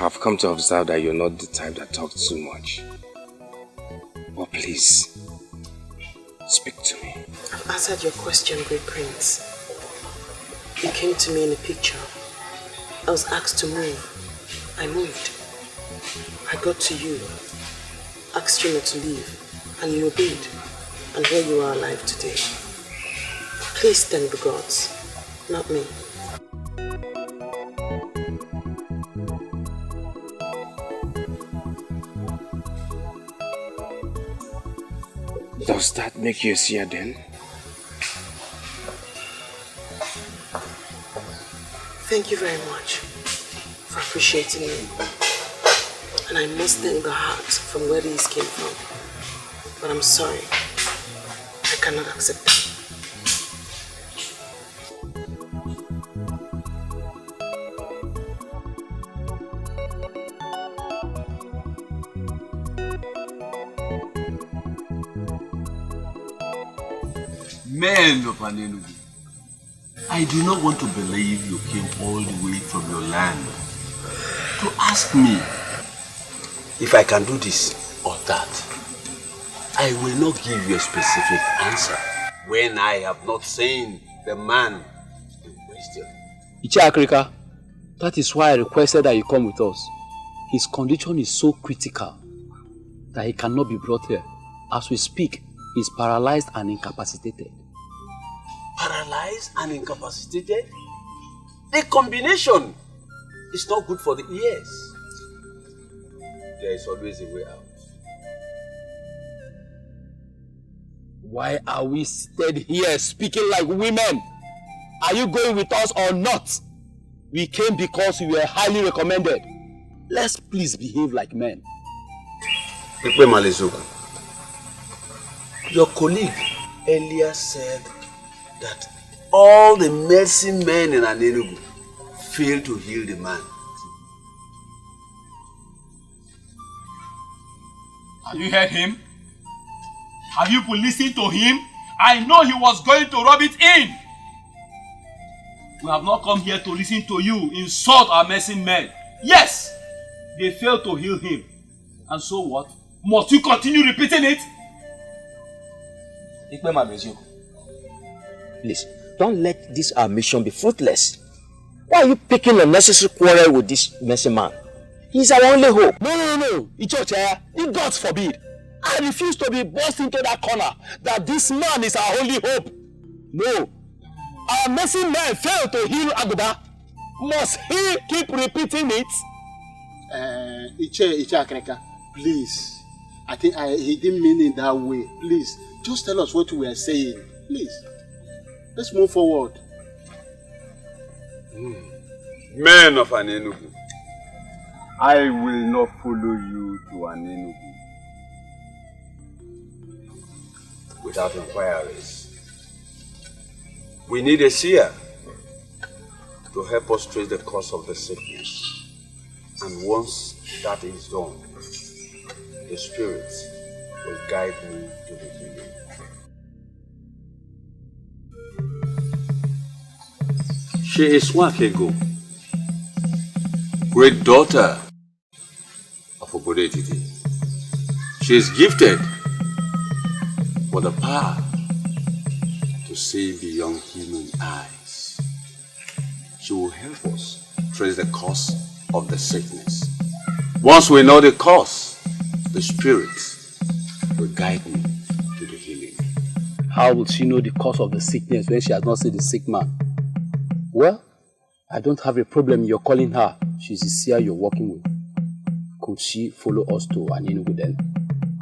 [SPEAKER 14] I've come to observe that you're not the type that talks too much. But please, speak to me.
[SPEAKER 12] I've answered your question, great prince. You came to me in a picture. I was asked to move. I moved. I got to you, asked you not to leave, and you obeyed. And here you are alive today. Please thank the gods, not me.
[SPEAKER 14] Does that make you a seer then?
[SPEAKER 12] Thank you very much for appreciating me. And I must thank the heart from where these came from. But I'm sorry, I cannot accept that.
[SPEAKER 16] Men of Anenugu, I do not want to believe you came all the way from your land to ask me if I can do this or that. I will not give you a specific answer when I have not seen the man in question.
[SPEAKER 19] Iche Akrika, that is why I requested that you come with us. His condition is so critical that he cannot be brought here. As we speak, he is paralyzed and incapacitated.
[SPEAKER 16] Paralyzed and incapacitated? The combination is not good for the ears. There is always a way out.
[SPEAKER 19] Why are we stayed here speaking like women? Are you going with us or not? We came because we were highly recommended. Let's please behave like men.
[SPEAKER 3] Ikpe Malezoku, your colleague earlier said that all the medicine men in Anenugu failed to heal the man.
[SPEAKER 21] Have you heard him? Have you listened to him? I know he was going to rub it in. We have not come here to listen to you insult our medicine men. Yes, they failed to heal him. And so what? Must you continue repeating it?
[SPEAKER 14] Please, don't let this our mission be fruitless. Why are you picking unnecessary quarrel with this messy man? He's our only hope.
[SPEAKER 19] No. Ichocha, God forbid. I refuse to be forced into that corner that this man is our only hope. No. Our messy man failed to heal Agoba. Must he keep repeating it?
[SPEAKER 20] Iche Akreka, please. I think he didn't mean it that way. Please, just tell us what we are saying. Please. Let's move forward.
[SPEAKER 3] Men of Anenugu, I will not follow you to Anenugu without inquiries. We need a seer to help us trace the cause of the sickness. And once that is done, the Spirit will guide me to the healing. She is Wakego, great daughter of Obodetiti. She is gifted with the power to see beyond human eyes. She will help us trace the cause of the sickness. Once we know the cause, the Spirit will guide me to the healing.
[SPEAKER 19] How will she know the cause of the sickness when she has not seen the sick man? Well, I don't have a problem you're calling her. She's the seer you're working with. Could she follow us to Anenugu then?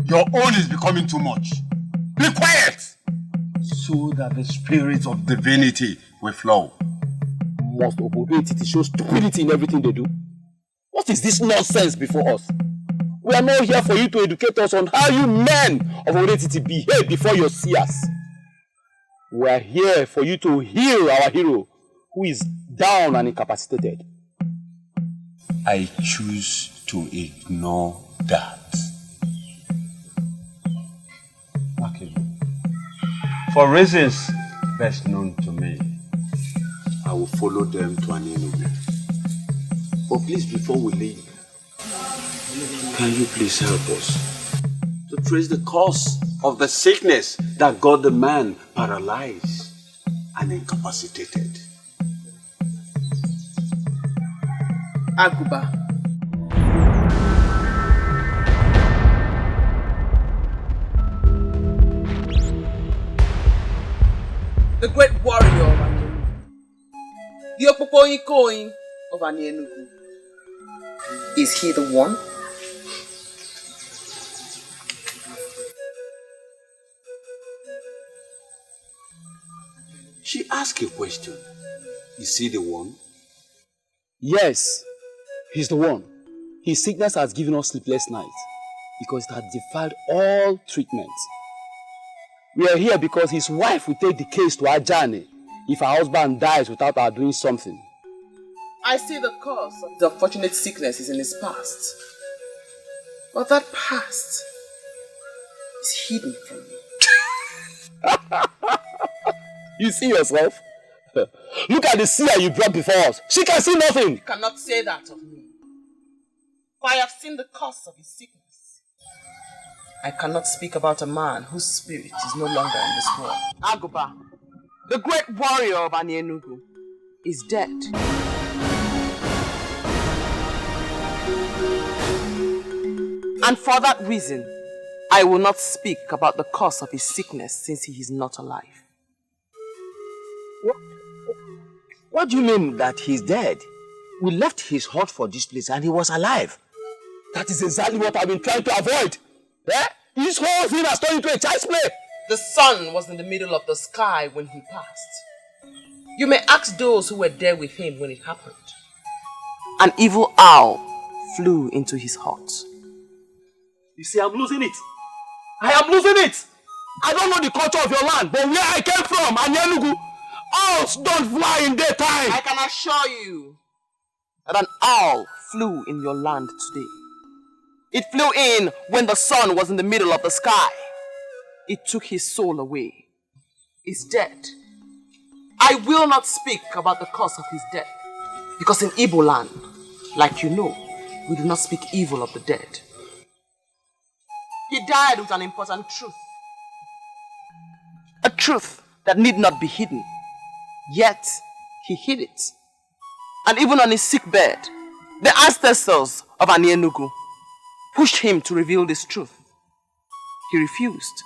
[SPEAKER 2] Your own is becoming too much. Be quiet! So that the spirit of divinity will flow.
[SPEAKER 19] Must Obodetiti show stupidity in everything they do? What is this nonsense before us? We are not here for you to educate us on how you men of Obodetiti behave before your seers. We are here for you to heal our hero, who is down and incapacitated.
[SPEAKER 3] I choose to ignore that. For reasons best known to me, I will follow them to Anenugu. But please, before we leave, can you please help us to trace the cause of the sickness that got the man paralyzed and incapacitated?
[SPEAKER 12] Aguba. The great warrior of Anenugu. The Opopoyin of Anenugu. Is he the one?
[SPEAKER 3] She asked a question. Is he the one?
[SPEAKER 19] Yes, he's the one. His sickness has given us sleepless nights because it has defied all treatment. We are here because his wife will take the case to Ajani if her husband dies without her doing something.
[SPEAKER 12] I see the cause of the unfortunate sickness is in his past. But that past is hidden from me.
[SPEAKER 19] You see yourself? Look at the seer you brought before us. She can see nothing.
[SPEAKER 12] You cannot say that of me. For I have seen the cause of his sickness. I cannot speak about a man whose spirit is no longer in this world. Aguba, the great warrior of Anenugu, is dead. And for that reason, I will not speak about the cause of his sickness since he is not alive.
[SPEAKER 14] What do you mean that he's dead? We left his hut for this place and he was alive.
[SPEAKER 19] That is exactly what I've been trying to avoid. Eh? This whole thing has turned into a child's play.
[SPEAKER 4] The sun was in the middle of the sky when he passed. You may ask those who were there with him when it happened. An evil owl flew into his heart.
[SPEAKER 19] You see, I'm losing it. I am losing it. I don't know the culture of your land, but where I came from, Anyanugu, owls don't fly in daytime.
[SPEAKER 4] I can assure you that an owl flew in your land today. It flew in when the sun was in the middle of the sky. It took his soul away. He's dead. I will not speak about the cause of his death, because in Igbo land, like you know, we do not speak evil of the dead. He died with an important truth. A truth that need not be hidden. Yet, he hid it. And even on his sick bed, the ancestors of Anyenugu pushed him to reveal this truth. He refused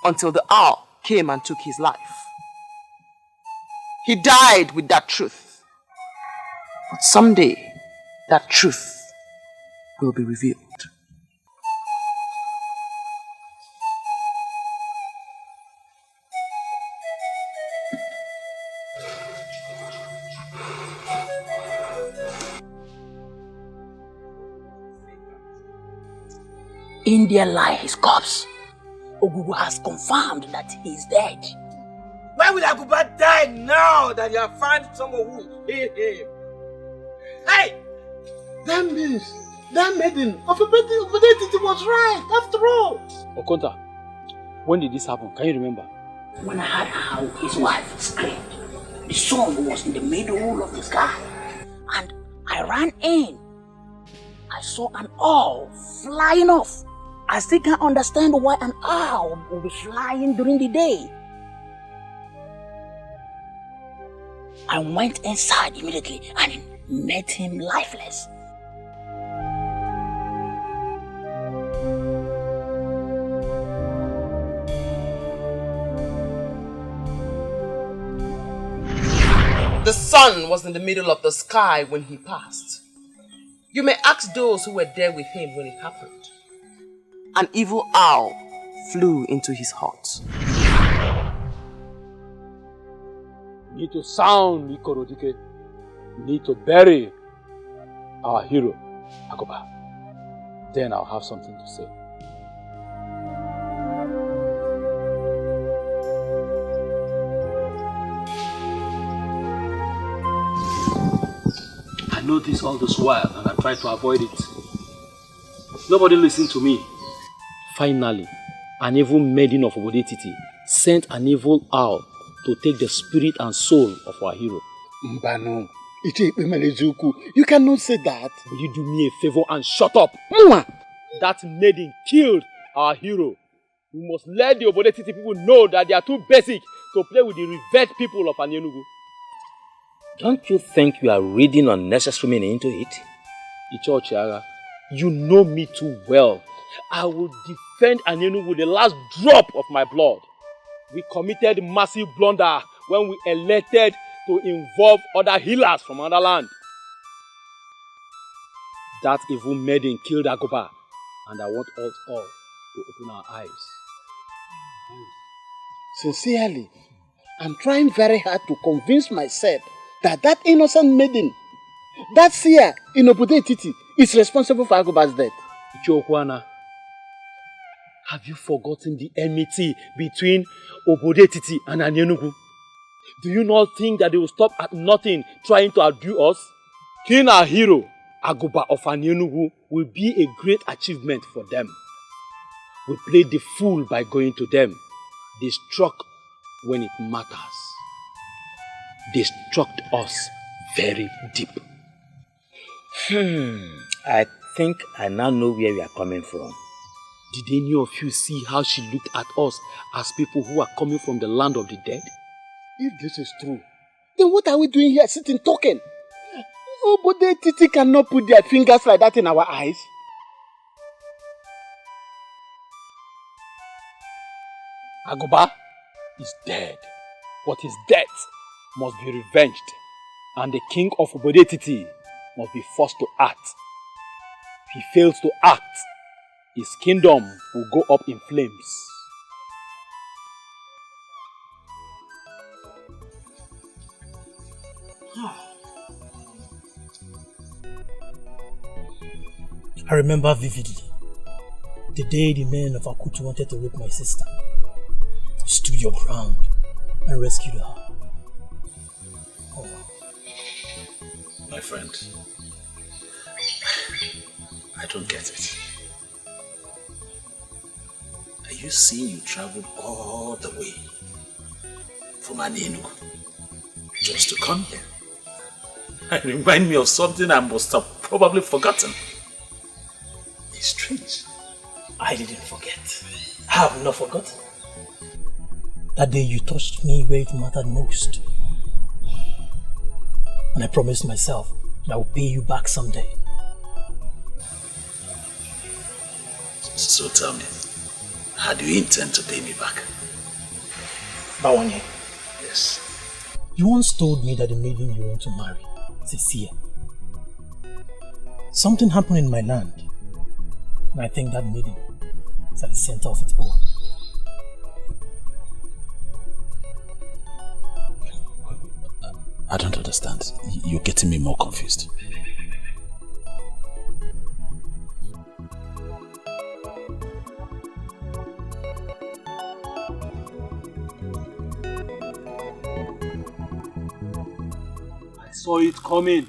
[SPEAKER 4] until the owl came and took his life. He died with that truth. But someday, that truth will be revealed.
[SPEAKER 10] In there lie his corpse. Ogugu has confirmed that he is dead.
[SPEAKER 20] Why would Aguba die now that you have found someone who will kill him? Hey! That means that maiden of Obedetiti was right after all.
[SPEAKER 19] Okonta, when did this happen? Can you remember?
[SPEAKER 10] When I heard how his wife screamed, the sun was in the middle of the sky, and I ran in. I saw an owl flying off. I still can't understand why an owl will be flying during the day. I went inside immediately and met him lifeless.
[SPEAKER 4] The sun was in the middle of the sky when he passed. You may ask those who were there with him when it happened. An evil owl flew into his heart.
[SPEAKER 19] We need to sound Ikoro Dikeh. We need to bury our hero, Agoba. Then I'll have something to say. I know this all this while and I try to avoid it. Nobody listened to me. Finally, an evil maiden of Obodetiti sent an evil owl to take the spirit and soul of our hero.
[SPEAKER 20] Mbano, you cannot say that.
[SPEAKER 19] Will you do me a favor and shut up? Mwah! That maiden killed our hero. We must let the Obodetiti people know that they are too basic to play with the revered people of Anyenugu.
[SPEAKER 10] Don't you think you are reading unnecessary meaning into it?
[SPEAKER 19] Icho Chiara, you know me too well. I will defend Anyenugu with the last drop of my blood. We committed massive blunder when we elected to involve other healers from another land. That evil maiden killed Agoba, and I want us all to open our eyes.
[SPEAKER 20] Sincerely, I'm trying very hard to convince myself that that innocent maiden, that seer in Obodetiti, is responsible for Agoba's death.
[SPEAKER 19] Ichokwana, have you forgotten the enmity between Obodetiti and Anyenugu? Do you not think that they will stop at nothing trying to outdo us? Killing our hero, Agoba of Anyenugu, will be a great achievement for them. We played the fool by going to them. They struck when it matters. They struck us very deep.
[SPEAKER 10] I think I now know where we are coming from.
[SPEAKER 19] Did any of you see how she looked at us as people who are coming from the land of the dead?
[SPEAKER 20] If this is true, then what are we doing here sitting talking? Obodetiti cannot put their fingers like that in our eyes.
[SPEAKER 19] Agoba is dead, but his death must be revenged, and the king of Obodetiti must be forced to act. If he fails to act, his kingdom will go up in flames.
[SPEAKER 5] I remember vividly the day the men of Akutu wanted to rape my sister. You stood your ground and rescued her. Oh.
[SPEAKER 16] My friend, I don't get it. Are you saying you traveled all the way from Enugu just to come here? It reminds me of something I must have probably forgotten. It's strange.
[SPEAKER 5] I didn't forget. I have not forgotten. That day you touched me where it mattered most. And I promised myself that I will pay you back someday.
[SPEAKER 16] So tell me, how do you intend to pay me back?
[SPEAKER 5] Bawanye.
[SPEAKER 16] Yes.
[SPEAKER 5] You once told me that the maiden you want to marry is a seer. Something happened in my land, and I think that maiden is at the center of it all.
[SPEAKER 16] I don't understand. You're getting me more confused.
[SPEAKER 21] I saw it coming,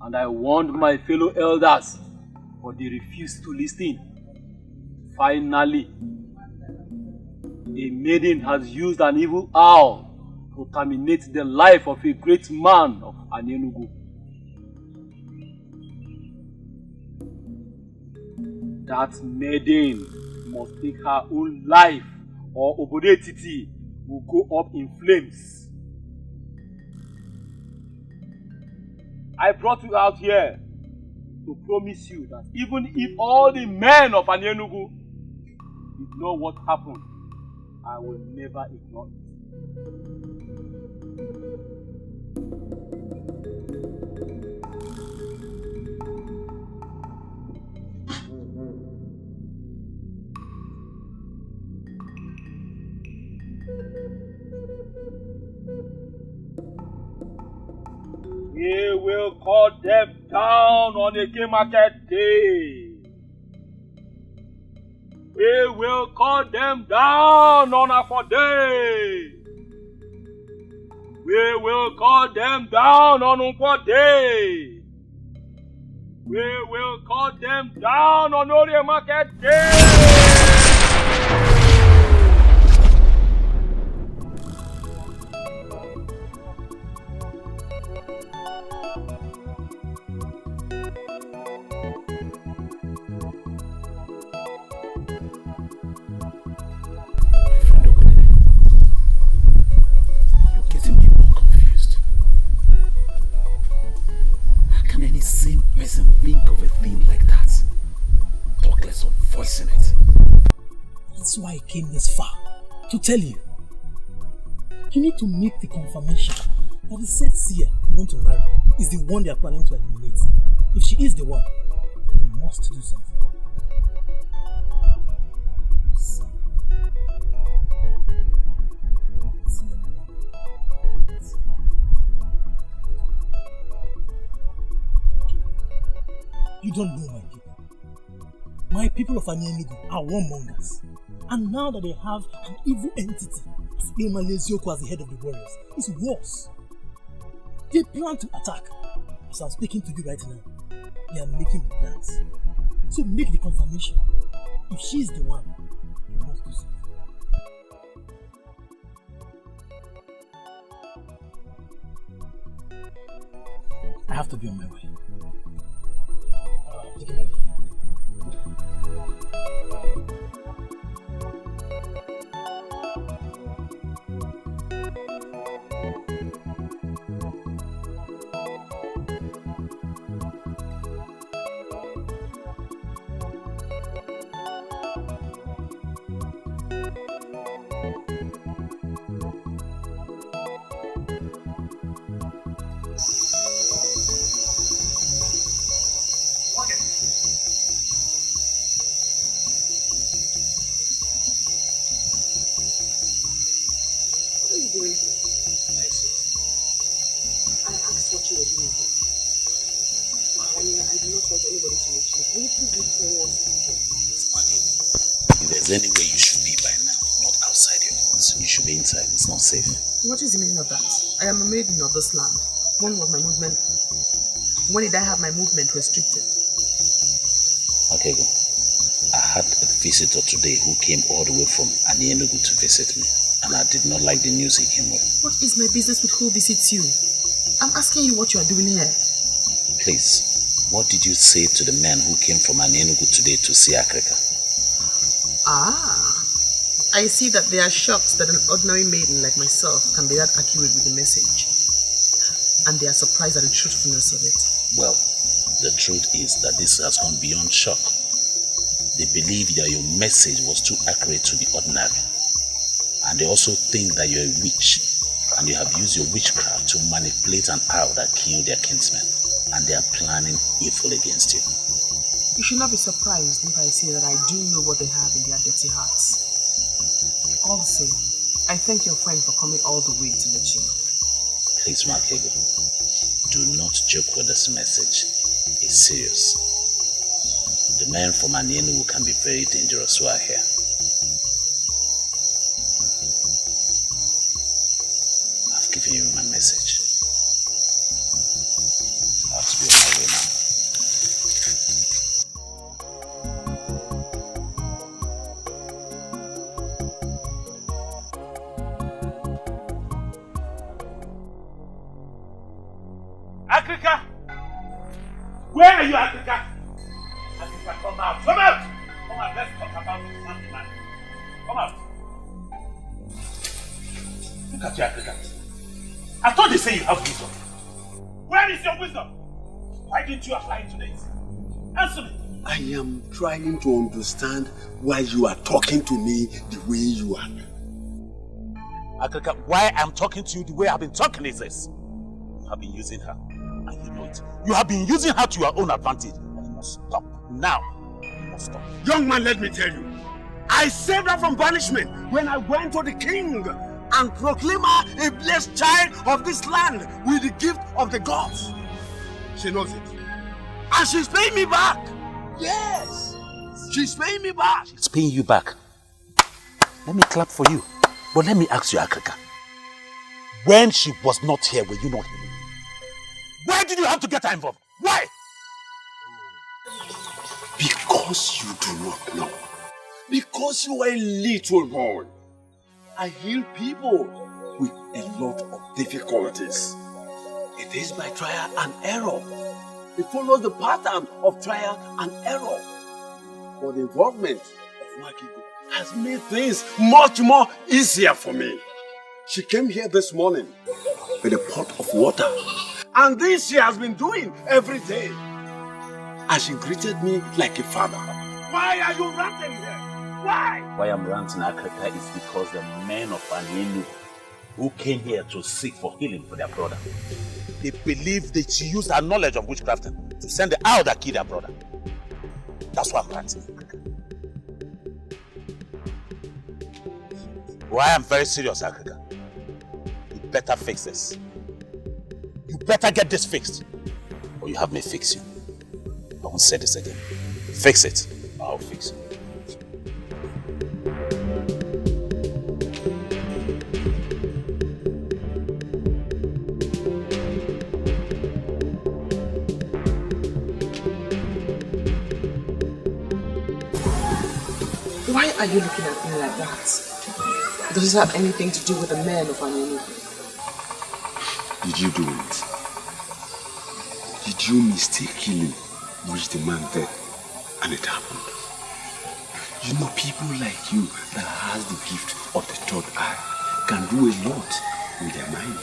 [SPEAKER 21] and I warned my fellow elders, but they refused to listen. Finally, a maiden has used an evil owl to terminate the life of a great man of Enugu. That maiden must take her own life, or Obodetiti will go up in flames. I brought you out here to promise you that even if all the men of Enugu ignore what happened, I will never ignore it. We will cut them down on a game market day. We will cut them down on a day. We will cut them down on a day. We will cut them down on a market day.
[SPEAKER 16] Person think of a thing like that. Talk less of voicing it.
[SPEAKER 5] That's why I came this far, to tell you. You need to make the confirmation that the said seer you want to marry is the one they are planning to eliminate. If she is the one, you must do something. You don't know my people. My people of Enugu are warmongers. And now that they have an evil entity, as Emalesioko as the head of the warriors, it's worse. They plan to attack. As I'm speaking to you right now, they are making the plans. So make the confirmation. If she is the one, you must do something. I have to be on my way. Take it easy.
[SPEAKER 6] Will you please look forward to
[SPEAKER 16] If there's anywhere you should be by now, not outside your house, you should be inside. It's not safe.
[SPEAKER 12] What is the meaning of that? I am a maiden of this land. When was my movement? When did I have my movement restricted?
[SPEAKER 16] Okay, go. I had a visitor today who came all the way from Ini Edo to visit me, and I did not like the news he came with.
[SPEAKER 12] What is my business with who visits you? I'm asking you what you are doing here.
[SPEAKER 16] Please, what did you say to the man who came from Ini Edo today to see Africa?
[SPEAKER 12] Ah, I see that they are shocked that an ordinary maiden like myself can be that accurate with the message. And they are surprised at the truthfulness of it.
[SPEAKER 16] Well, the truth is that this has gone beyond shock. They believe that your message was too accurate to be ordinary. And they also think that you're a witch, and you have used your witchcraft to manipulate an owl that killed their kinsmen. And they are planning evil against you.
[SPEAKER 12] You should not be surprised if I say that I do know what they have in their dirty hearts. All the same, I thank your friend for coming all the way to let you know.
[SPEAKER 16] Please, Makego, do not joke with this message. It's serious. The men from Ini Edo can be very dangerous who are here. I've given you my message. I have to be on my way now.
[SPEAKER 21] Africa! Where are you, Africa? Africa, come out! Come out! Come out, let's talk about this man. Come out! Look at you, Africa. I thought they say you have wisdom. Where is your wisdom? Why didn't you apply it to this? Answer me!
[SPEAKER 3] I am trying to understand why you are talking to me the way you are.
[SPEAKER 16] Africa, why I'm talking to you the way I've been talking is this. You have been using her. And you know it. You have been using her to your own advantage. And you must stop. Now, you must stop.
[SPEAKER 2] Young man, let me tell you. I saved her from banishment when I went to the king and proclaimed her a blessed child of this land with the gift of the gods. She knows it. And she's paying me back. Yes. She's paying me back.
[SPEAKER 16] She's paying you back. Let me clap for you. But let me ask you, Africa. When she was not here, were you not here? Why did you have to get her involved? Why?
[SPEAKER 3] Because you do not know. Because you are a little boy. I heal people with a lot of difficulties. It is by trial and error. It follows the pattern of trial and error. But the involvement of Makego has made things much more easier for me. She came here this morning with a pot of water. And this she has been doing every day. And she greeted me like a father.
[SPEAKER 2] Why are you ranting here? Why?
[SPEAKER 16] Why I'm ranting, Africa, is because the men of Ini Edo who came here to seek for healing for their brother, they believe that she used her knowledge of witchcraft to send the owl that killed their brother. That's why I'm ranting, Africa. Why I'm very serious, Africa. You better fix this. You better get this fixed, or you have me fix you. I won't say this again. Fix it, I'll fix it.
[SPEAKER 12] Why are you looking at me like that? Does it have anything to do with the men of Ini Edo?
[SPEAKER 3] Did you do it? Did you mistakenly wish the man dead and it happened? You know, people like you that has the gift of the third eye can do a lot with their mind.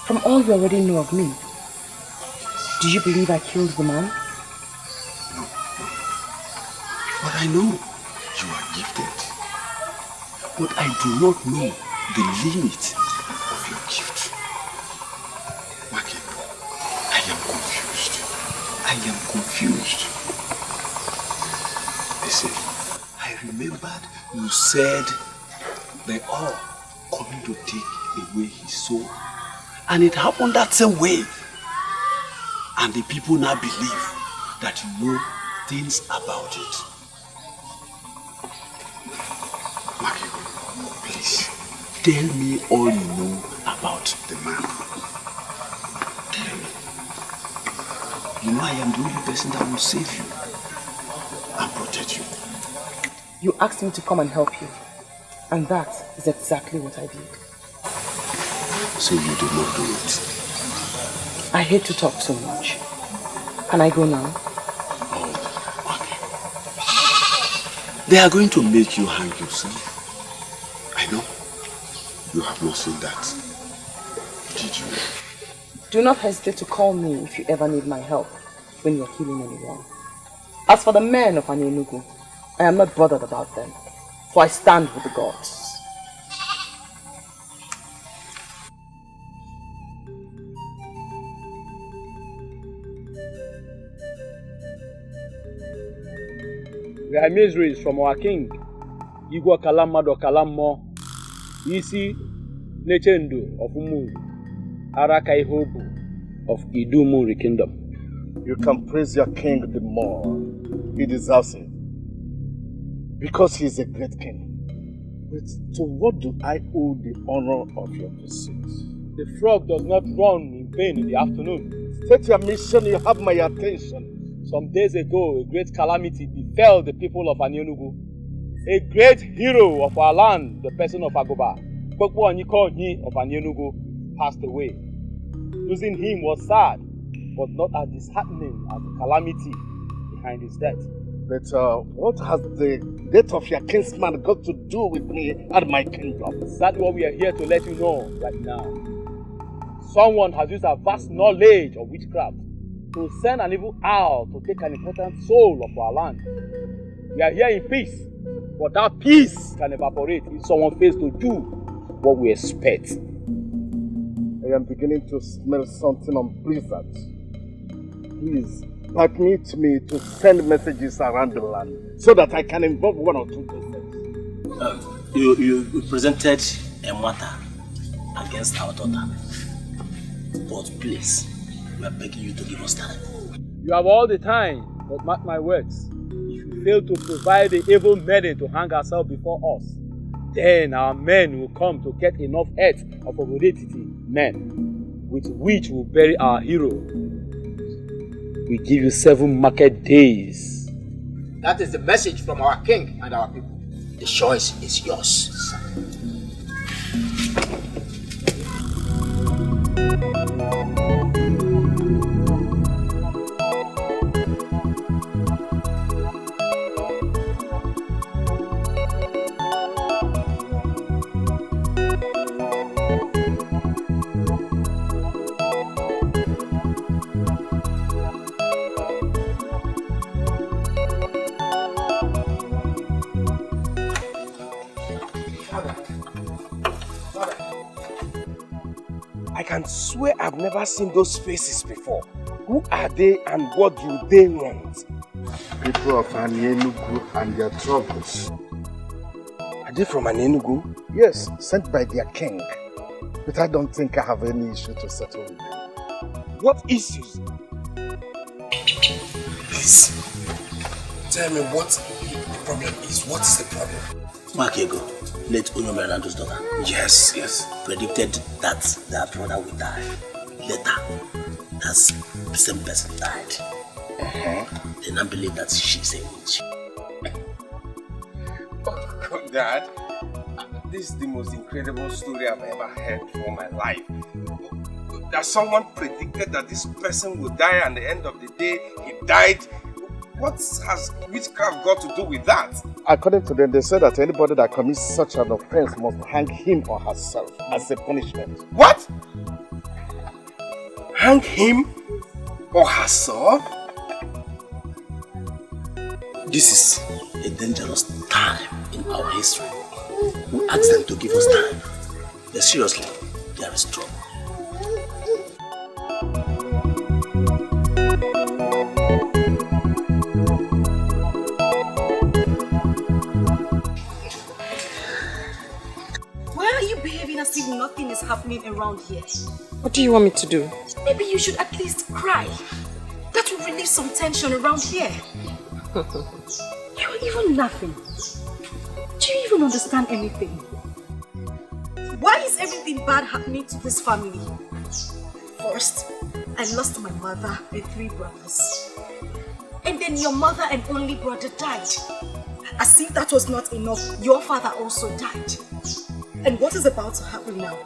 [SPEAKER 4] From all you already know of me, do you believe I killed the man?
[SPEAKER 3] No. But I know you are gifted. But I do not know the limit of your gift. Makego, I am confused. I am confused. Listen, I remembered you said they are coming to take away his soul. And it happened that same way. And the people now believe that you know things about it. Makego, please, tell me all you know about the man. Tell me. You know I am the only person that will save you and protect you.
[SPEAKER 4] You asked me to come and help you. And that is exactly what I did.
[SPEAKER 3] So you did not do it?
[SPEAKER 4] I hate to talk so much. Can I go now?
[SPEAKER 3] Oh, okay. They are going to make you hang yourself. I know. You have not seen that. Did you?
[SPEAKER 4] Do not hesitate to call me if you ever need my help when you're killing anyone. As for the men of Enugu, I am not bothered about them, for I stand with the gods.
[SPEAKER 19] We are miseries from our king. Igwa Kalamado Kalamo, Isi Nechendo of Umu, Arakai Hobu of Idumuri Kingdom.
[SPEAKER 20] You can praise your king the more. He deserves it. Because he is a great king. But to what do I owe the honor of your pursuit?
[SPEAKER 19] The frog does not run in vain in the afternoon.
[SPEAKER 20] State your mission, you have my attention.
[SPEAKER 19] Some days ago, a great calamity befell the people of Enugu. A great hero of our land, the person of Agoba, Kpokpo Onyikonyi of Enugu, passed away. Losing him was sad, but not as disheartening as the calamity behind his death.
[SPEAKER 20] But what has the death of your kinsman got to do with me and my kingdom?
[SPEAKER 19] Exactly what we are here to let you know right now. Someone has used a vast knowledge of witchcraft to send an evil owl to take an important soul of our land. We are here in peace, but that peace can evaporate if someone fails to do what we expect.
[SPEAKER 20] I am beginning to smell something unpleasant. Please, permit me to send messages around the land so that I can involve one or two persons.
[SPEAKER 14] You presented a matter against our daughter. But please, we are begging you to give us time.
[SPEAKER 19] You have all the time, but mark my words. If you fail to provide the evil maiden to hang herself before us, then our men will come to get enough heads of Obodetiti men, with which we'll bury our hero. We give you 7 market days.
[SPEAKER 13] That is the message from our king and our people. The choice is yours.
[SPEAKER 14] I can swear I've never seen those faces before. Who are they and what do they want?
[SPEAKER 20] People of Enugu and their troubles.
[SPEAKER 14] Are they from Enugu?
[SPEAKER 20] Yes, sent by their king. But I don't think I have any issue to settle with them.
[SPEAKER 14] What issues? Please, tell me what the problem is. What is the problem? Makego, late Onyomerando's daughter. Yes. Predicted that their brother would die. Later, that the same person died. They now believe that she's a witch.
[SPEAKER 22] Oh, Dad, this is the most incredible story I've ever heard for my life. That someone predicted that this person would die, and at the end of the day, he died. What has witchcraft got to do with that?
[SPEAKER 20] According to them, they said that anybody that commits such an offense must hang him or herself as a punishment.
[SPEAKER 22] What? Hang him or herself?
[SPEAKER 14] This is a dangerous time in our history. We ask them to give us time. But seriously, there is trouble.
[SPEAKER 7] behaving as if nothing is happening around here.
[SPEAKER 4] What do you want me to do?
[SPEAKER 7] Maybe you should at least cry. That will relieve some tension around here. You're even laughing. Do you even understand anything? Why is everything bad happening to this family? First, I lost my mother and 3 brothers. And then your mother and only brother died. As if that was not enough, your father also died. And what is about to happen now?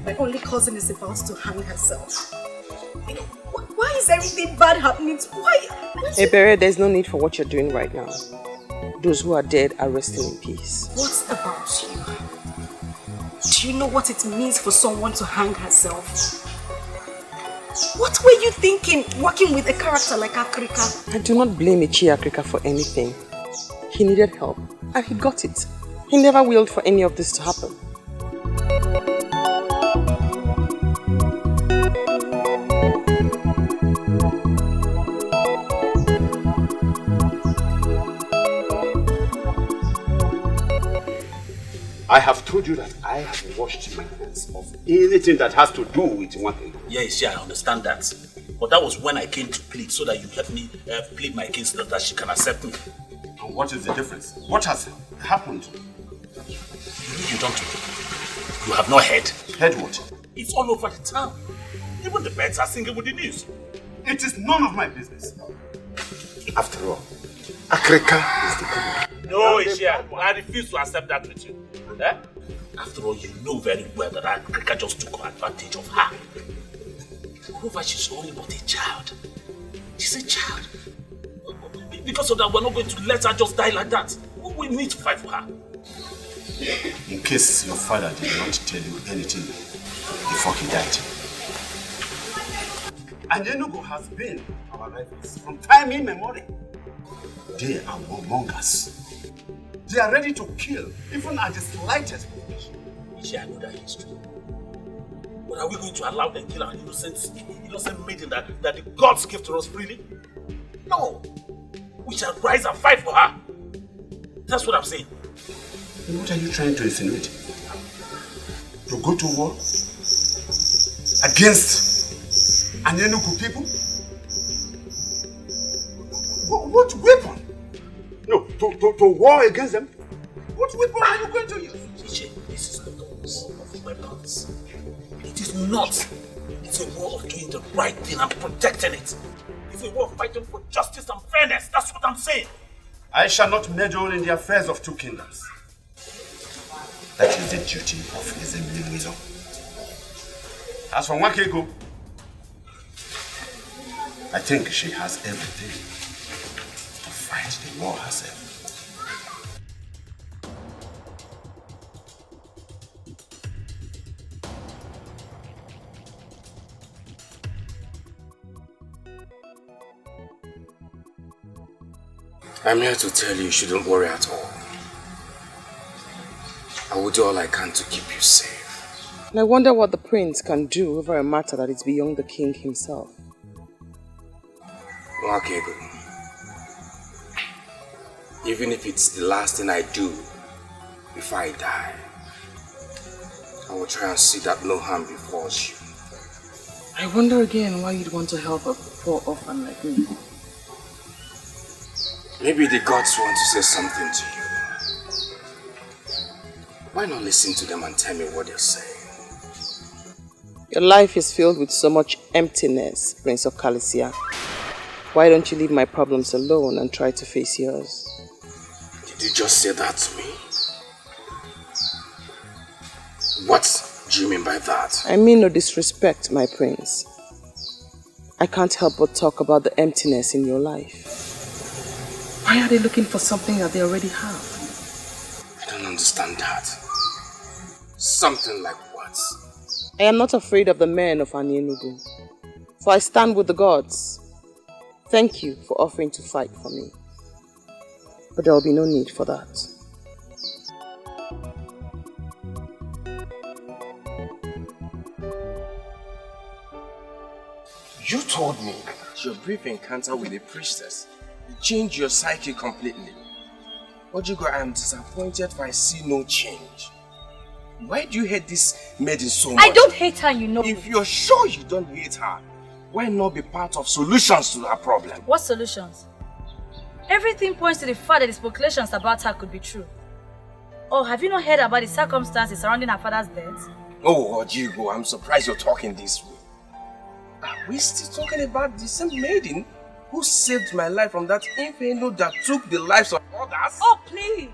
[SPEAKER 7] My only cousin is about to hang herself. Why is everything bad happening? Why?
[SPEAKER 4] Ebere, there's no need for what you're doing right now. Those who are dead are resting in peace.
[SPEAKER 7] What about you? Do you know what it means for someone to hang herself? What were you thinking working with a character like Africa?
[SPEAKER 4] I do not blame Ichi Africa for anything. He needed help and he got it. He never willed for any of this to happen.
[SPEAKER 2] I have told you that I have washed my hands of anything that has to do with one thing.
[SPEAKER 10] Yes, yeah, I understand that. But that was when I came to plead, so that you help me plead my case so that she can accept me.
[SPEAKER 2] And what is the difference? What has happened?
[SPEAKER 10] You don't. You have not heard.
[SPEAKER 2] Heard what?
[SPEAKER 10] It's all over the town. Even the birds are singing with the news.
[SPEAKER 2] It is none of my business. After all, Africa is the king.
[SPEAKER 10] No, Ishia, I refuse to accept that with you. Eh? After all, you know very well that Africa just took advantage of her. Moreover, she's only but a child. She's a child. Because of that, we're not going to let her just die like that. We need to fight for her.
[SPEAKER 2] In case your father did not tell you anything before he died. And Enugu has been our rivals from time immemorial. They are among us. They are ready to kill, even at the slightest provocation.
[SPEAKER 10] I know that history. But are we going to allow them to kill our innocent maiden that the gods give to us freely? No. We shall rise and fight for her. That's what I'm saying.
[SPEAKER 2] And what are you trying to insinuate? To go to war? Against an Enugu people? What weapon? No, to war against them? What weapon are you going to use?
[SPEAKER 10] This is not a war of weapons. It is not. It's a war of doing the right thing and protecting it. It's a war of fighting for justice and fairness. That's what I'm saying.
[SPEAKER 2] I shall not meddle in the affairs of 2 kingdoms. That is the duty of his Ezo. As for Nwakego, I think she has everything to fight the war herself.
[SPEAKER 14] I'm here to tell you shouldn't worry at all. I will do all I can to keep you safe.
[SPEAKER 4] And I wonder what the prince can do over a matter that is beyond the king himself.
[SPEAKER 14] Nwakego, even if it's the last thing I do before I die, I will try and see that no harm befalls you.
[SPEAKER 4] I wonder again why you'd want to help a poor orphan like me.
[SPEAKER 14] Maybe the gods want to say something to you. Why not listen to them and tell me what they're saying?
[SPEAKER 4] Your life is filled with so much emptiness, Prince of Calicia. Why don't you leave my problems alone and try to face yours?
[SPEAKER 14] Did you just say that to me? What do you mean by that?
[SPEAKER 4] I mean no disrespect, my prince. I can't help but talk about the emptiness in your life. Why are they looking for something that they already have?
[SPEAKER 14] I don't understand that. Something like what?
[SPEAKER 4] I am not afraid of the men of Enugu, for I stand with the gods. Thank you for offering to fight for me. But there will be no need for that.
[SPEAKER 14] You told me that your brief encounter with the priestess changed your psyche completely. Ojigo, I am disappointed if I see no change.
[SPEAKER 22] Why do you hate this maiden so much?
[SPEAKER 11] I don't hate her, you know.
[SPEAKER 22] If you're sure you don't hate her, why not be part of solutions to her problem?
[SPEAKER 11] What solutions? Everything points to the fact that the speculations about her could be true. Oh, have you not heard about the circumstances surrounding her father's death?
[SPEAKER 22] Oh, Ojigo, I'm surprised you're talking this way. Are we still talking about the same maiden who saved my life from that inferno that took the lives of others?
[SPEAKER 11] Oh, please!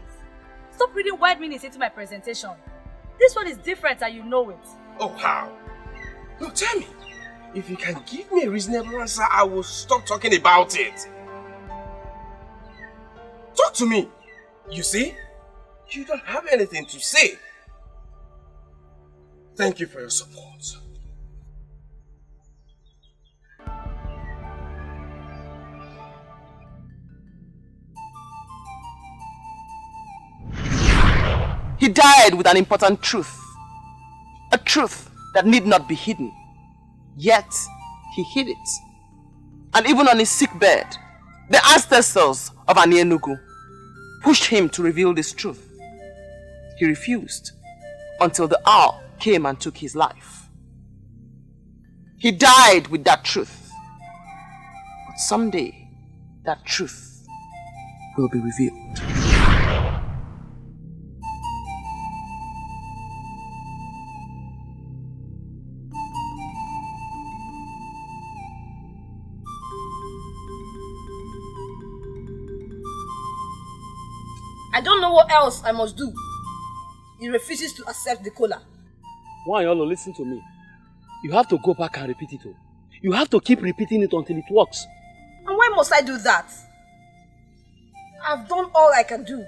[SPEAKER 11] Stop reading wide meanings into my presentation. This one is different and you know it.
[SPEAKER 22] Oh, how? No, tell me. If you can give me a reasonable answer, I will stop talking about it. Talk to me. You see? You don't have anything to say. Thank you for your support.
[SPEAKER 4] He died with an important truth. A truth that need not be hidden. Yet, he hid it. And even on his sick bed, the ancestors of Ini Edo pushed him to reveal this truth. He refused until the hour came and took his life. He died with that truth. But someday, that truth will be revealed.
[SPEAKER 1] I don't know what else I must do. He refuses to accept the cola.
[SPEAKER 19] Why, Yolo, listen to me. You have to go back and repeat it. You have to keep repeating it until it works.
[SPEAKER 1] And why must I do that? I've done all I can do,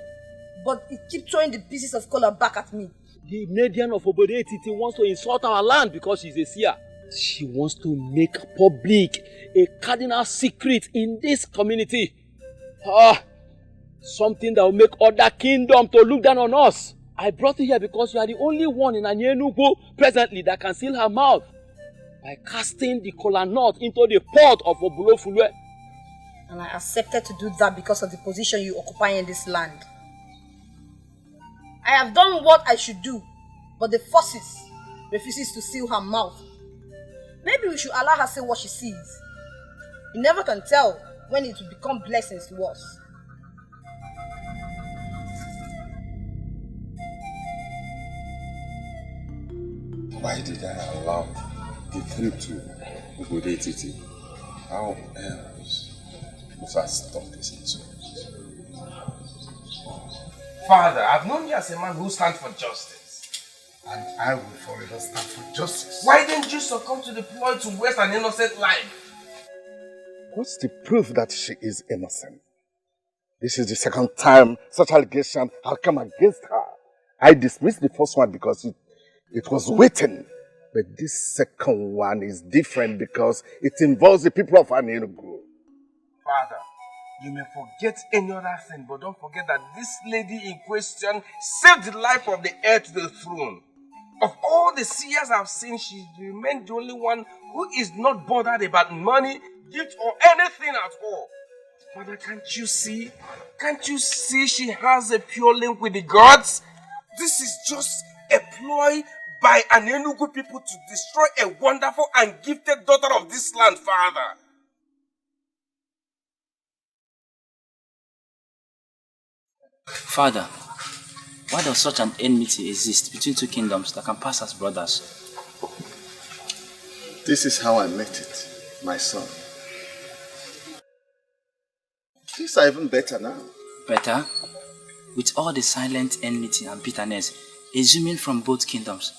[SPEAKER 1] but he keeps throwing the pieces of cola back at me.
[SPEAKER 19] The maiden of Obode Etiti wants to insult our land because she's a seer. She wants to make public a cardinal secret in this community. Something that will make other kingdoms to look down on us. I brought you here because you are the only one in Ini Edo presently that can seal her mouth by casting the kola nut into the pot of Obulofulwe.
[SPEAKER 1] And I accepted to do that because of the position you occupy in this land. I have done what I should do, but the forces refuses to seal her mouth. Maybe we should allow her say what she sees. You never can tell when it will become blessings to us.
[SPEAKER 22] Why did I allow the trip to Obode Etiti? How else must I stop this insult? Father, I've known you as a man who stands for justice.
[SPEAKER 20] And I will forever stand for justice.
[SPEAKER 22] Why didn't you succumb to the ploy to waste an innocent life?
[SPEAKER 20] What's the proof that she is innocent? This is the second time such allegation has come against her. I dismissed the first one because it was waiting. But this second one is different because it involves the people of Ini Edo.
[SPEAKER 22] Father, you may forget any other thing, but don't forget that this lady in question saved the life of the heir to the throne. Of all the seers I've seen, she remained the only one who is not bothered about money, gift, or anything at all. Father, can't you see? Can't you see she has a pure link with the gods? This is just a ploy by Ini Edo people to destroy a wonderful and gifted daughter of this land, Father.
[SPEAKER 8] Father, why does such an enmity exist between two kingdoms that can pass as brothers?
[SPEAKER 20] This is how I met it, my son. Things are even better now.
[SPEAKER 8] Better? With all the silent enmity and bitterness exhuming from both kingdoms,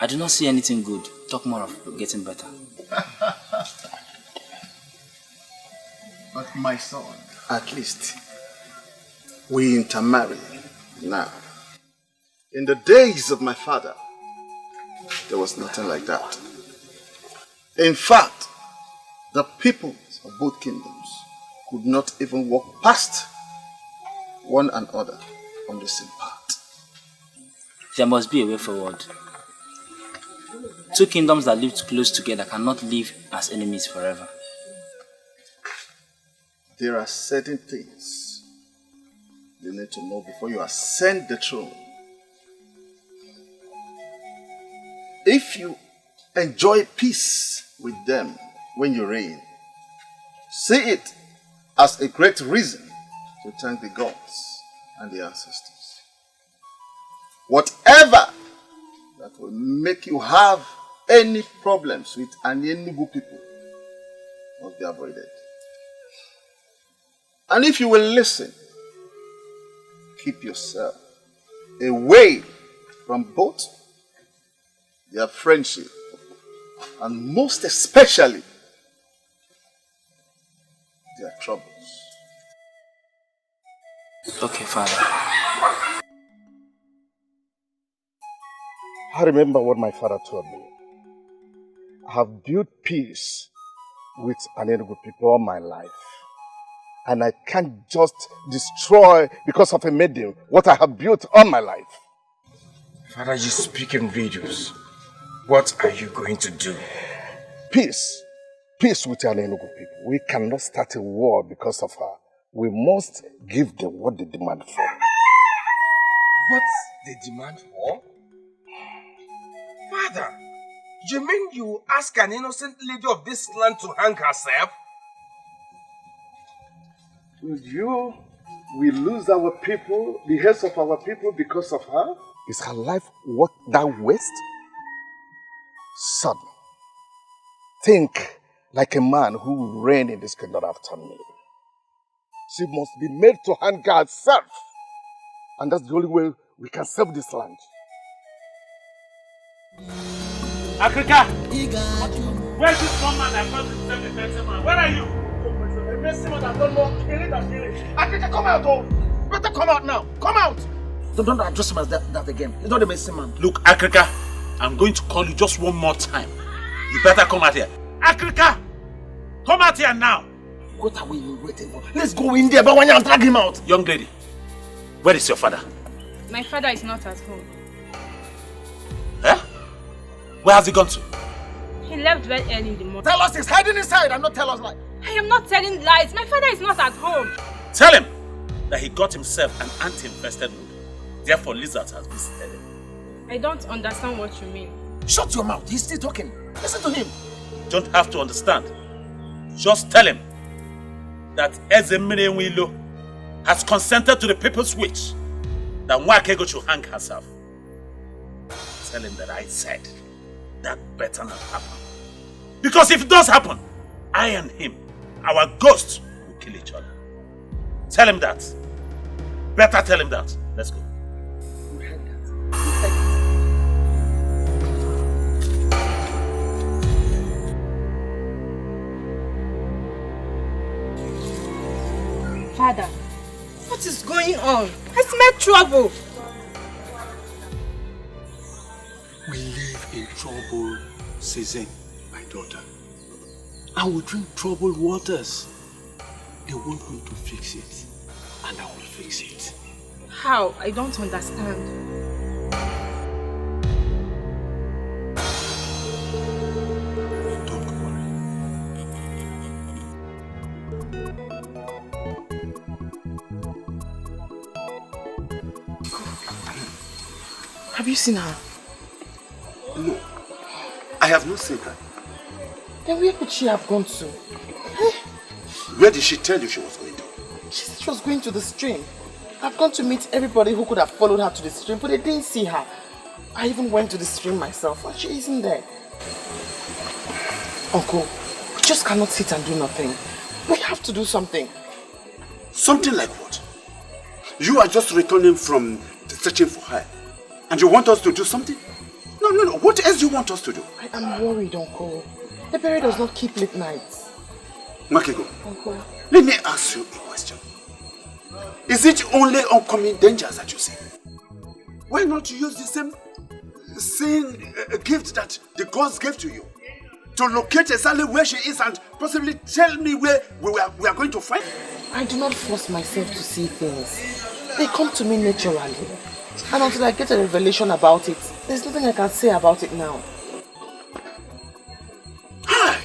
[SPEAKER 8] I do not see anything good. Talk more of getting better.
[SPEAKER 20] But my son, at least we intermarry now. In the days of my father, there was nothing like that. In fact, the peoples of both kingdoms could not even walk past one another on the same path.
[SPEAKER 8] There must be a way forward. Two kingdoms that lived close together cannot live as enemies forever.
[SPEAKER 20] There are certain things you need to know before you ascend the throne.
[SPEAKER 9] If you enjoy peace with them when you reign, see it as a great reason to thank the gods and the ancestors. Whatever that will make you have any problems with Enugu people must be avoided. And if you will listen, keep yourself away from both their friendship and most especially their troubles.
[SPEAKER 8] Okay, Father.
[SPEAKER 9] I remember what my father told me. I have built peace with Enugu people all my life. And I can't just destroy, because of a maiden, what I have built all my life.
[SPEAKER 22] Father, you speak in riddles. What are you going to do?
[SPEAKER 9] Peace. Peace with Enugu people. We cannot start a war because of her. We must give them what they demand for.
[SPEAKER 22] What they demand for? Father, you mean you ask an innocent lady of this land to hang herself?
[SPEAKER 9] We lose our people, the heads of our people because of her? Is her life worth that waste? Son, think like a man who will reign in this kingdom after me. She must be made to hang herself. And that's the only way we can save this land.
[SPEAKER 16] Africa! Where's this woman that calls himself a medicine man? Where are you? A medicine man that don't know killing than killing. Africa, come out, oh! Better come out now! Come out!
[SPEAKER 20] Don't address him as that again. He's not a medicine man.
[SPEAKER 16] Look, Africa, I'm going to call you just one more time. You better come out here. Africa! Come out here now!
[SPEAKER 20] What are we waiting for? Let's go in there, but when you drag him out.
[SPEAKER 16] Young lady, where is your father?
[SPEAKER 11] My father is not at home.
[SPEAKER 16] Eh? Where has he gone to?
[SPEAKER 11] He left very early in the morning.
[SPEAKER 20] Tell us he's hiding inside and not tell us lies.
[SPEAKER 11] I am not telling lies. My father is not at home.
[SPEAKER 16] Tell him that he got himself an anti-infested wound. Therefore, lizards has visited him.
[SPEAKER 11] I don't understand what you mean.
[SPEAKER 20] Shut your mouth. He's still talking. Listen to him.
[SPEAKER 16] Don't have to understand. Just tell him that Ezemire Wilo has consented to the people's wish that Nwakego should hang herself. Tell him that I said that better not happen. Because if it does happen, I and him, our ghosts, will kill each other. Tell him that. Better tell him that. Let's go.
[SPEAKER 11] Father,
[SPEAKER 1] what is going on? I smell trouble.
[SPEAKER 2] We live in troubled season, my daughter. I will drink troubled waters. They want me to fix it, and I will fix it.
[SPEAKER 11] How? I don't understand.
[SPEAKER 12] Have you seen her?
[SPEAKER 2] No, I have not seen her.
[SPEAKER 12] Then where could she have gone to?
[SPEAKER 2] Where did she tell you she was going to?
[SPEAKER 12] She said she was going to the stream. I've gone to meet everybody who could have followed her to the stream, but they didn't see her. I even went to the stream myself, and she isn't there. Uncle, we just cannot sit and do nothing. We have to do something.
[SPEAKER 2] Something like what? You are just returning from searching for her, and you want us to do something? No. What else do you want us to do?
[SPEAKER 12] I am worried, Uncle. Ebere does not keep late nights.
[SPEAKER 2] Makego,
[SPEAKER 12] Uncle.
[SPEAKER 2] let me ask you a question. Is it only oncoming dangers that you see? Why not use the same gift that the gods gave to you? To locate exactly where she is and possibly tell me where we are going to find her?
[SPEAKER 12] I do not force myself to see things. They come to me naturally. And until I get a revelation about it, there's nothing I can say about it now.
[SPEAKER 2] Hi!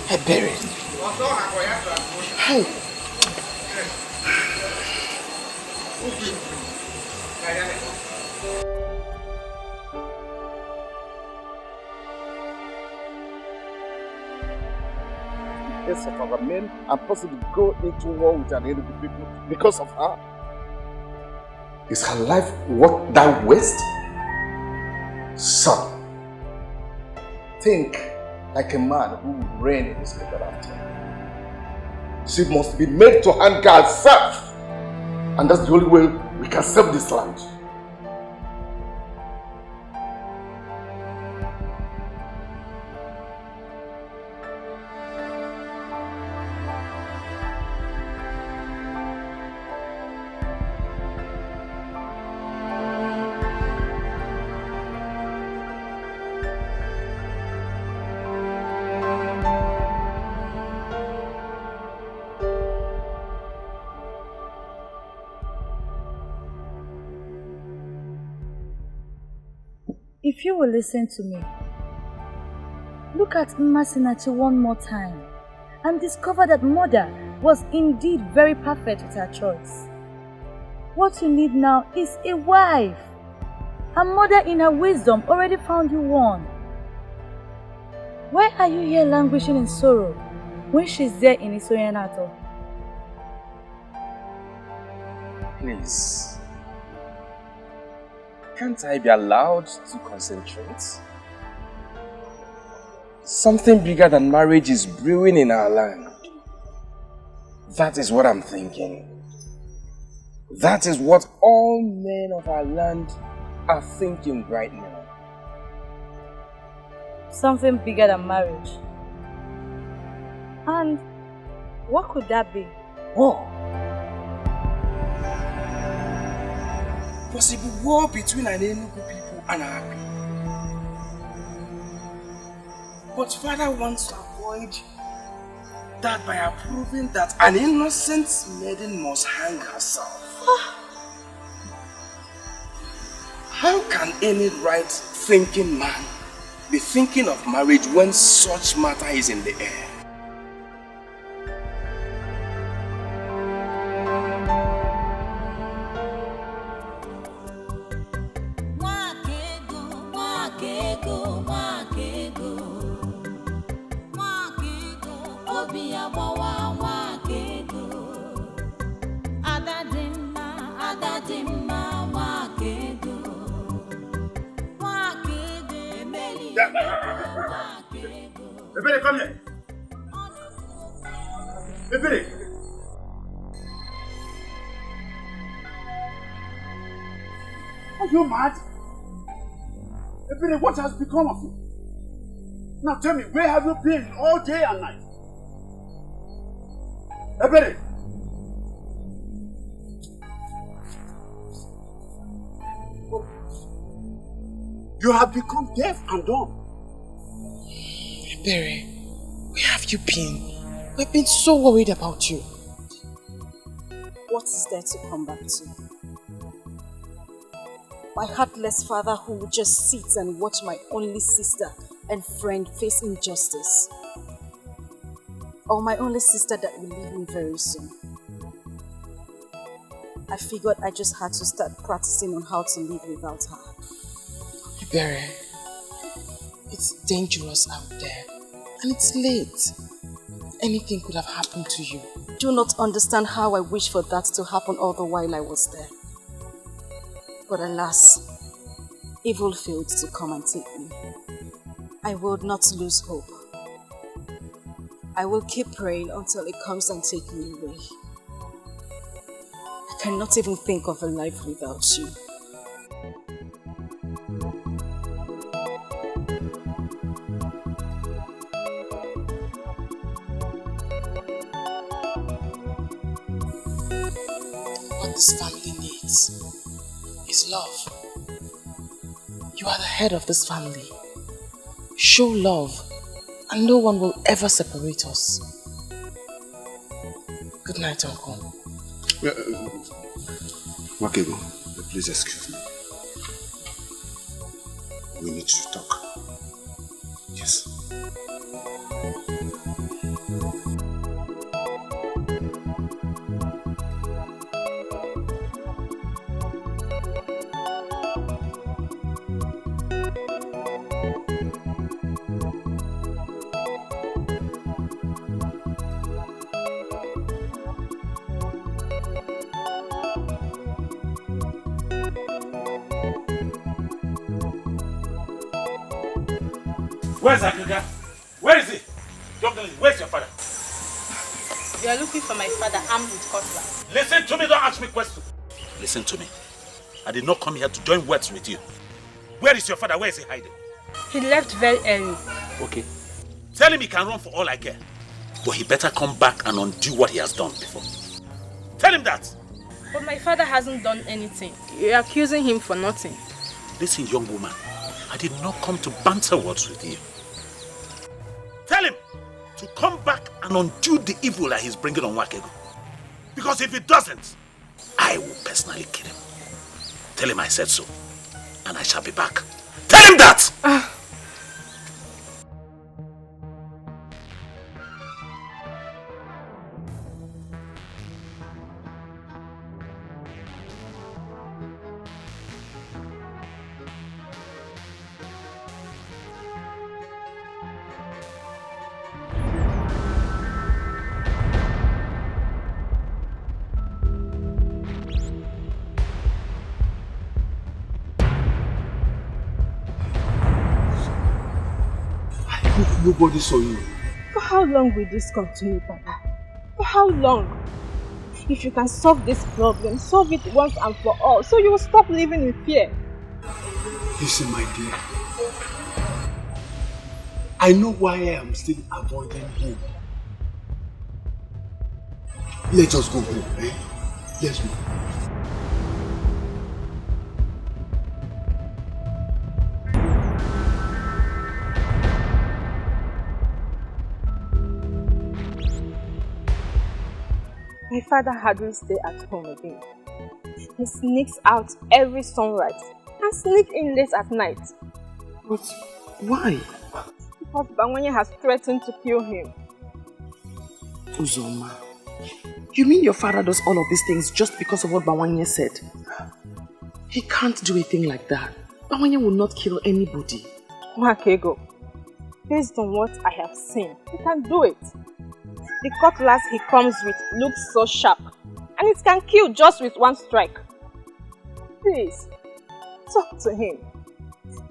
[SPEAKER 12] Ebere. Hey.
[SPEAKER 9] Yes, of our men and possibly go into war with an Enugu people because of her. Is her life worth that waste? Son, think like a man who will reign in his little after. She must be made to handle herself, and that's the only way we can save this land.
[SPEAKER 11] If you will listen to me, look at Mmasinachi one more time and discover that mother was indeed very perfect with her choice. What you need now is a wife. Her mother in her wisdom already found you one. Why are you here languishing in sorrow when she's there in Isoyanato?
[SPEAKER 14] Please. Can't I be allowed to concentrate? Something bigger than marriage is brewing in our land. That is what I'm thinking. That is what all men of our land are thinking right now.
[SPEAKER 11] Something bigger than marriage. And what could that be?
[SPEAKER 14] War. Possible war between an Enugu people and our people. But father wants to avoid that by approving that an innocent maiden must hang herself. How can any right-thinking man be thinking of marriage when such matter is in the air?
[SPEAKER 2] Ebere, come here. Ebere. Are you mad? Ebere, what has become of you? Now tell me, where have you been all day and night? Ebere. You have become deaf and dumb.
[SPEAKER 12] Ebere, where have you been? We've been so worried about you.
[SPEAKER 7] What is there to come back to? My heartless father who would just sit and watch my only sister and friend face injustice. Or my only sister that will leave me very soon. I figured I just had to start practicing on how to live without her.
[SPEAKER 12] Ebere, it's dangerous out there. And it's late. Anything could have happened to you.
[SPEAKER 7] Do not understand how I wish for that to happen all the while I was there. But alas, evil failed to come and take me. I will not lose hope. I will keep praying until it comes and takes me away. I cannot even think of a life without you.
[SPEAKER 12] This family needs is love. You are the head of this family. Show love and no one will ever separate us. Good night, Uncle.
[SPEAKER 2] Wakego, please excuse me. We need to talk. Yes.
[SPEAKER 16] Where's Akuga? Where is he? Young lady, where's your father?
[SPEAKER 1] You are looking for my father armed with cutlass.
[SPEAKER 16] Listen to me, don't ask me questions. Listen to me. I did not come here to join words with you. Where is your father? Where is he hiding?
[SPEAKER 1] He left very early.
[SPEAKER 16] Okay. Tell him he can run for all I care. But he better come back and undo what he has done before. Tell him that.
[SPEAKER 1] But my father hasn't done anything. You're accusing him for nothing.
[SPEAKER 16] Listen, young woman. I did not come to banter words with you. Tell him to come back and undo the evil that he's bringing on Wakego. Because if he doesn't, I will personally kill him. Tell him I said so. And I shall be back. Tell him that!
[SPEAKER 2] Nobody saw you.
[SPEAKER 7] For how long will this continue, Papa? For how long? If you can solve this problem, solve it once and for all, so you will stop living in fear.
[SPEAKER 2] Listen, my dear. I know why I am still avoiding him. Let us go home, eh? Let's go.
[SPEAKER 7] My father hardly stays at home again. He sneaks out every sunrise and sneaks in late at night.
[SPEAKER 12] But why?
[SPEAKER 7] Because Bawanye has threatened to kill him.
[SPEAKER 12] Uzoma, you mean your father does all of these things just because of what Bawanye said? He can't do a thing like that. Bawanye will not kill anybody.
[SPEAKER 7] Wakego, based on what I have seen, he can do it. The cutlass he comes with looks so sharp, and it can kill just with one strike. Please, talk to him.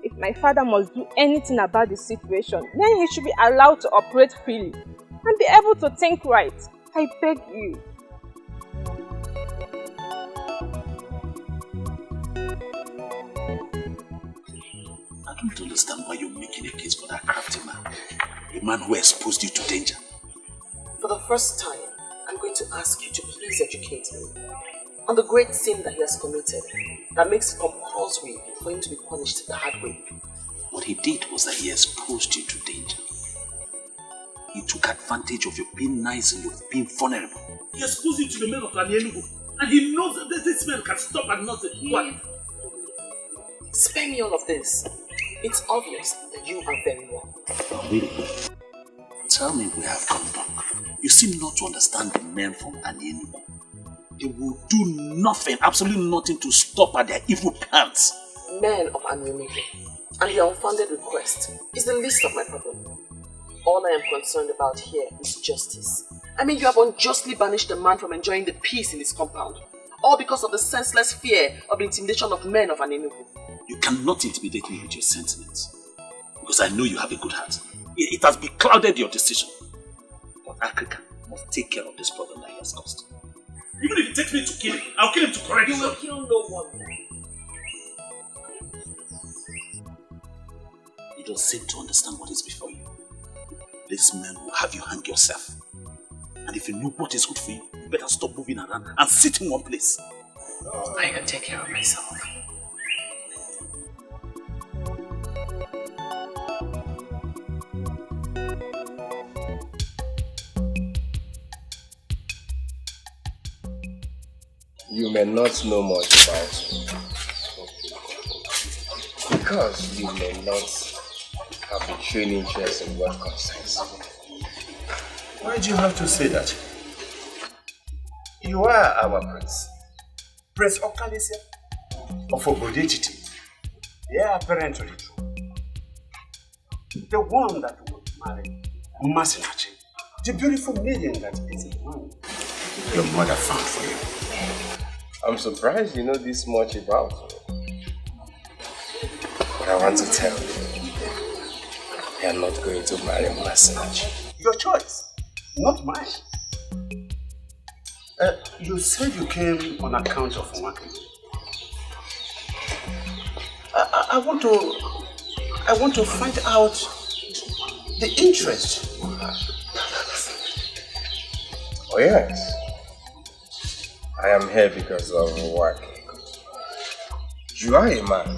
[SPEAKER 7] If my father must do anything about the situation, then he should be allowed to operate freely and be able to think right. I beg you.
[SPEAKER 16] I don't understand why you're making a case for that crafty man. A man who exposed you to danger.
[SPEAKER 12] For the first time, I'm going to ask you to please educate me on the great sin that he has committed that makes it compulsory for him to be punished the hard way.
[SPEAKER 16] What he did was that he exposed you to danger. He took advantage of your being nice and your being vulnerable. He exposed you to the men of Enugu, and he knows that this man can stop at nothing. What?
[SPEAKER 12] Spare me all of this. It's obvious that you are very wrong.
[SPEAKER 16] Oh, really? Tell me we have come back. You seem not to understand the men from Enugu. They will do nothing, absolutely nothing to stop at their evil plans.
[SPEAKER 12] Men of Enugu and their unfounded request is the least of my problem. All I am concerned about here is justice. I mean, you have unjustly banished a man from enjoying the peace in his compound, all because of the senseless fear of the intimidation of men of Enugu.
[SPEAKER 16] You cannot intimidate me with your sentiments, because I know you have a good heart. It has beclouded your decision. But Africa must take care of this problem that he has caused. Even if it takes me to kill him, I'll kill him to correct him.
[SPEAKER 12] You will kill no one.
[SPEAKER 16] You don't seem to understand what is before you. This man will have you hang yourself. And if you know what is good for you, you better stop moving around and sit in one place.
[SPEAKER 12] I can take care of myself.
[SPEAKER 22] You may not know much about me. Because you may not have a training interest in what concerns me. Why do you have to say that? You are our prince. Prince Okalesia of Obodetiti. They are apparently true. The one that would marry Masinachi. The beautiful maiden that is a man your mother found for you. I'm surprised you know this much about me. But I want to tell you,
[SPEAKER 14] you are not going to marry Masinachi.
[SPEAKER 3] Your choice, not mine. You said you came on account of working. I want to find out the interest you have.
[SPEAKER 14] Oh yes. I am here because of work. You are a man.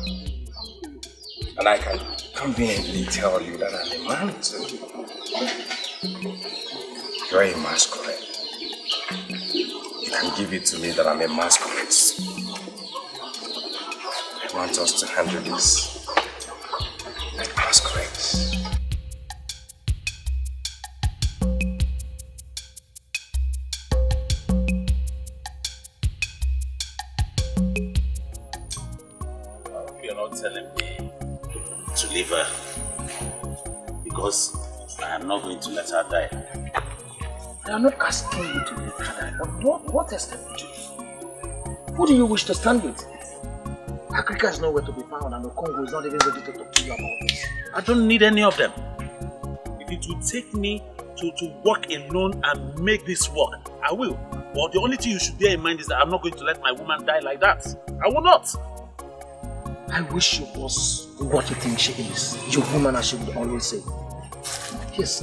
[SPEAKER 14] And I can conveniently tell you that I'm a man too. You are a masquerade. You can give it to me that I'm a masquerade. I want us to handle this like masquerades.
[SPEAKER 16] You're not telling me to leave her because I am not going to let her die.
[SPEAKER 13] I am not asking you to leave her, but what else can you do? Who do you wish to stand with? Africa is nowhere to be found and the Congo is not even ready to talk to you about this.
[SPEAKER 16] I don't need any of them. If it will take me to work alone and make this work, I will. But the only thing you should bear in mind is that I'm not going to let my woman die like that. I will not.
[SPEAKER 13] I wish she was what you think she is. Your woman, as she would always say. Yes.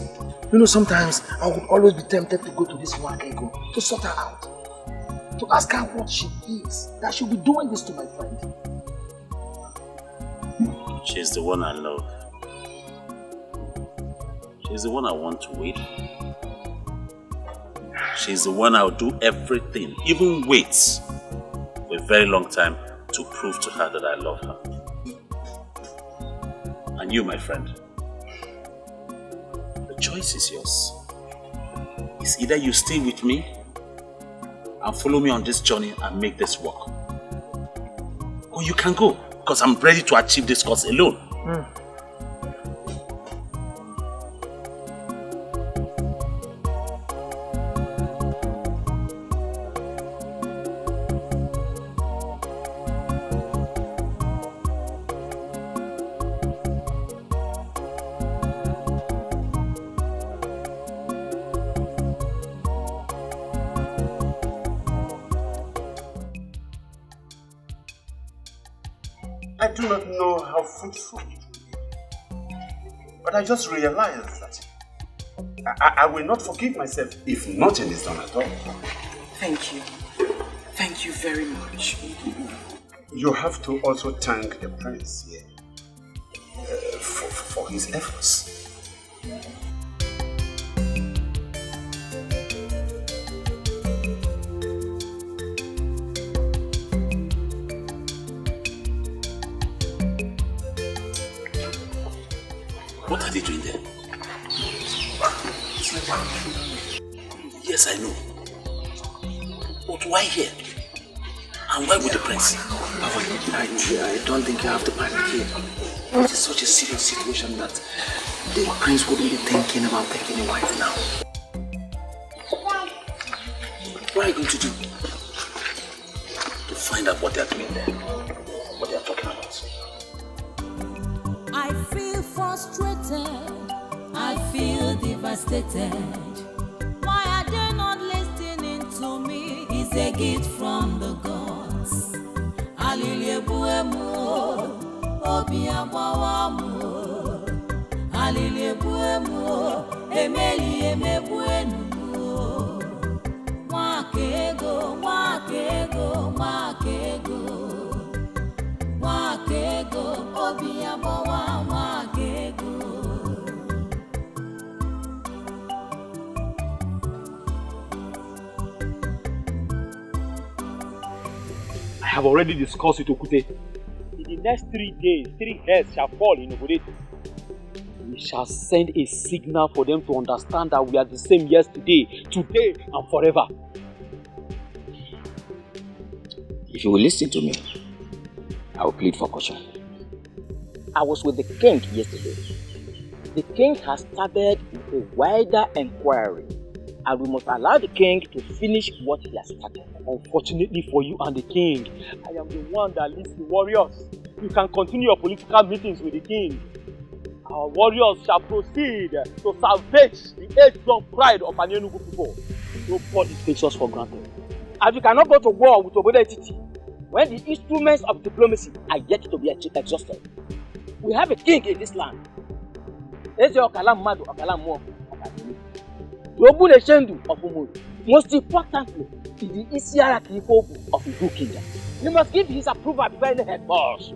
[SPEAKER 13] You know, sometimes I would always be tempted to go to this one ego to sort her out. To ask her what she is. That she'll be doing this to my friend.
[SPEAKER 16] She's the one I love. She's the one I want to wait for. She's the one I'll do everything, even wait for a very long time to prove to her that I love her. And you, my friend, the choice is yours. It's either you stay with me and follow me on this journey and make this work, or you can go, because I'm ready to achieve this cause alone.
[SPEAKER 3] I do not know how fruitful it will be. But I just realized that I will not forgive myself if nothing is done at all.
[SPEAKER 13] Thank you. Thank you very much.
[SPEAKER 3] You have to also thank the prince here for his efforts.
[SPEAKER 16] What are they doing there? Yes, I know. But why here? And why with the prince?
[SPEAKER 13] I don't think you have to panic here. It is such a serious situation that the prince wouldn't be thinking about taking a wife now.
[SPEAKER 16] What are you going to do? To find out what they are doing there. What they are talking about.
[SPEAKER 17] I feel frustrated. I feel devastated. Why are they not listening to me? It's a gift from the gods. Aliliebuemu, obiabawamu. Aliliebuemu, emeli emebuenu. Mwakego, mwakego, mwakego. Mwakego, obiabawa, mwakego.
[SPEAKER 19] I have already discussed with Okute. In the next 3 days, 3 heads shall fall in Obodeti. We shall send a signal for them to understand that we are the same yesterday, today, and forever.
[SPEAKER 13] If you will listen to me, I will plead for caution. I was with the king yesterday. The king has started a wider inquiry, and we must allow the king to finish what he has started.
[SPEAKER 19] Unfortunately for you and the king, I am the one that leads the warriors. You can continue your political meetings with the king.
[SPEAKER 6] Our warriors shall proceed to salvage the age-long pride of an Enugu people. Nobody takes us for granted. And we cannot go to war with Obodetiti when the instruments of diplomacy are yet to be exhausted. We have a king in this land. Eze Okalam Madu, Okalam Mo, Okadini. The Obune Shendu of Umudu. Most importantly, is the Isiara Kifobu of Igu Kingdom. You must give his approval before any head boss.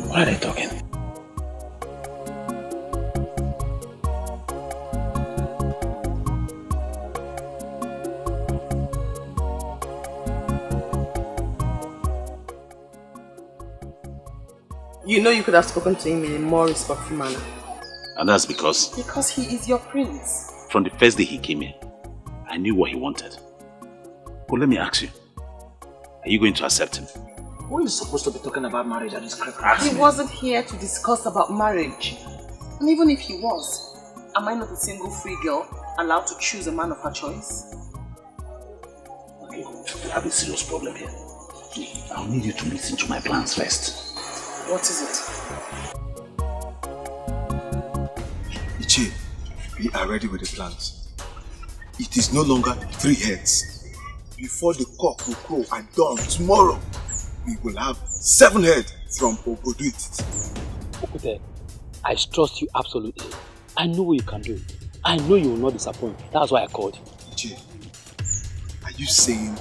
[SPEAKER 10] What are they talking?
[SPEAKER 12] You know you could have spoken to him in a more respectful manner.
[SPEAKER 10] And that's because?
[SPEAKER 12] Because he is your prince.
[SPEAKER 10] From the first day he came here, I knew what he wanted. But let me ask you, are you going to accept him?
[SPEAKER 13] Who is supposed to be talking about marriage at this crap?
[SPEAKER 12] He wasn't here to discuss about marriage. And even if he was, am I not a single free girl allowed to choose a man of her choice?
[SPEAKER 10] Okay, we have a serious problem here. I'll need you to listen to my plans first.
[SPEAKER 12] What is it?
[SPEAKER 15] Ichi, we are ready with the plans. It is no longer 3 heads. Before the cock will crow at dawn tomorrow, we will have 7 heads from Oboduititi.
[SPEAKER 19] Okute, I trust you absolutely. I know what you can do. I know you will not disappoint. That's why I called you.
[SPEAKER 15] Ichi, are you saying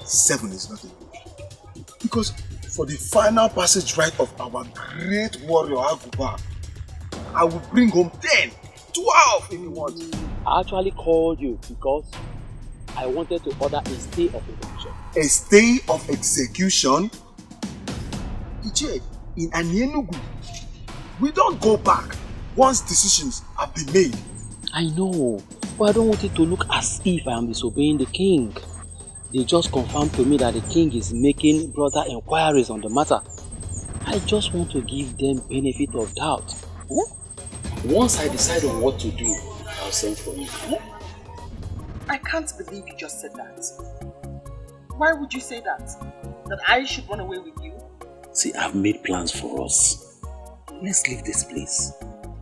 [SPEAKER 15] 7 is not enough? Because for the final passage rite of our great warrior Aguba, I will bring home 10, 12 if you want.
[SPEAKER 19] I actually called you because I wanted to order a stay of execution.
[SPEAKER 15] A stay of execution? Iche, in Enugu, we don't go back once decisions have been made.
[SPEAKER 19] I know, but I don't want it to look as if I am disobeying the king. They just confirmed to me that the king is making broader inquiries on the matter. I just want to give them benefit of doubt. Once I decide on what to do, I'll send for you.
[SPEAKER 12] I can't believe you just said that. Why would you say that? That I should run away with you?
[SPEAKER 10] See, I've made plans for us. Let's leave this place.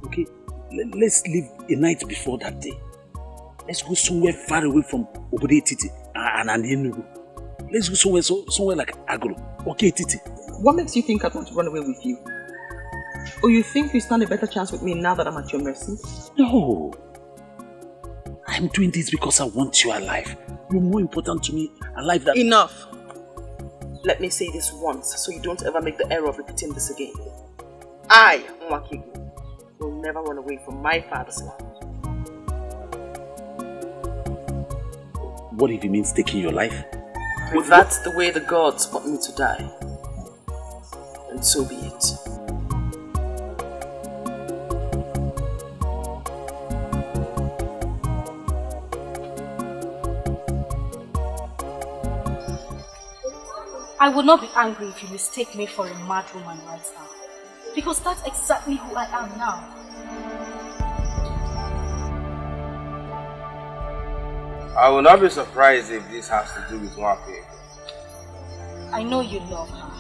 [SPEAKER 10] Okay? Let's leave a night before that day. Let's go somewhere far away from Obodetiti and Enugu. Let's go somewhere like Agro. Okay, Titi.
[SPEAKER 12] What makes you think I want to run away with you? Or you think you stand a better chance with me now that I'm at your mercy?
[SPEAKER 10] No. I'm doing this because I want you alive. You're more important to me alive than...
[SPEAKER 12] Enough. Let me say this once so you don't ever make the error of repeating this again. I, Nwakigu, will never run away from my father's land.
[SPEAKER 10] What if it means taking your life?
[SPEAKER 12] If that's the way the gods want me to die, then so be it.
[SPEAKER 11] I would not be angry if you mistake me for a mad woman right now. Because that's exactly who I am now.
[SPEAKER 22] I will not be surprised if this has to do with Nwake.
[SPEAKER 11] I know you love her.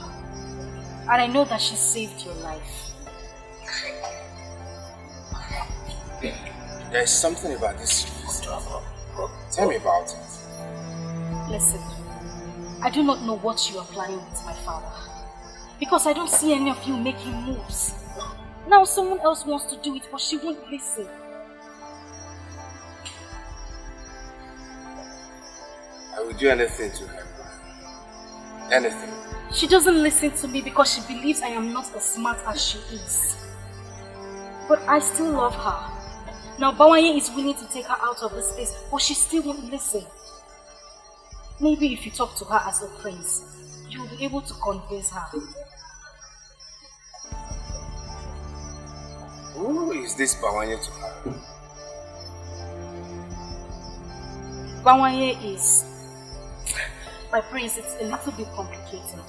[SPEAKER 11] And I know that she saved your life.
[SPEAKER 22] There is something about this drama. Tell me about it.
[SPEAKER 11] Listen, I do not know what you are planning with my father. Because I don't see any of you making moves. Now someone else wants to do it, but she won't listen.
[SPEAKER 22] I will do anything to help her. Anything.
[SPEAKER 11] She doesn't listen to me because she believes I am not as smart as she is. But I still love her. Now Bawanye is willing to take her out of this place, but she still won't listen. Maybe if you talk to her as a prince, you will be able to convince her.
[SPEAKER 22] Who is this Bawanye to her?
[SPEAKER 11] Bawanye is... My prince, it's a little bit complicated.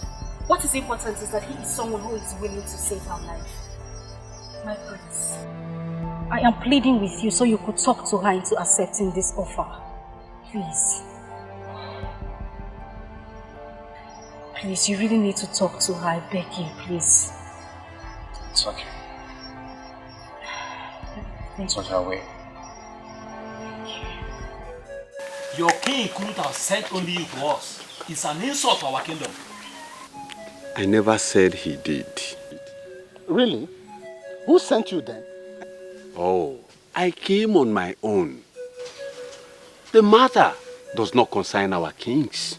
[SPEAKER 7] What is important is that he is someone who is willing to save our life. My prince, I am pleading with you so you could talk to her into accepting this offer. Please. Please, you really need to talk to her. I beg you, please.
[SPEAKER 21] It's okay. It's on your way. Your king couldn't have sent only you to us. It's an insult to our kingdom.
[SPEAKER 3] I never said he did.
[SPEAKER 20] Really? Who sent you then?
[SPEAKER 3] Oh, I came on my own. The matter does not concern our kings.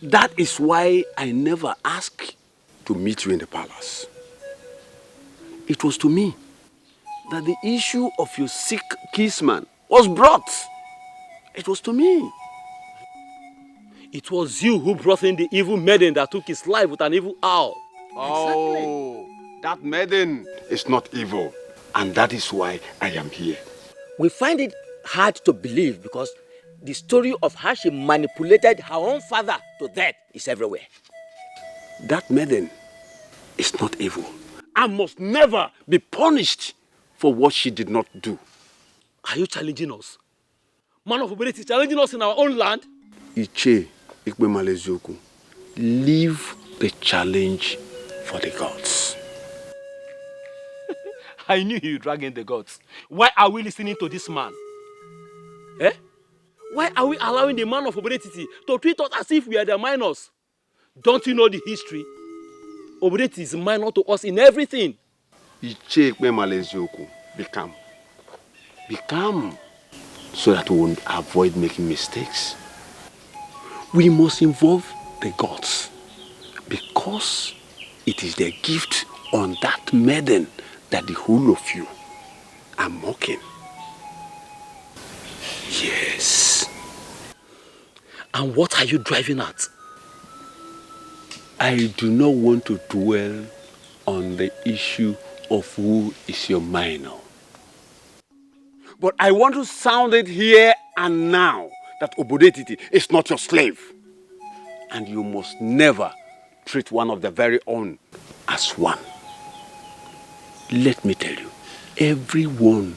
[SPEAKER 3] That is why I never asked to meet you in the palace. It was to me that the issue of your sick kinsman was brought. It was to me.
[SPEAKER 19] It was you who brought in the evil maiden that took his life with an evil owl.
[SPEAKER 3] Oh, that maiden is not evil. And that is why I am here.
[SPEAKER 5] We find it hard to believe because the story of how she manipulated her own father to death is everywhere.
[SPEAKER 3] That maiden is not evil and must never be punished for what she did not do.
[SPEAKER 19] Are you challenging us? Man of Ebere is challenging us in our own land?
[SPEAKER 3] Iche Ikpe Malezoku, leave the challenge for the gods.
[SPEAKER 19] I knew you drag in the gods. Why are we listening to this man? Eh? Why are we allowing the man of Ebere to treat us as if we are the minors? Don't you know the history? Ebere is minor to us in everything.
[SPEAKER 3] Iche Ikpe Malezoku, be calm. Be calm so that we won't avoid making mistakes. We must involve the gods because it is their gift on that maiden that the whole of you are mocking. Yes.
[SPEAKER 19] And what are you driving at?
[SPEAKER 3] I do not want to dwell on the issue of who is your minor. But I want to sound it here and now that Obodetiti is not your slave. And you must never treat one of the very own as one. Let me tell you, everyone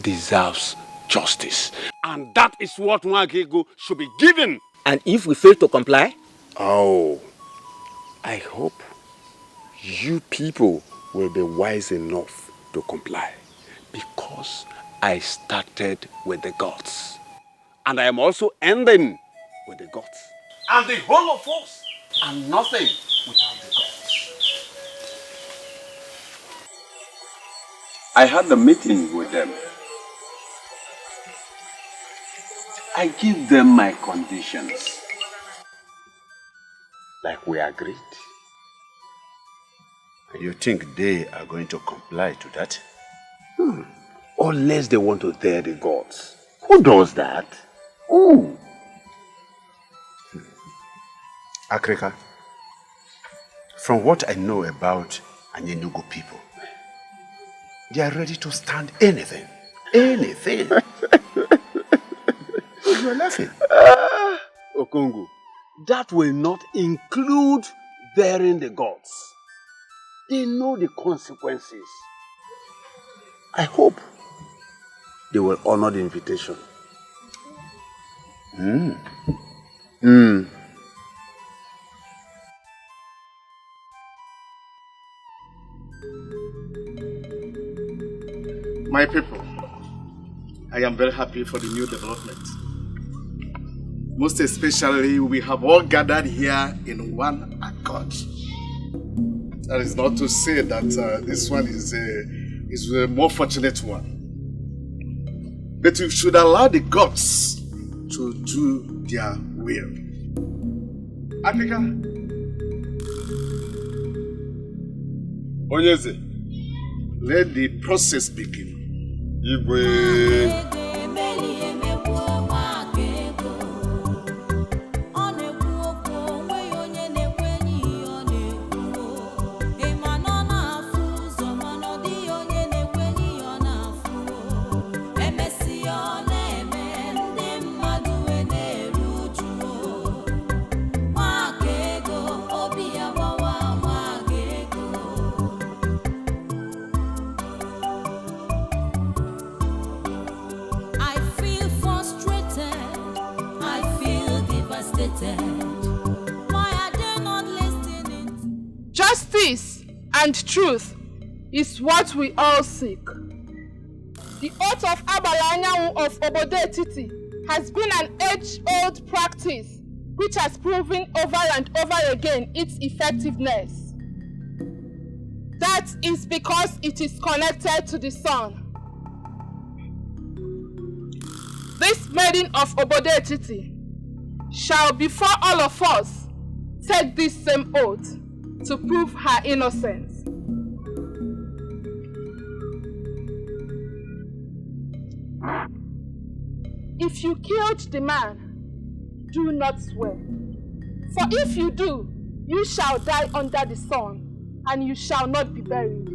[SPEAKER 3] deserves justice. And that is what Nwakego should be given.
[SPEAKER 5] And if we fail to comply?
[SPEAKER 3] Oh, I hope you people will be wise enough to comply. Because I started with the gods. And I am also ending with the gods. And the whole of us are nothing without the gods. I had a meeting with them. I give them my conditions. Like we agreed.
[SPEAKER 2] You think they are going to comply to that?
[SPEAKER 3] Unless they want to dare the gods. Who does that? Who?
[SPEAKER 2] Akrika, from what I know about Anyenugu people, they are ready to stand anything. Anything. You are laughing.
[SPEAKER 3] Okongu, that will not include daring the gods. They know the consequences. I hope they will honor the invitation.
[SPEAKER 9] My people, I am very happy for the new development. Most especially, we have all gathered here in one accord. That is not to say that this one is a more fortunate one. But we should allow the gods to do their will. Africa. Onyeze, let the process begin. Igwe.
[SPEAKER 17] Obi
[SPEAKER 4] Justice and truth is what we all seek. The oath of Abalanyawu of Obodetiti has been an age-old practice which has proven over and over again its effectiveness. That is because it is connected to the sun. This maiden of Obodetiti shall before all of us take this same oath to prove her innocence. If you killed the man, do not swear. For if you do, you shall die under the sun, and you shall not be buried.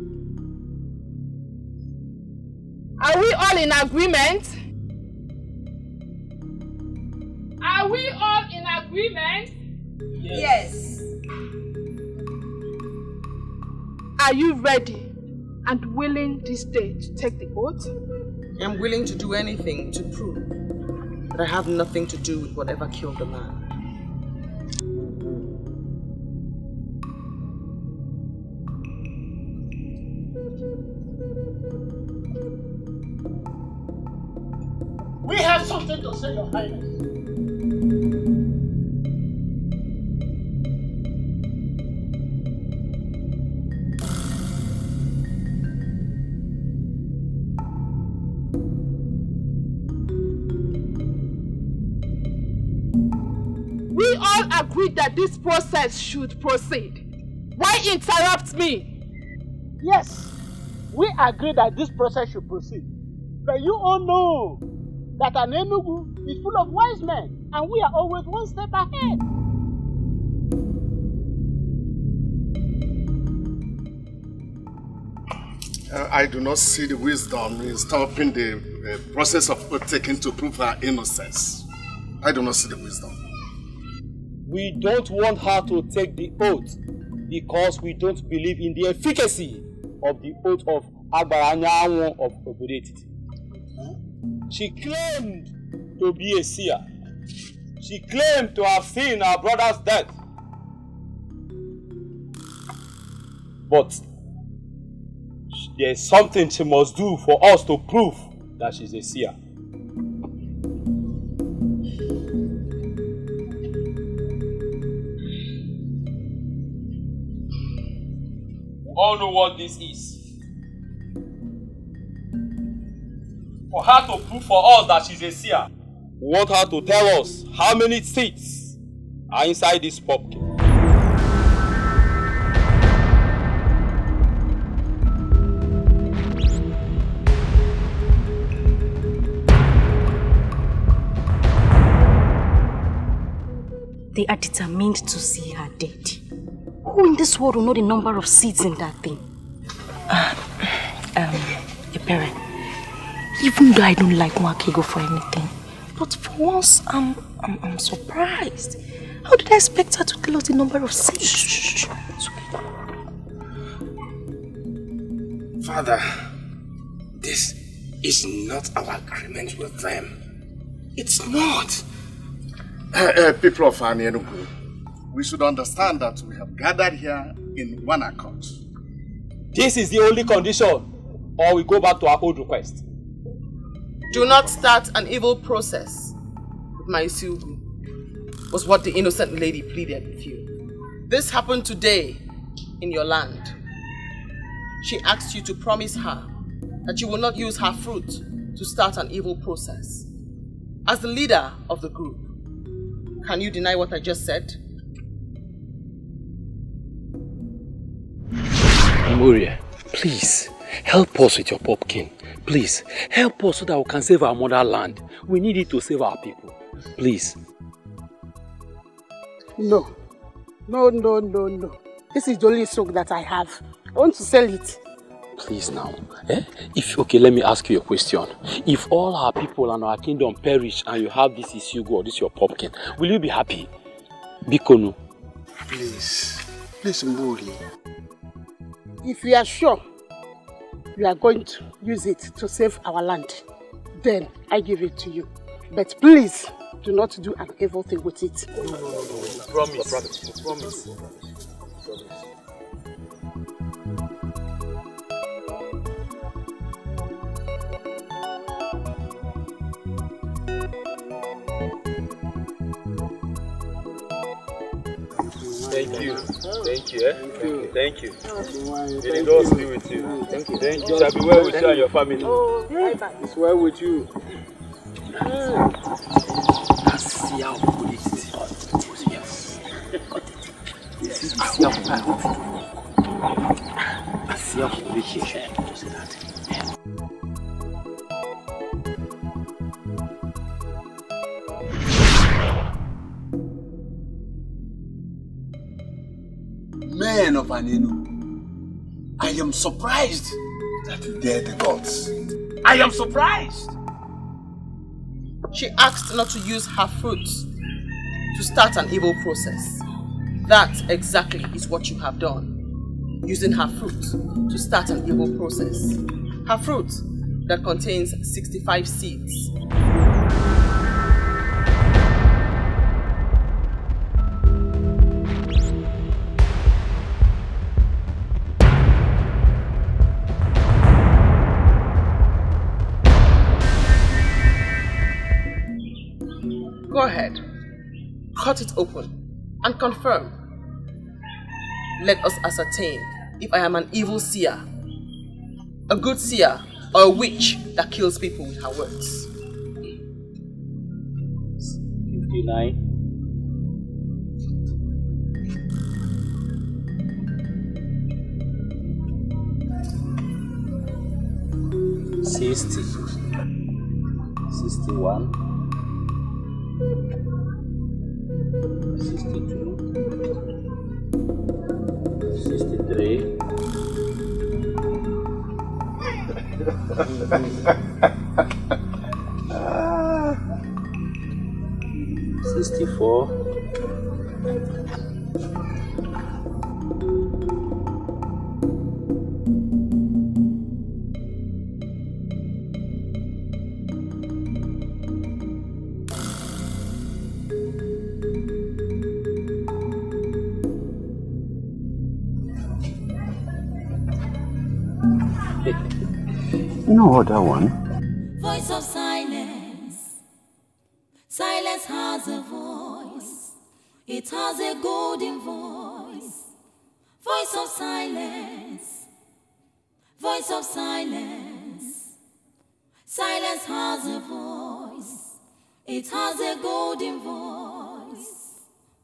[SPEAKER 4] Are we all in agreement? Are we all in agreement?
[SPEAKER 1] Yes.
[SPEAKER 4] Are you ready and willing this day to take the oath?
[SPEAKER 12] I'm willing to do anything to prove that I have nothing to do with whatever killed the man.
[SPEAKER 20] We have something to say, Your Highness.
[SPEAKER 4] We all agreed that this process should proceed. Why interrupt me?
[SPEAKER 20] Yes, we agree that this process should proceed. But you all know that an Enugu is full of wise men, and we are always one step ahead.
[SPEAKER 9] I do not see the wisdom in stopping the process of oath taking to prove her innocence. I do not see the wisdom.
[SPEAKER 19] We don't want her to take the oath because we don't believe in the efficacy of the oath of Agbaranyawo of Obodetiti. She claimed to be a seer. She claimed to have seen her brother's death. But there's something she must do for us to prove that she's a seer. We all know what this is. For her to prove for us that she's a seer, we want her to tell us how many seeds are inside this pumpkin.
[SPEAKER 7] They are determined to see her dead. Who in this world will know the number of seeds in that thing? Ebere, even though I don't like Nwakego for anything, but for once, I'm surprised. How did I expect her to tell us the number of seeds? Shh. It's okay.
[SPEAKER 14] Father, this is not our agreement with them. It's not.
[SPEAKER 9] People of Enugu, we should understand that we have gathered here in one accord.
[SPEAKER 19] This is the only condition, or we go back to our old request.
[SPEAKER 12] Do not start an evil process with my Isugu, was what the innocent lady pleaded with you. This happened today in your land. She asked you to promise her that you will not use her fruit to start an evil process. As the leader of the group, can you deny what I just said?
[SPEAKER 19] Moria, please, help us with your pumpkin. Please, help us so that we can save our motherland. We need it to save our people. Please.
[SPEAKER 20] No. This is the only soak that I have. I want to sell it.
[SPEAKER 19] Please now. Okay, let me ask you a question. If all our people and our kingdom perish and you have this isugu or this your pumpkin, will you be happy? Bikonu.
[SPEAKER 15] Please, Mburi.
[SPEAKER 20] If you are sure you are going to use it to save our land, then I give it to you. But please, do not do an evil thing with it.
[SPEAKER 19] No. Promise.
[SPEAKER 21] Thank you. Thank you. Thank you. May the Lord be with you. Thank you. Thank you. Shall be well with you and your family.
[SPEAKER 19] Oh, it's well with you.
[SPEAKER 2] Men of Anenu, I am surprised that you dare the gods. I am surprised.
[SPEAKER 1] She asked not to use her fruit to start an evil process. That exactly is what you have done. Using her fruit to start an evil process. Her fruit that contains 65 seeds. Go ahead, cut it open and confirm. Let us ascertain if I am an evil seer, a good seer, or a witch that kills people with her words.
[SPEAKER 19] 59. 60. 61. 62. 63. 64.
[SPEAKER 3] '" You know what, that one?
[SPEAKER 17] Voice of silence. Silence has a voice. It has a golden voice. Voice of silence. Voice of silence. Silence has a voice. It has a golden voice.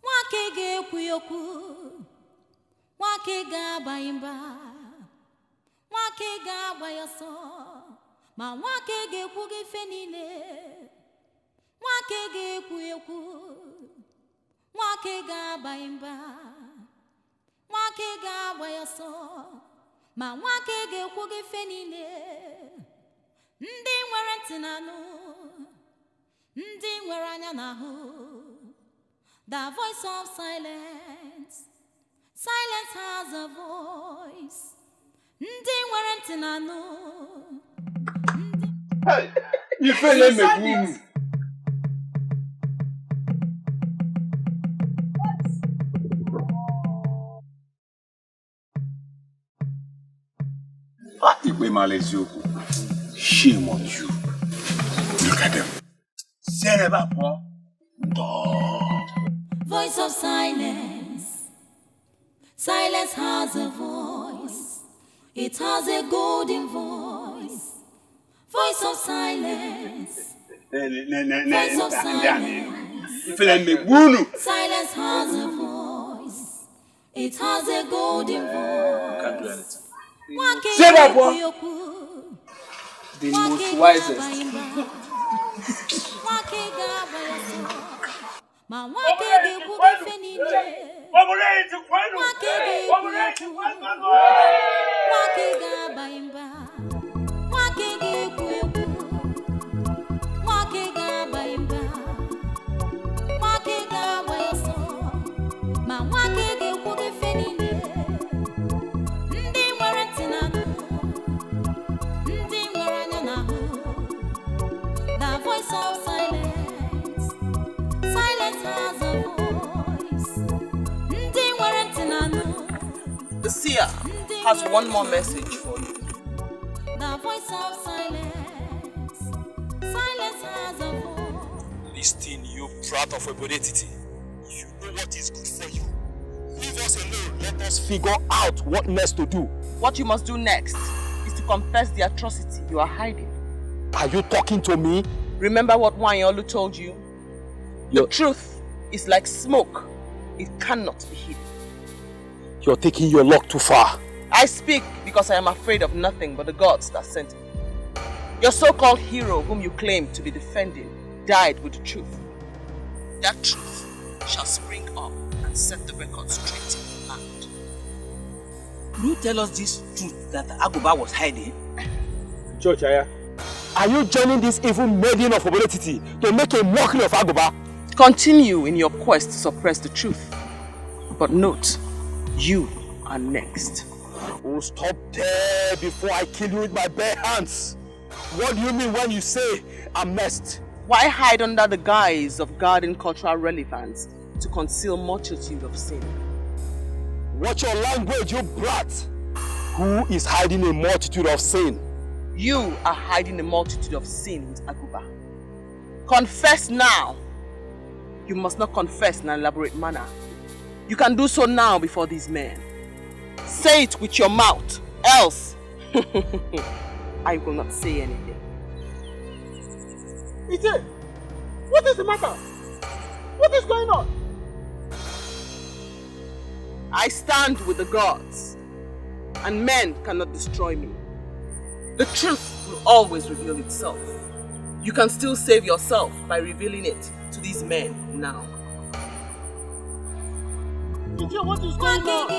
[SPEAKER 17] Wake ge kuyoku. Wake ga baimba. Wake ga bayaso. Ma wake ge kuge fenile. Wake ge kuyoku. Wake ga baimba. Wake ga bayaso. Ma wake ge kuge fenile. Ndi nwere ntị n'anụ. Ndị nwere anya n'ahụ. The voice of silence. Silence has a voice. Ndị nwere ntị n'anụ.
[SPEAKER 2] Hey, you fell in the womb. Shame on you. Look at them.
[SPEAKER 17] Voice of silence. Silence has a voice. It has a golden voice. Voice of silence. Voice of silence. Silence has a voice. It has a golden voice.
[SPEAKER 21] Say that, boy. The most wisest.
[SPEAKER 1] The seer has one more message for you.
[SPEAKER 17] The voice of silence. Silence has a voice.
[SPEAKER 21] Listen, you brat of a bodetity. You know what is good for you.
[SPEAKER 8] Let's figure out what next to do.
[SPEAKER 18] What you must do next is to confess the atrocity you are hiding.
[SPEAKER 8] Are you talking to me?
[SPEAKER 18] Remember what Wanyolu told you? The truth is like smoke. It cannot be hidden.
[SPEAKER 8] You're taking your luck too far.
[SPEAKER 18] I speak because I am afraid of nothing but the gods that sent me. Your so-called hero, whom you claim to be defending, died with the truth. That truth shall spring up and set the record straight in the land.
[SPEAKER 5] Will you tell us this truth that Agoba was hiding?
[SPEAKER 8] George, are you joining this evil maiden of Obodetiti to make a mockery of Agoba?
[SPEAKER 18] Continue in your quest to suppress the truth. But note, you are next.
[SPEAKER 8] Oh, stop there before I kill you with my bare hands. What do you mean when you say I'm next?
[SPEAKER 18] Why hide under the guise of guarding cultural relevance to conceal multitude of sin?
[SPEAKER 8] Watch your language, you brat! Who is hiding a multitude of sin?
[SPEAKER 18] You are hiding a multitude of sin with Aguba. Confess now. You must not confess in an elaborate manner. You can do so now before these men. Say it with your mouth, else I will not say anything.
[SPEAKER 23] Ije, what is the matter? What is going on?
[SPEAKER 18] I stand with the gods, and men cannot destroy me. The truth will always reveal itself. You can still save yourself by revealing it to these men now.
[SPEAKER 23] Ije, what is going on?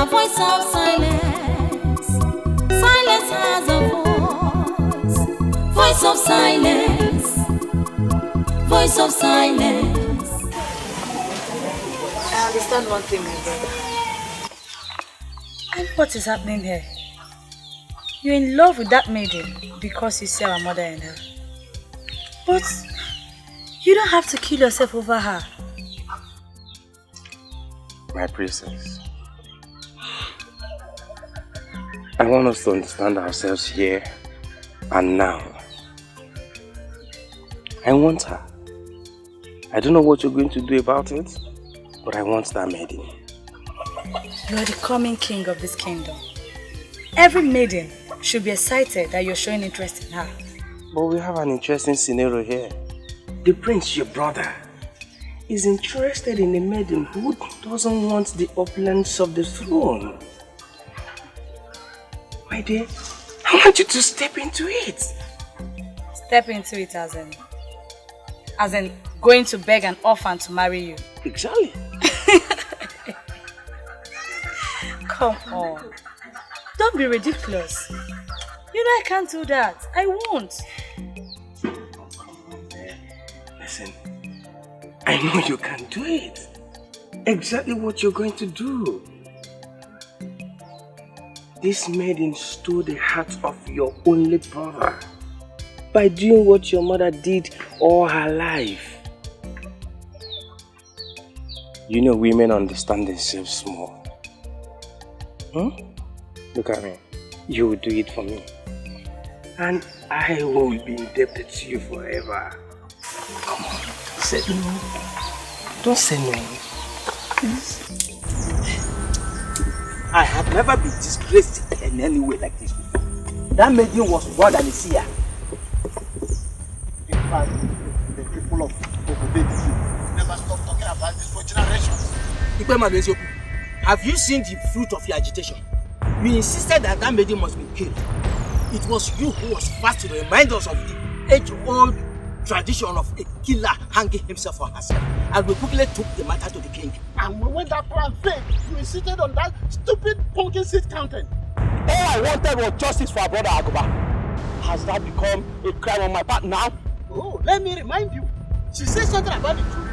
[SPEAKER 17] Voice of silence. Silence has a voice. Voice of silence. Voice of silence.
[SPEAKER 11] I understand one thing, my brother. And what is happening here? You're in love with that maiden because you see our mother and her. But you don't have to kill yourself over her.
[SPEAKER 22] My princess, I want us to understand ourselves here and now. I want her. I don't know what you're going to do about it, but I want that maiden.
[SPEAKER 11] You are the coming king of this kingdom. Every maiden should be excited that you're showing interest in her.
[SPEAKER 22] But we have an interesting scenario here. The prince, your brother, is interested in a maiden who doesn't want the opulence of the throne. My dear, I want you to step into it.
[SPEAKER 11] Step into it as in going to beg an orphan to marry you.
[SPEAKER 22] Exactly.
[SPEAKER 11] Come on. Don't be ridiculous. You know I can't do that. I won't.
[SPEAKER 22] Listen, I know you can do it. Exactly what you're going to do. This maiden stole the heart of your only brother by doing what your mother did all her life. You know women understand themselves more. Look at me. You will do it for me. And I will be indebted to you forever. Come on, say no. Don't say no. Please.
[SPEAKER 5] I have never been disgraced in any way like this before. That maiden was more than a seer.
[SPEAKER 23] In fact, the people of Obodetiti never stop talking about this for generations.
[SPEAKER 5] Have you seen the fruit of your agitation? You insisted that that maiden must be killed. It was you who was fast to remind us of the age-old tradition of a killer hanging himself or herself. And we quickly took the matter to the king.
[SPEAKER 23] And when that plan failed, you insisted on that stupid pumpkin seed counting.
[SPEAKER 8] All I wanted was justice for our brother Agoba. Has that become a crime on my part now?
[SPEAKER 23] Oh, let me remind you. She said something about the truth.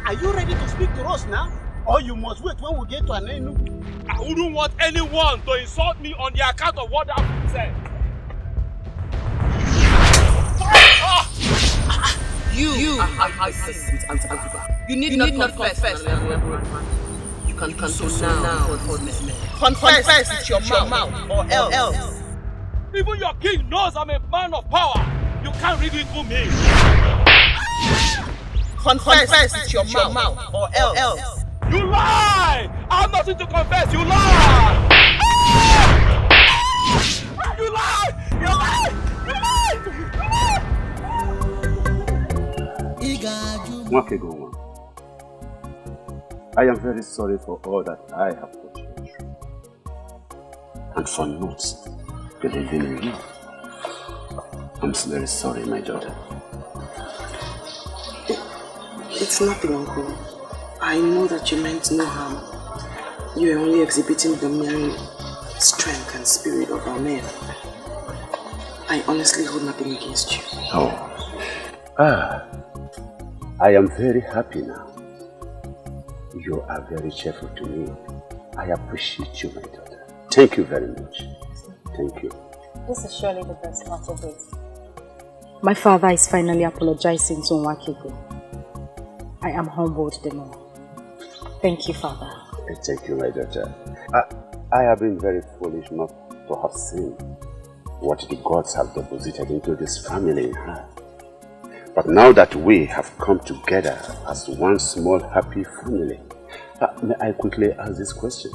[SPEAKER 23] Are you ready to speak to us now? Or you must wait when we get to an end.
[SPEAKER 21] I wouldn't want anyone to insult me on the account of what I've said.
[SPEAKER 18] You are sinned with Antifa. You need not confess. You can do so now for this man. Confess with your mouth or else.
[SPEAKER 21] Even your king knows I'm a man of power. You can't ridicule me.
[SPEAKER 18] Confess with your mouth or else.
[SPEAKER 21] You lie! I have nothing to confess. You lie! You lie! You lie!
[SPEAKER 3] Mwakegoma, I am very sorry for all that I have put you through, and for not believing in you. I'm very sorry, my daughter.
[SPEAKER 12] It's nothing, Uncle. I know that you meant no harm. You are only exhibiting the mere strength and spirit of our men. I honestly hold nothing against you.
[SPEAKER 3] I am very happy now. You are very cheerful to me. I appreciate you, my daughter. Thank you very much. Thank you.
[SPEAKER 11] This is surely the best part of it. My father is finally apologizing to Nwakego. I am humbled the more. Thank you, Father.
[SPEAKER 3] Thank you, my daughter. I have been very foolish not to have seen what the gods have deposited into this family in her. But now that we have come together as one small happy family, may I quickly ask this question?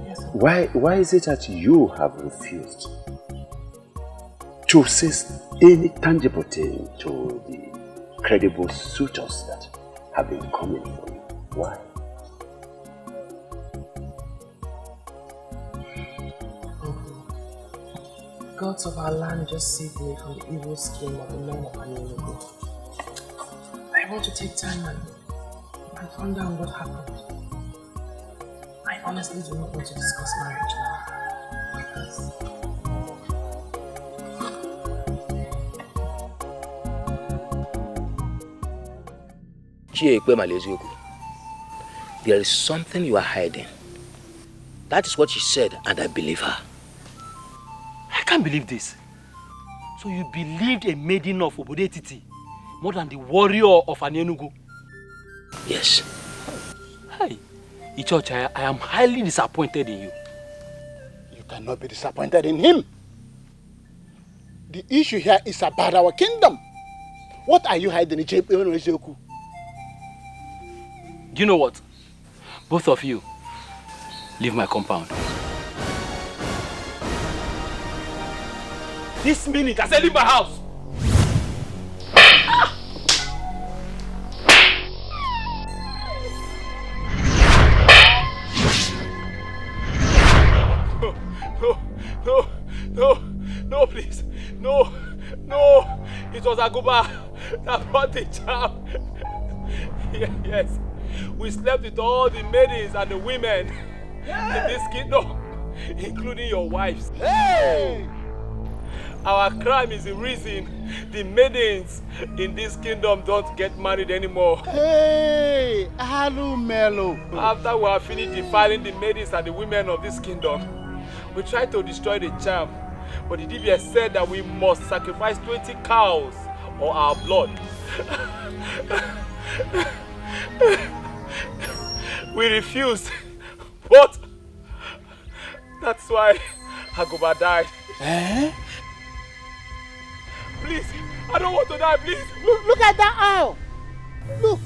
[SPEAKER 12] Yes,
[SPEAKER 3] Why is it that you have refused to say any tangible thing to the credible suitors that have been coming for you? Why?
[SPEAKER 12] Gods of our land just saved me from the evil scheme of the men of Ini Edo. I want to take time and find out what happened. I honestly do not want to discuss marriage
[SPEAKER 14] now. There is something you are hiding. That is what she said, and I believe her.
[SPEAKER 19] I can't believe this. So you believed a maiden of Obodetiti more than the warrior of Anenugu?
[SPEAKER 14] Yes.
[SPEAKER 19] Hey, Ichocha, I am highly disappointed in you.
[SPEAKER 23] You cannot be disappointed in him. The issue here is about our kingdom. What are you hiding in Icheoku?
[SPEAKER 19] Do you know what? Both of you, leave my compound. This minute, I said leave my house! No, please. No. It was Aguba that brought the charm. Yes. We slept with all the maidens and the women in this kingdom, including your wives. Hey! Our crime is the reason the maidens in this kingdom don't get married anymore.
[SPEAKER 23] Hey! Hello, Melo.
[SPEAKER 19] After we have finished defiling the maidens and the women of this kingdom, we tried to destroy the charm. But the Dibia said that we must sacrifice 20 cows or our blood. We refused, but that's why Agoba died.
[SPEAKER 23] Eh?
[SPEAKER 19] Please, I don't want to die, please.
[SPEAKER 23] Look at that owl. Look.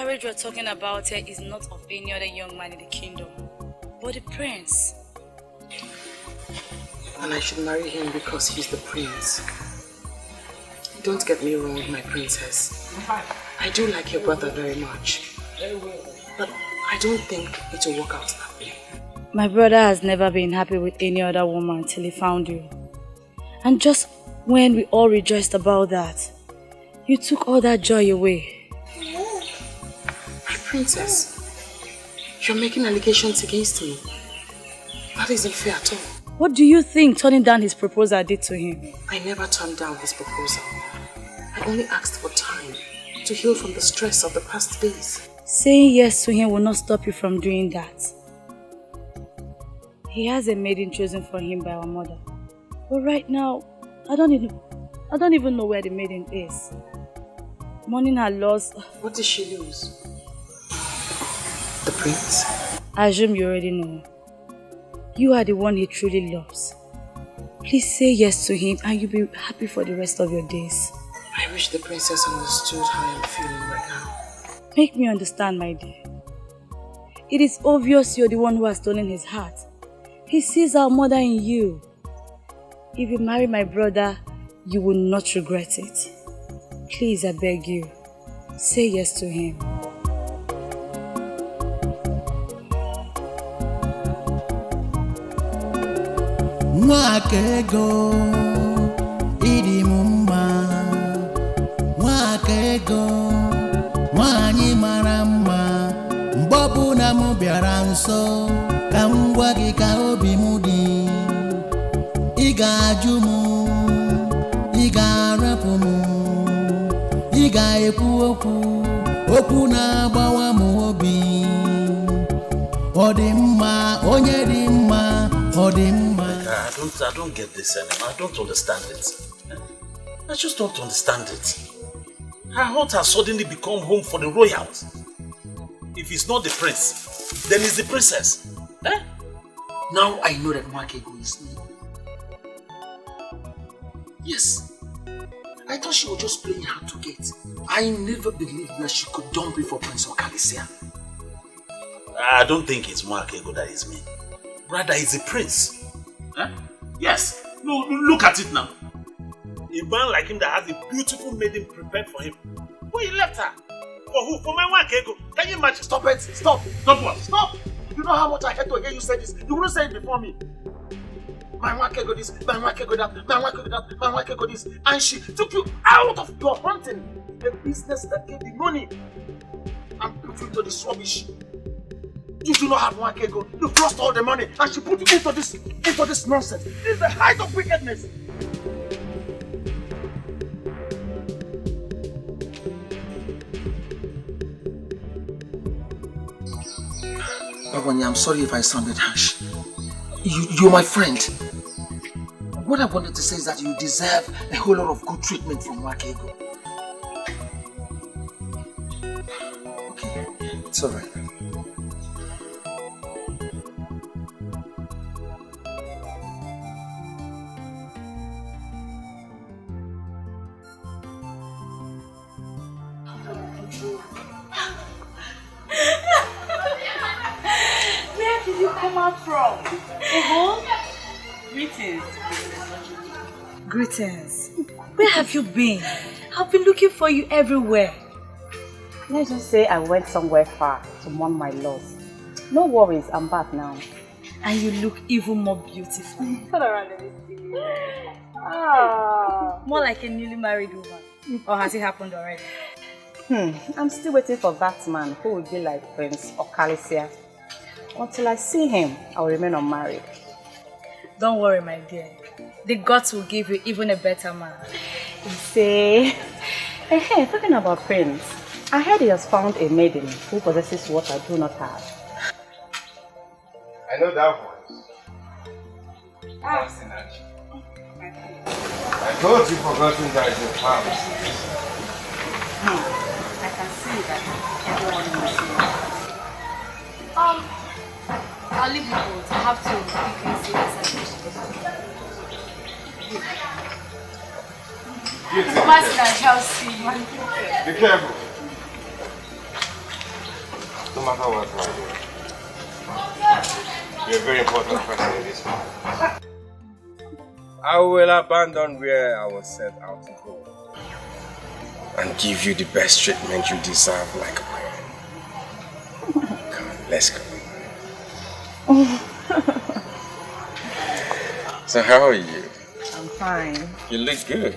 [SPEAKER 11] marriage we're talking about here is not of any other young man in the kingdom, but the prince.
[SPEAKER 12] And I should marry him because he's the prince. Don't get me wrong, my princess. I do like your brother very much. But I don't think it will work out that way.
[SPEAKER 11] My brother has never been happy with any other woman till he found you. And just when we all rejoiced about that, you took all that joy away.
[SPEAKER 12] My princess, you're making allegations against me. That isn't fair at all.
[SPEAKER 11] What do you think turning down his proposal did to him?
[SPEAKER 12] I never turned down his proposal. I only asked for time to heal from the stress of the past days.
[SPEAKER 11] Saying yes to him will not stop you from doing that. He has a maiden chosen for him by our mother. But right now, I don't even know where the maiden is. Mourning her loss.
[SPEAKER 12] What did she lose? The prince?
[SPEAKER 11] I assume you already know. You are the one he truly loves. Please say yes to him and you'll be happy for the rest of your days.
[SPEAKER 12] I wish the princess understood how I'm feeling right now.
[SPEAKER 11] Make me understand, my dear. It is obvious you're the one who has stolen his heart. He sees our mother in you. If you marry my brother, you will not regret it. Please, I beg you, say yes to him.
[SPEAKER 6] Nwakego ịdị m mma, Nwakego nwanyị mara mma, mgbe ọbụla m bịara nso ka m gwa gị ka obi m dị, ị ga-ajụ m, ị ga-arapụ m, ị ga-ekwu okwu na-agbawa m obi, ọ dị mma, onye dị mma, ọ dị mma.
[SPEAKER 10] I don't get this anymore. I don't understand it. I just don't understand it. Her heart has suddenly become home for the royals. If it's not the prince, then it's the princess. Eh?
[SPEAKER 20] Now I know that Nwakego is me. Yes. I thought she was just playing hard to get. I never believed that she could dump me for Prince Okalo.
[SPEAKER 10] I don't think it's Nwakego that is me. Rather, it's the prince. Eh? Yes. No, look at it now. A man like him that has a beautiful maiden prepared for him. Who he left her? For who? For my Nwakego. Can you imagine?
[SPEAKER 20] Stop it! Stop!
[SPEAKER 10] Stop what?
[SPEAKER 20] Stop! You know how much I had to hear you say this. You wouldn't say it before me. My Nwakego this, my Nwakego that, my Nwakego that, my Nwakego this. And she took you out of your hunting. A business that gave the money. And put you into this rubbish. You do not have Nwakego. You've lost all the money. And she put you into this nonsense. This is the height of wickedness. I'm sorry if I sounded harsh. You're my friend. What I wanted to say is that you deserve a whole lot of good treatment from Nwakego. Okay, it's alright.
[SPEAKER 11] Where did you come out from? Greetings. Greetings. Where have you been? I've been looking for you everywhere.
[SPEAKER 13] Let's just say I went somewhere far to mourn my loss. No worries, I'm back now.
[SPEAKER 11] And you look even more beautiful.
[SPEAKER 13] Turn around and see.
[SPEAKER 11] More like a newly married woman. Or has it happened already?
[SPEAKER 13] I'm still waiting for that man who will be like Prince Okalo. Until I see him, I will remain unmarried.
[SPEAKER 11] Don't worry, my dear. The gods will give you even a better man.
[SPEAKER 13] You say, hey, talking about Prince, I heard he has found a maiden who possesses what I do not have.
[SPEAKER 2] I know that voice. I told you forgotten that it's your family.
[SPEAKER 13] I can see that everyone will see.
[SPEAKER 11] I'll leave you both. I have to quickly see this.
[SPEAKER 2] Be
[SPEAKER 11] careful.
[SPEAKER 22] No matter what, my dear. You're a very important person in this life. I will abandon where I was set out to go and give you the best treatment you deserve like a queen. Come on, let's go. So how are you?
[SPEAKER 13] I'm fine.
[SPEAKER 22] You look good.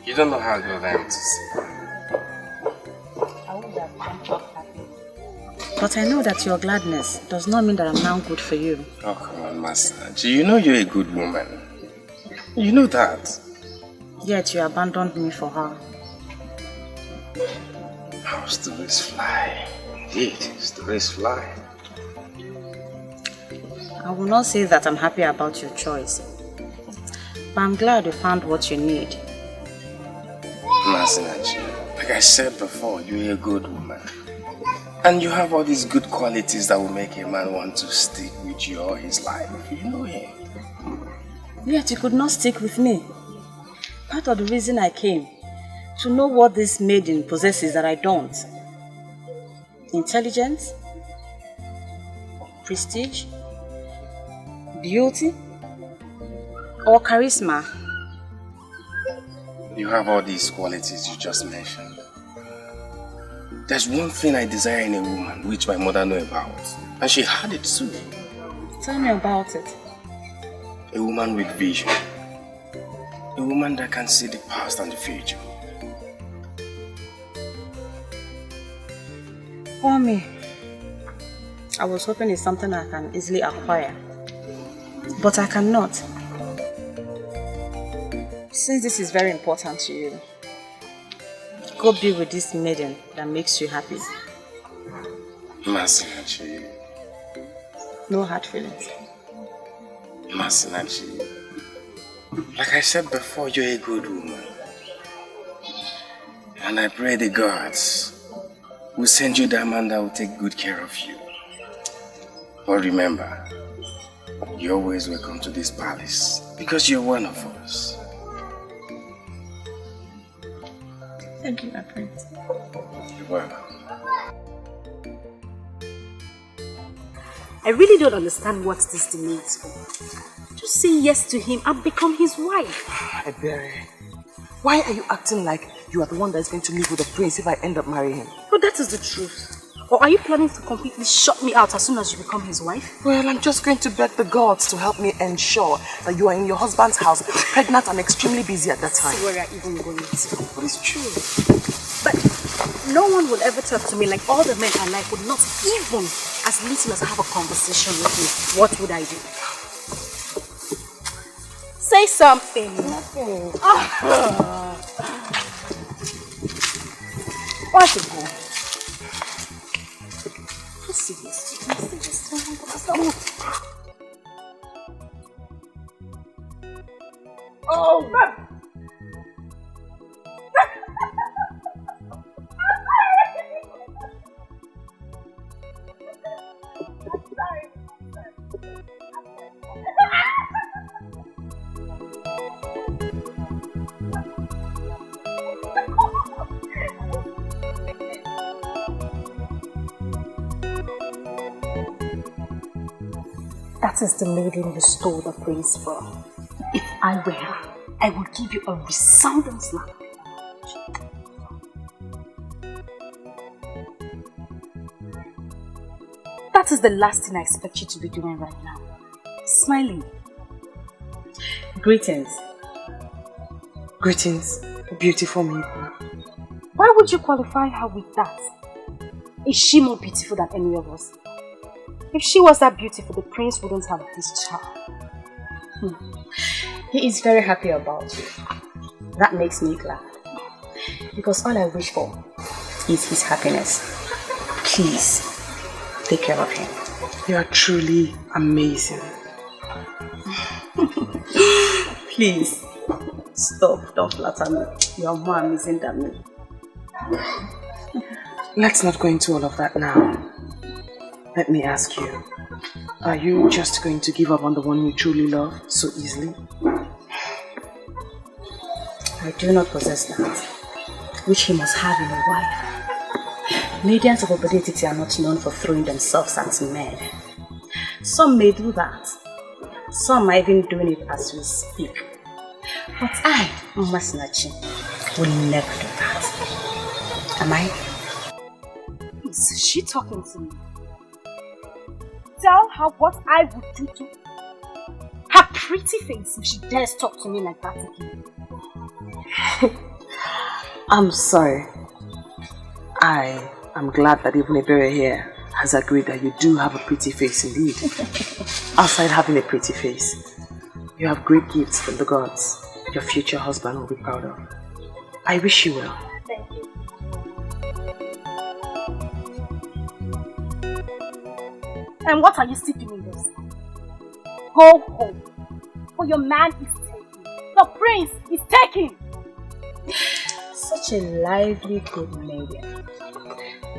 [SPEAKER 22] You don't know how good I am to see.
[SPEAKER 13] But I know that your gladness does not mean that I'm now good for you.
[SPEAKER 22] Oh, come on, Master. You know you're a good woman. You know that.
[SPEAKER 13] Yet you abandoned me for her.
[SPEAKER 22] How stories fly. Indeed, stories fly.
[SPEAKER 13] I will not say that I'm happy about your choice. But I'm glad you found what you need.
[SPEAKER 22] Masinachi, like I said before, you're a good woman. And you have all these good qualities that will make a man want to stick with you all his life. You know him.
[SPEAKER 13] Yet you could not stick with me. Part of the reason I came, to know what this maiden possesses that I don't. Intelligence, prestige, beauty, or charisma.
[SPEAKER 22] You have all these qualities you just mentioned. There's one thing I desire in a woman, which my mother knew about. And she had it too.
[SPEAKER 13] Tell me about it.
[SPEAKER 22] A woman with vision. A woman that can see the past and the future.
[SPEAKER 13] For me, I was hoping it's something I can easily acquire. But I cannot. Since this is very important to you, go be with this maiden that makes you happy.
[SPEAKER 22] Masinachi.
[SPEAKER 13] No hard feelings.
[SPEAKER 22] Masinachi. Like I said before, you're a good woman. And I pray the gods will send you that man that will take good care of you. But remember, you're always welcome to this palace because you're one of us.
[SPEAKER 13] Thank you, my prince.
[SPEAKER 22] You're welcome.
[SPEAKER 11] I really don't understand what this demands for. Just say yes to him and become his wife.
[SPEAKER 18] Ebere, why are you acting like you are the one that's going to live with the prince if I end up marrying him?
[SPEAKER 11] But that is the truth. Or are you planning to completely shut me out as soon as you become his wife?
[SPEAKER 18] Well, I'm just going to beg the gods to help me ensure that you are in your husband's house, pregnant and extremely busy at that time.
[SPEAKER 11] See where you're even going to.
[SPEAKER 18] But it's true.
[SPEAKER 11] But no one will ever talk to me like all the men I like would not even as little as have a conversation with me. What would I do? Say something.
[SPEAKER 18] Nothing.
[SPEAKER 11] What's it for?
[SPEAKER 18] Oh, man.
[SPEAKER 11] That is the maiden you stole the prince from. If I were her, I would give you a resounding slap. That is the last thing I expect you to be doing right now. Smiling.
[SPEAKER 13] Greetings.
[SPEAKER 18] Greetings, beautiful maiden.
[SPEAKER 11] Why would you qualify her with that? Is she more beautiful than any of us? If she was that beautiful, the prince wouldn't have this child.
[SPEAKER 13] He is very happy about you. That makes me glad. Because all I wish for is his happiness. Please, take care of him.
[SPEAKER 18] You are truly amazing.
[SPEAKER 13] Please, stop. Don't flatter me. You are more amazing than me.
[SPEAKER 12] Let's not go into all of that now. Let me ask you, are you just going to give up on the one you truly love so easily?
[SPEAKER 13] I do not possess that, which he must have in a wife. Maidens of obedience are not known for throwing themselves at men. Some may do that. Some are even doing it as we speak. But I, Masinachi, will never do that. Am I?
[SPEAKER 11] Is she talking to me? Tell her what I would do to her pretty face if she dares talk to me like that again.
[SPEAKER 12] I'm sorry. I am glad that even Ebere here has agreed that you do have a pretty face indeed. Outside having a pretty face, you have great gifts from the gods your future husband will be proud of. I wish you well.
[SPEAKER 11] Thank you. And what are you still doing this? Go home. For your man is taken. The prince is taken.
[SPEAKER 13] Such a lively good maiden.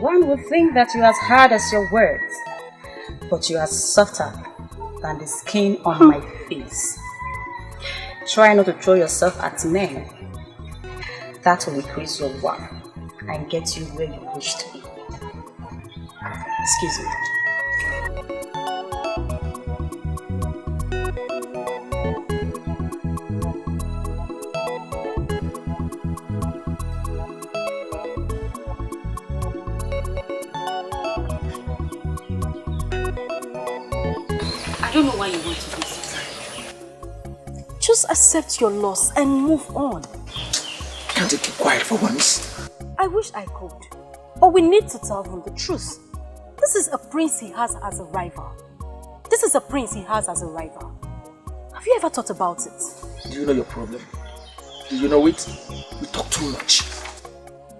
[SPEAKER 13] One would think that you are as hard as your words, but you are softer than the skin on my face. Try not to throw yourself at men. That will increase your worth and get you where you wish to be. Excuse me.
[SPEAKER 11] I don't know why you want to do this. Just accept your loss and move on.
[SPEAKER 20] Can't you keep quiet for once?
[SPEAKER 11] I wish I could, but we need to tell him the truth. This is a prince he has as a rival. This is a prince he has as a rival. Have you ever thought about it?
[SPEAKER 20] Do you know your problem? Do you know it? You talk too much.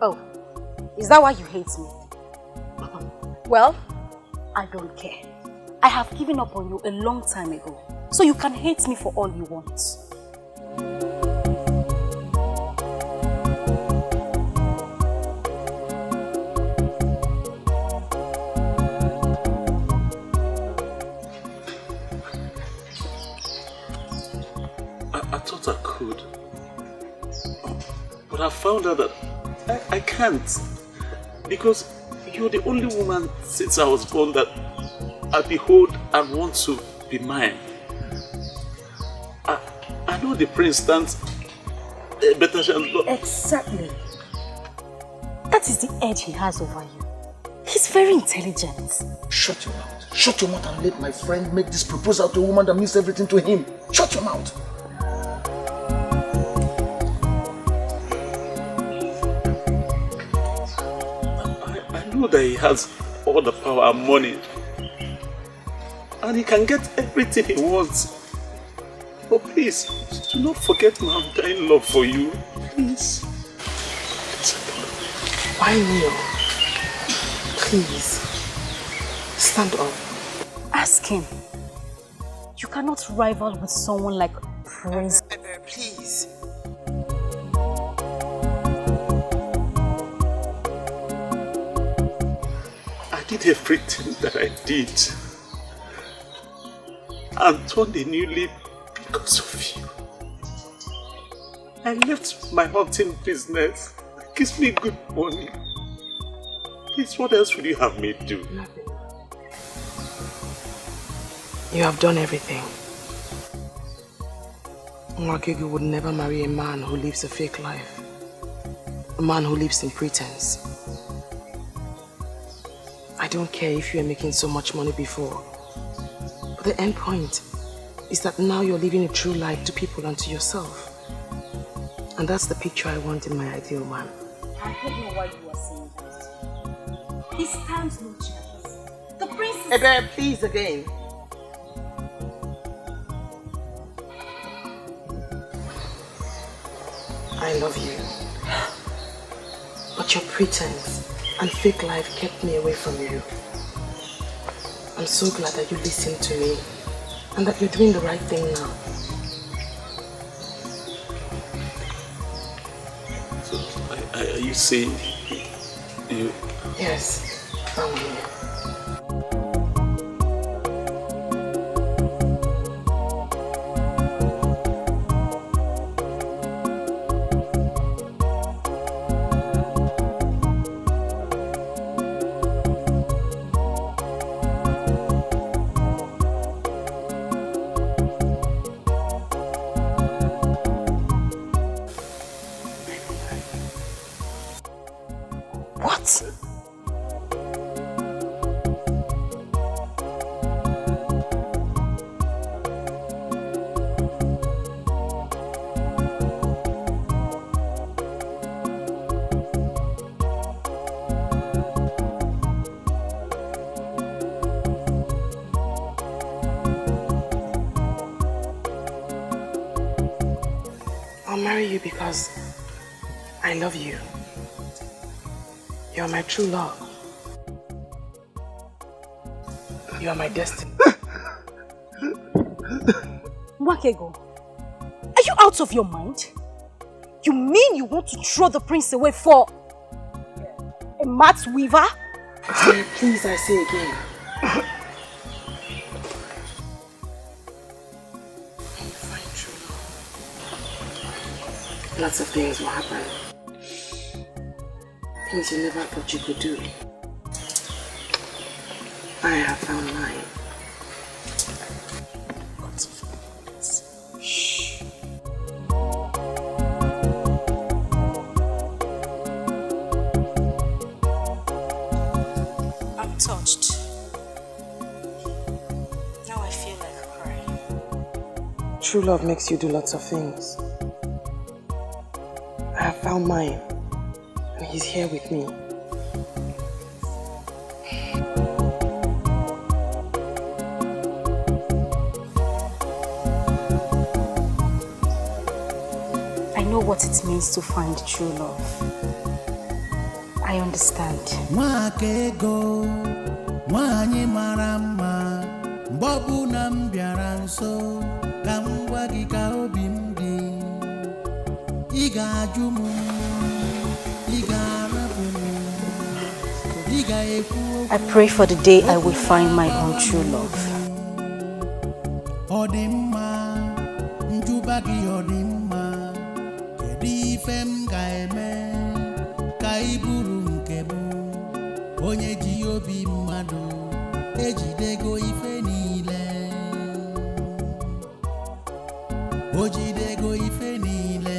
[SPEAKER 11] Oh, is that why you hate me? Well, I don't care. I have given up on you a long time ago, so you can hate me for all you want.
[SPEAKER 19] I thought I could, but I found out that I can't, because you're the only woman since I was born that I behold and want to be mine. I know the prince stands a better chance, but...
[SPEAKER 11] Exactly. That is the edge he has over you. He's very intelligent.
[SPEAKER 20] Shut your mouth. Shut your mouth and let my friend make this proposal to a woman that means everything to him. Shut your mouth.
[SPEAKER 19] I know that he has all the power and money, and he can get everything he wants. But please, do not forget my undying love for you. Please.
[SPEAKER 12] Why kneel? Please. Stand up.
[SPEAKER 11] Ask him. You cannot rival with someone like Prince.
[SPEAKER 12] Please.
[SPEAKER 19] I did everything that I did and turned a new leaf because of you. I left my hunting business. It gives me good money. Please, what else would you have me do?
[SPEAKER 12] Nothing. You have done everything. Nwagegu would never marry a man who lives a fake life. A man who lives in pretense. I don't care if you are making so much money before. But the end point is that now you're living a true life to people and to yourself. And that's the picture I want in my ideal man.
[SPEAKER 11] I don't know why you are saying that. He stands no chance. The prince is...
[SPEAKER 12] Ebere, please again. I love you. But your pretense and fake life kept me away from you. I'm so glad that you listened to me and that you're doing the right thing now.
[SPEAKER 19] So, are you saying you
[SPEAKER 12] Yes, I'm here. What? I'll marry you because I love you. You are my true love. You are my destiny.
[SPEAKER 11] Wakego, are you out of your mind? You mean you want to throw the prince away for a mat weaver?
[SPEAKER 12] Please, I say again. Lots of things will happen. Things you never thought you could do. I have found mine. Shh.
[SPEAKER 11] I'm touched. Now I feel like crying.
[SPEAKER 12] True love makes you do lots of things. I have found mine. And he's here with me.
[SPEAKER 11] I know what it means to find true love. I understand.
[SPEAKER 6] Wakego, nwanyị mara mma, mgbe ọbụla m bịara nso, ka m gwa gị ka obi m dị. Ị ga-ajụ m, ị ga-arapụ m, ị ga-ekwu.
[SPEAKER 11] I pray for the day I will find my own true love.
[SPEAKER 6] Ọ dị mma, njụba gị ọ dị mma, kedu ife m ga-eme ka ị bụrụ nke m, onye ji obi mmadụ ejidego ife niile, o jidego ife niile.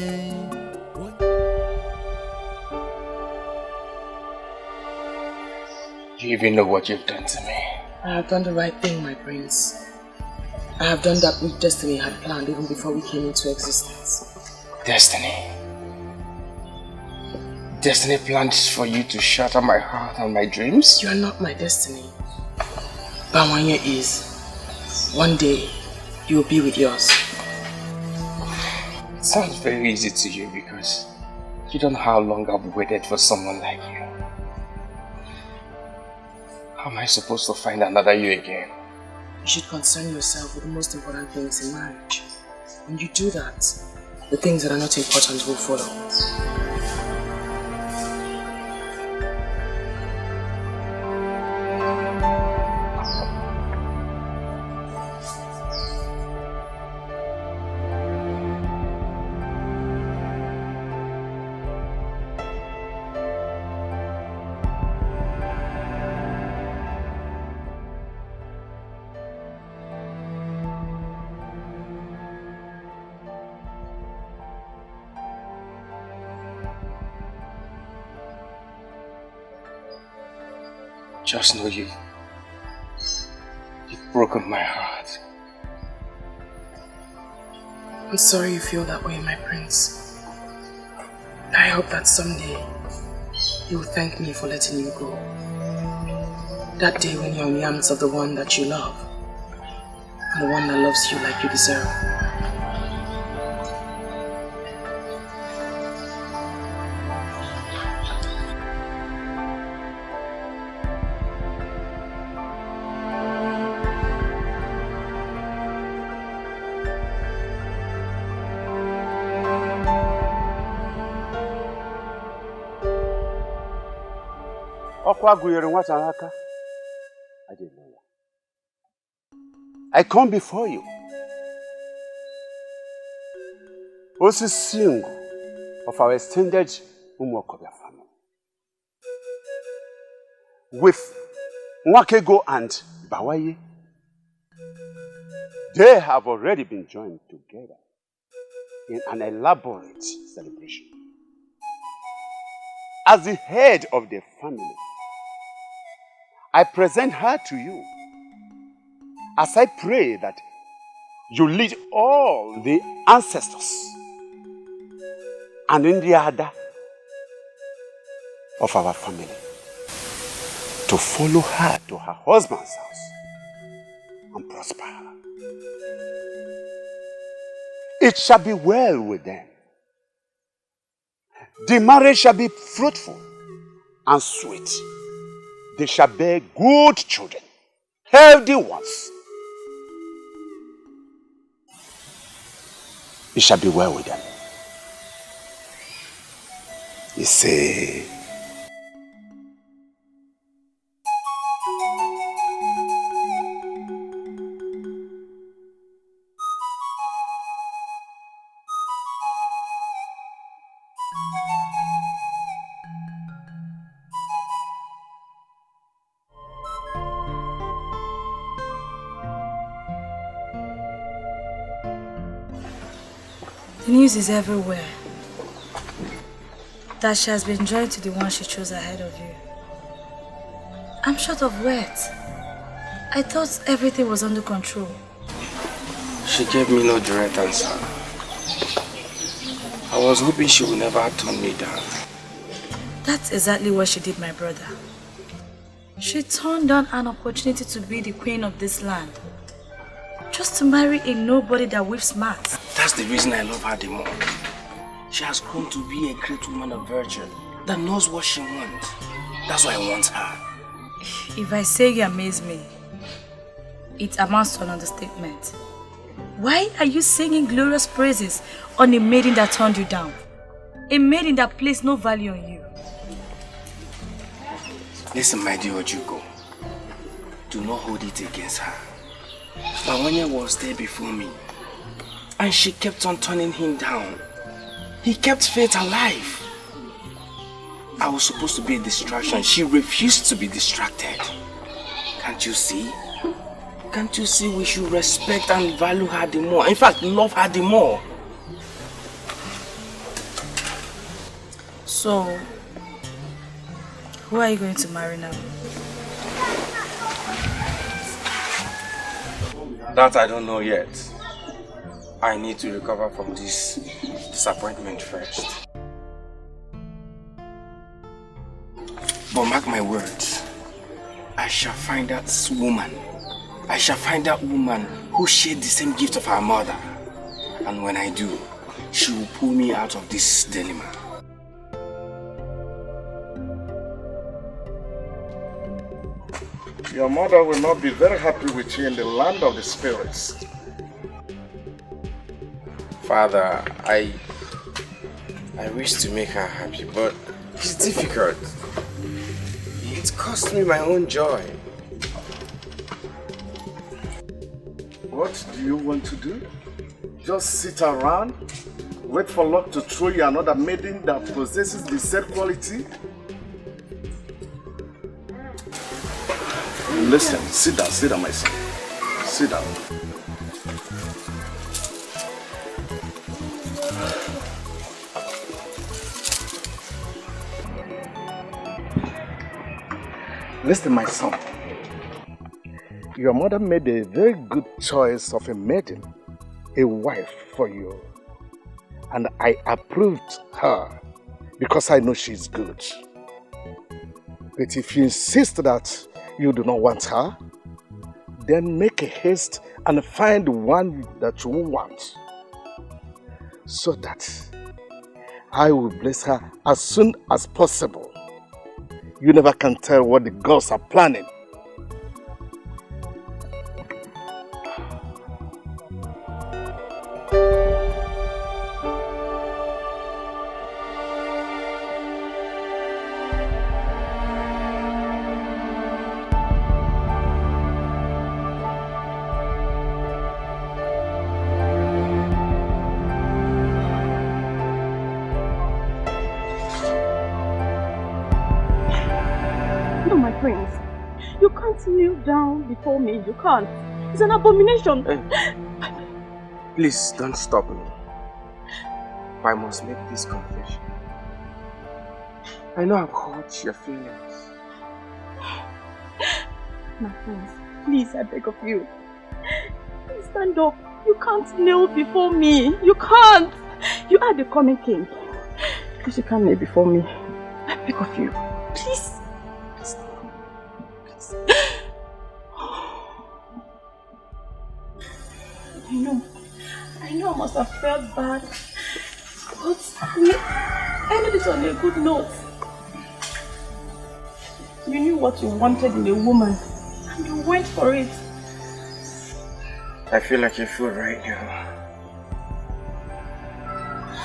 [SPEAKER 14] Do you even know what you've done to me?
[SPEAKER 12] I have done the right thing, my prince. I have done that which destiny had planned even before we came into existence.
[SPEAKER 14] Destiny. Destiny planned for you to shatter my heart and my dreams?
[SPEAKER 12] You are not my destiny. Bawanya is. One day, you will be with yours.
[SPEAKER 14] It sounds very easy to you because you don't know how long I've waited for someone like you. How am I supposed to find another you again?
[SPEAKER 12] You should concern yourself with the most important things in marriage. When you do that, the things that are not important will follow.
[SPEAKER 14] Just know you've broken my heart.
[SPEAKER 12] I'm sorry you feel that way, my prince. I hope that someday you will thank me for letting you go. That day when you're in the arms of the one that you love, and the one that loves you like you deserve.
[SPEAKER 3] I come before you. Also single of our extended Umokobia family. With Nwakego and Bawaye, they have already been joined together in an elaborate celebration. As the head of the family, I present her to you as I pray that you lead all the ancestors and in the other of our family to follow her to her husband's house and prosper her. It shall be well with them. The marriage shall be fruitful and sweet. They shall bear good children, healthy ones. It shall be well with them. You say,
[SPEAKER 11] the news is everywhere that she has been joined to the one she chose ahead of you. I'm short of words. I thought everything was under control.
[SPEAKER 14] She gave me no direct answer. I was hoping she would never turn me down.
[SPEAKER 11] That's exactly what she did, my brother. She turned down an opportunity to be the queen of this land, just to marry a nobody that weaves mats.
[SPEAKER 14] That's the reason I love her the more. She has grown to be a great woman of virtue that knows what she wants. That's why I want her.
[SPEAKER 11] If I say you amaze me, it amounts to an understatement. Why are you singing glorious praises on a maiden that turned you down? A maiden that placed no value on you.
[SPEAKER 14] Listen, my dear Ojuko. Do not hold it against her. Bawanya was there before me, and she kept on turning him down. He kept faith alive. I was supposed to be a distraction. She refused to be distracted. Can't you see? Can't you see we should respect and value her the more? In fact, love her the more.
[SPEAKER 11] So, who are you going to marry now?
[SPEAKER 14] That I don't know yet. I need to recover from this disappointment first. But mark my words, I shall find that woman. I shall find that woman who shared the same gift of her mother. And when I do, she will pull me out of this dilemma.
[SPEAKER 9] Your mother will not be very happy with you in the land of the spirits.
[SPEAKER 14] Father, I wish to make her happy, but it's difficult. It cost me my own joy.
[SPEAKER 9] What do you want to do? Just sit around, wait for luck to throw you another maiden that possesses the said quality? Listen, sit down, my son. Sit down. Listen, my son. Your mother made a very good choice of a maiden, a wife for you. And I approved her because I know she's good. But if you insist that you do not want her, then make a haste and find one that you want, so that I will bless her as soon as possible. You never can tell what the gods are planning.
[SPEAKER 11] You can't kneel down before me. You can't. It's an abomination.
[SPEAKER 14] Please don't stop me. I must make this confession. I know I've hurt your feelings.
[SPEAKER 11] My friends, please, I beg of you. Please stand up. You can't kneel before me. You can't. You are the coming king. Please, you can't kneel before me. I beg of you. Please. Please. I know I must have felt bad. But I ended it on a good note. You knew what you wanted in a woman, and you went for it.
[SPEAKER 14] I feel like a fool right now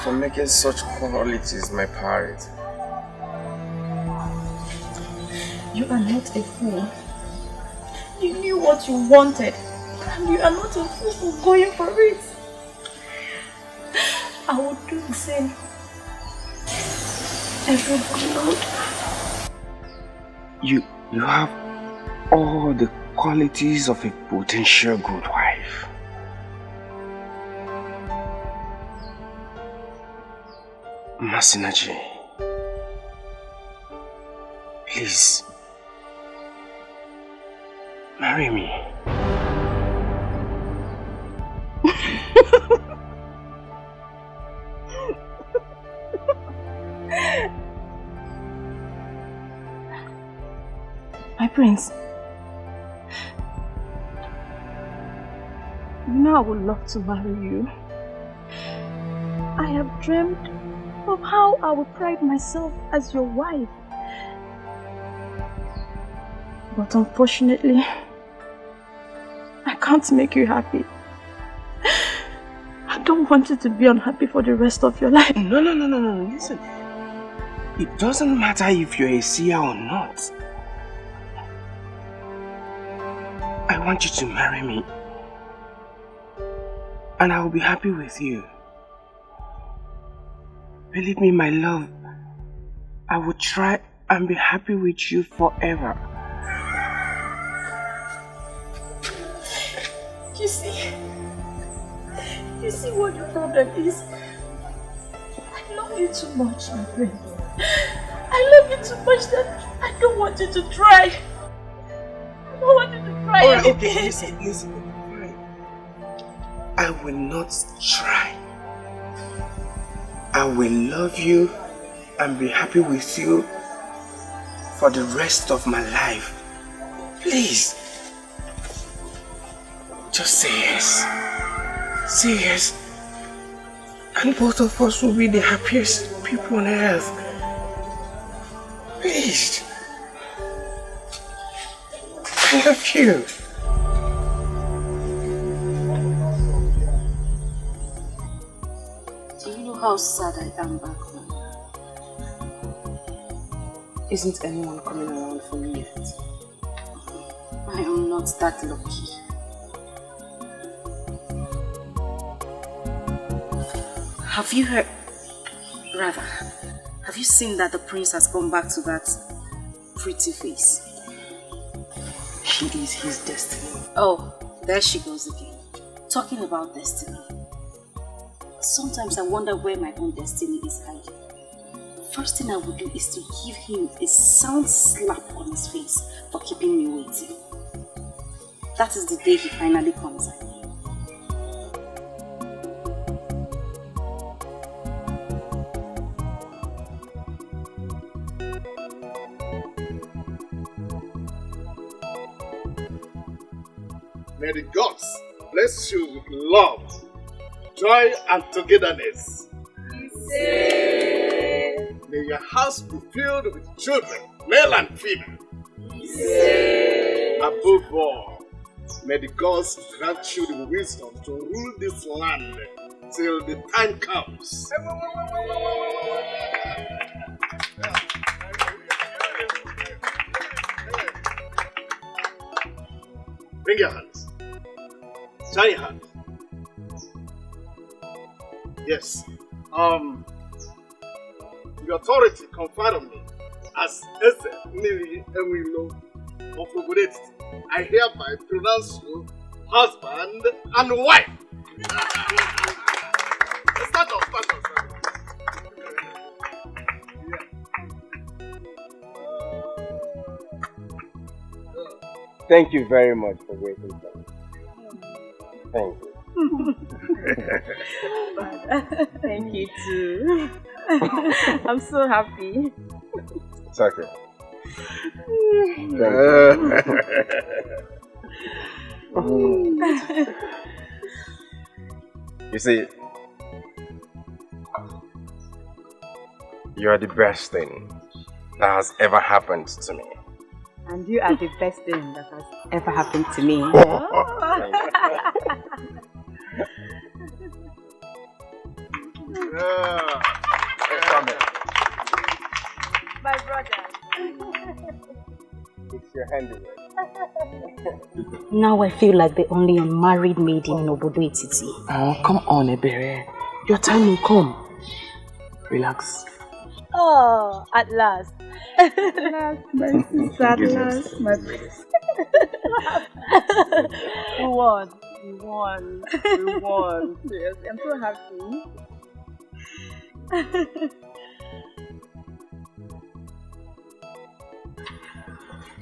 [SPEAKER 14] for making such qualities my priority.
[SPEAKER 11] You are not a fool. You knew what you wanted, and you are not a fool for going for it. I would do the same. Everybody would.
[SPEAKER 14] You have all the qualities of a potential good wife. Masinaji, please, marry me.
[SPEAKER 11] My prince, you know I would love to marry you. I have dreamed of how I would pride myself as your wife. But unfortunately, I can't make you happy. I don't want you to be unhappy for the rest of your life.
[SPEAKER 14] No, listen. It doesn't matter if you're a seer or not. I want you to marry me, and I will be happy with you. Believe me, my love, I will try and be happy with you forever.
[SPEAKER 11] You see what your problem is? I love you too much, my friend. I love you too much that I don't want you to try. I don't want you to try.
[SPEAKER 14] Alright, okay, listen. I will not try. I will love you and be happy with you for the rest of my life. Please. Just say yes. Say yes. And both of us will be the happiest people on earth. Please. I love you.
[SPEAKER 13] Do you know how sad I am back home?
[SPEAKER 12] Isn't anyone coming around for me yet?
[SPEAKER 13] I am not that lucky. Have you heard, rather, have you seen that the prince has gone back to that pretty face?
[SPEAKER 12] She is his destiny.
[SPEAKER 13] Oh, there she goes again. Talking about destiny. Sometimes I wonder where my own destiny is hiding. First thing I would do is to give him a sound slap on his face for keeping me waiting. That is the day he finally comes out.
[SPEAKER 9] May the gods bless you with love, joy, and togetherness. May your house be filled with children, male and female. Above all, may the gods grant you the wisdom to rule this land till the time comes. Bring your hands. Join your hands. Yes. The authority conferred on me as Ini Edo of Obodet, I hereby pronounce you husband and wife. Start off.
[SPEAKER 14] Thank you very much for waiting for me. Thank you.
[SPEAKER 13] Thank you too. I'm so happy.
[SPEAKER 14] It's okay. You see, you are the best thing that has ever happened to me.
[SPEAKER 13] And you are the best thing that has ever happened to me.
[SPEAKER 11] My brother.
[SPEAKER 14] It's your handiwork.
[SPEAKER 13] Now I feel like the only unmarried maiden in Obodo Etiti.
[SPEAKER 18] Oh, come on, Ebere. Your time will come. Relax.
[SPEAKER 11] Oh, at last.
[SPEAKER 13] At last, my sister, at last, my princess.
[SPEAKER 11] We won.
[SPEAKER 13] We won. Yes, I'm so happy.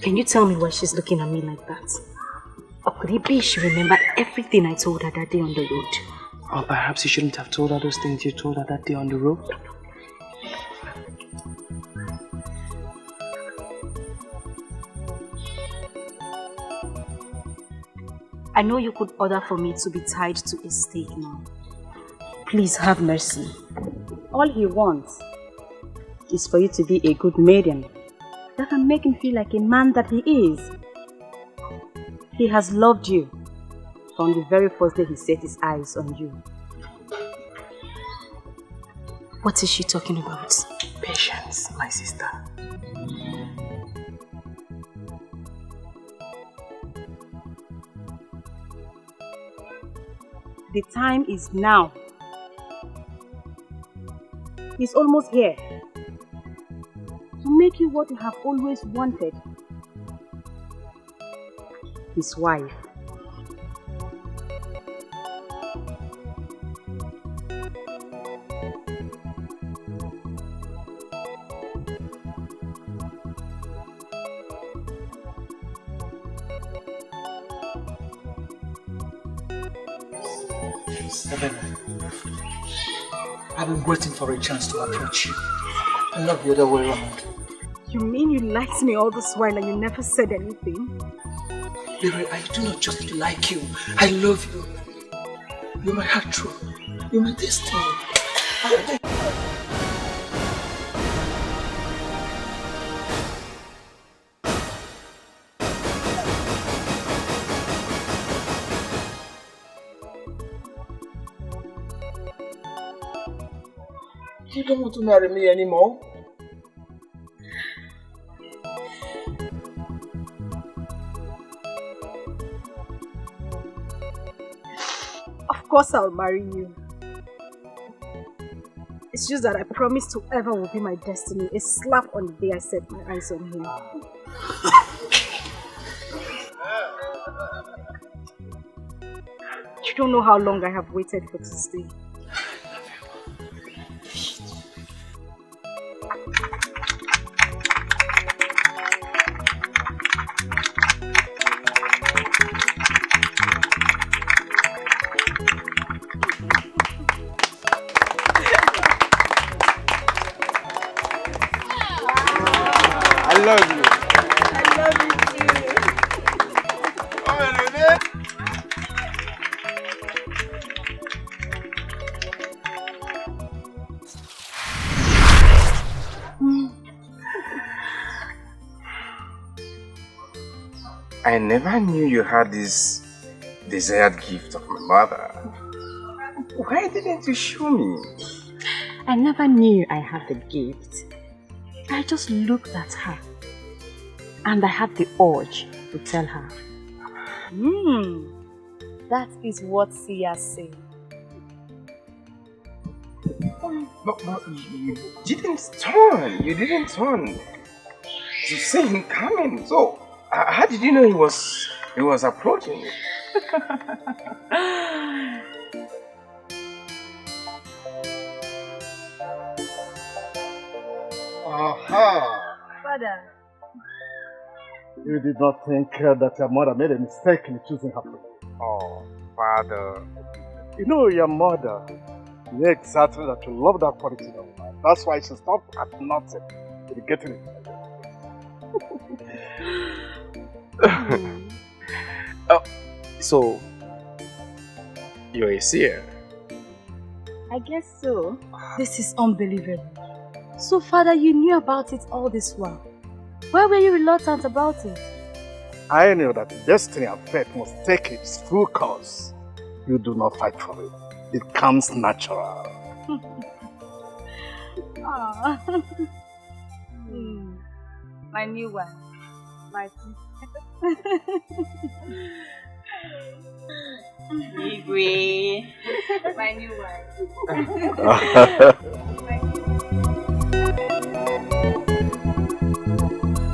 [SPEAKER 13] Can you tell me why she's looking at me like that? Or could it be she remembered everything I told her that day on the road?
[SPEAKER 18] Or perhaps you shouldn't have told her those things you told her that day on the road.
[SPEAKER 13] I know you could order for me to be tied to a stake now. Please have mercy. All he wants is for you to be a good maiden that can make him feel like a man that he is. He has loved you from the very first day he set his eyes on you. What is she talking about?
[SPEAKER 18] Patience, my sister.
[SPEAKER 13] The time is now. He's almost here. To make you what you have always wanted. His wife.
[SPEAKER 5] I've been waiting for a chance to approach you. And not the other way around.
[SPEAKER 13] You mean you liked me all this while and you never said anything?
[SPEAKER 5] Ebere, I do not just like you. I love you. You're my heart true. You're my destiny. You don't want to marry me anymore?
[SPEAKER 13] Of course I'll marry you. It's just that I promised whoever will be my destiny a slap on the day I set my eyes on him. You don't know how long I have waited for this day.
[SPEAKER 14] I love you.
[SPEAKER 11] I love you too.
[SPEAKER 14] I never knew you had this desired gift of my mother. Why didn't you show me?
[SPEAKER 13] I never knew I had the gift. I just looked at her and I had the urge to tell her.
[SPEAKER 11] That is what Sia said.
[SPEAKER 14] But you didn't turn. You didn't turn to see him coming. So
[SPEAKER 22] How did you know he was approaching you?
[SPEAKER 9] Aha!
[SPEAKER 11] Father.
[SPEAKER 9] You did not think that your mother made a mistake in choosing her for you.
[SPEAKER 22] Oh, Father.
[SPEAKER 9] You know your mother knew exactly that you love that quality of life. That's why she stopped at nothing to be getting it.
[SPEAKER 22] Oh, so you're a seer?
[SPEAKER 11] I guess so. This is unbelievable. So, Father, you knew about it all this while. Why were you reluctant about it?
[SPEAKER 9] I knew that destiny and fate must take its full course. You do not fight for it. It comes natural.
[SPEAKER 11] My new one. My
[SPEAKER 13] Igwe.
[SPEAKER 11] My new one.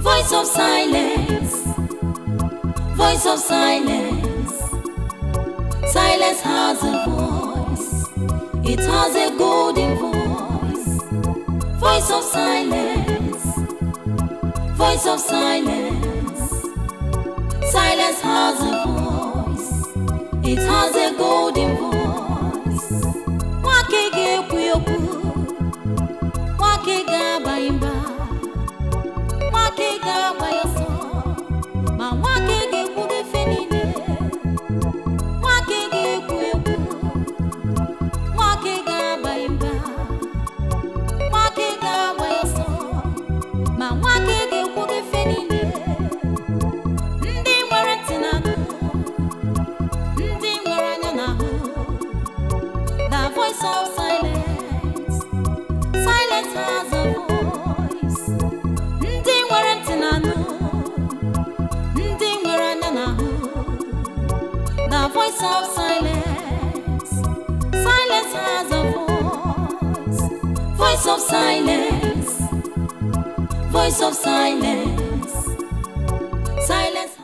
[SPEAKER 17] Voice of silence, voice of silence. Silence has a voice, it has a golden voice. Voice of silence, voice of silence. Silence has a voice, it has a golden voice. Wake ge kuyoku, wake ga baimba. Wake ga bayoso, ma wake ge kuge fenine. Wake ge kuyoku, wake ga baimba. Wake ga bayoso, ma wake ge kuge fenine. Ndi nwere tinanu, ndi nwere anya nahu. The voice of silence, silence has a voice. Ndi nwere tinanu, ndi nwere anya nahu. The voice of silence, silence has a voice. Voice of silence, voice of silence. Silence.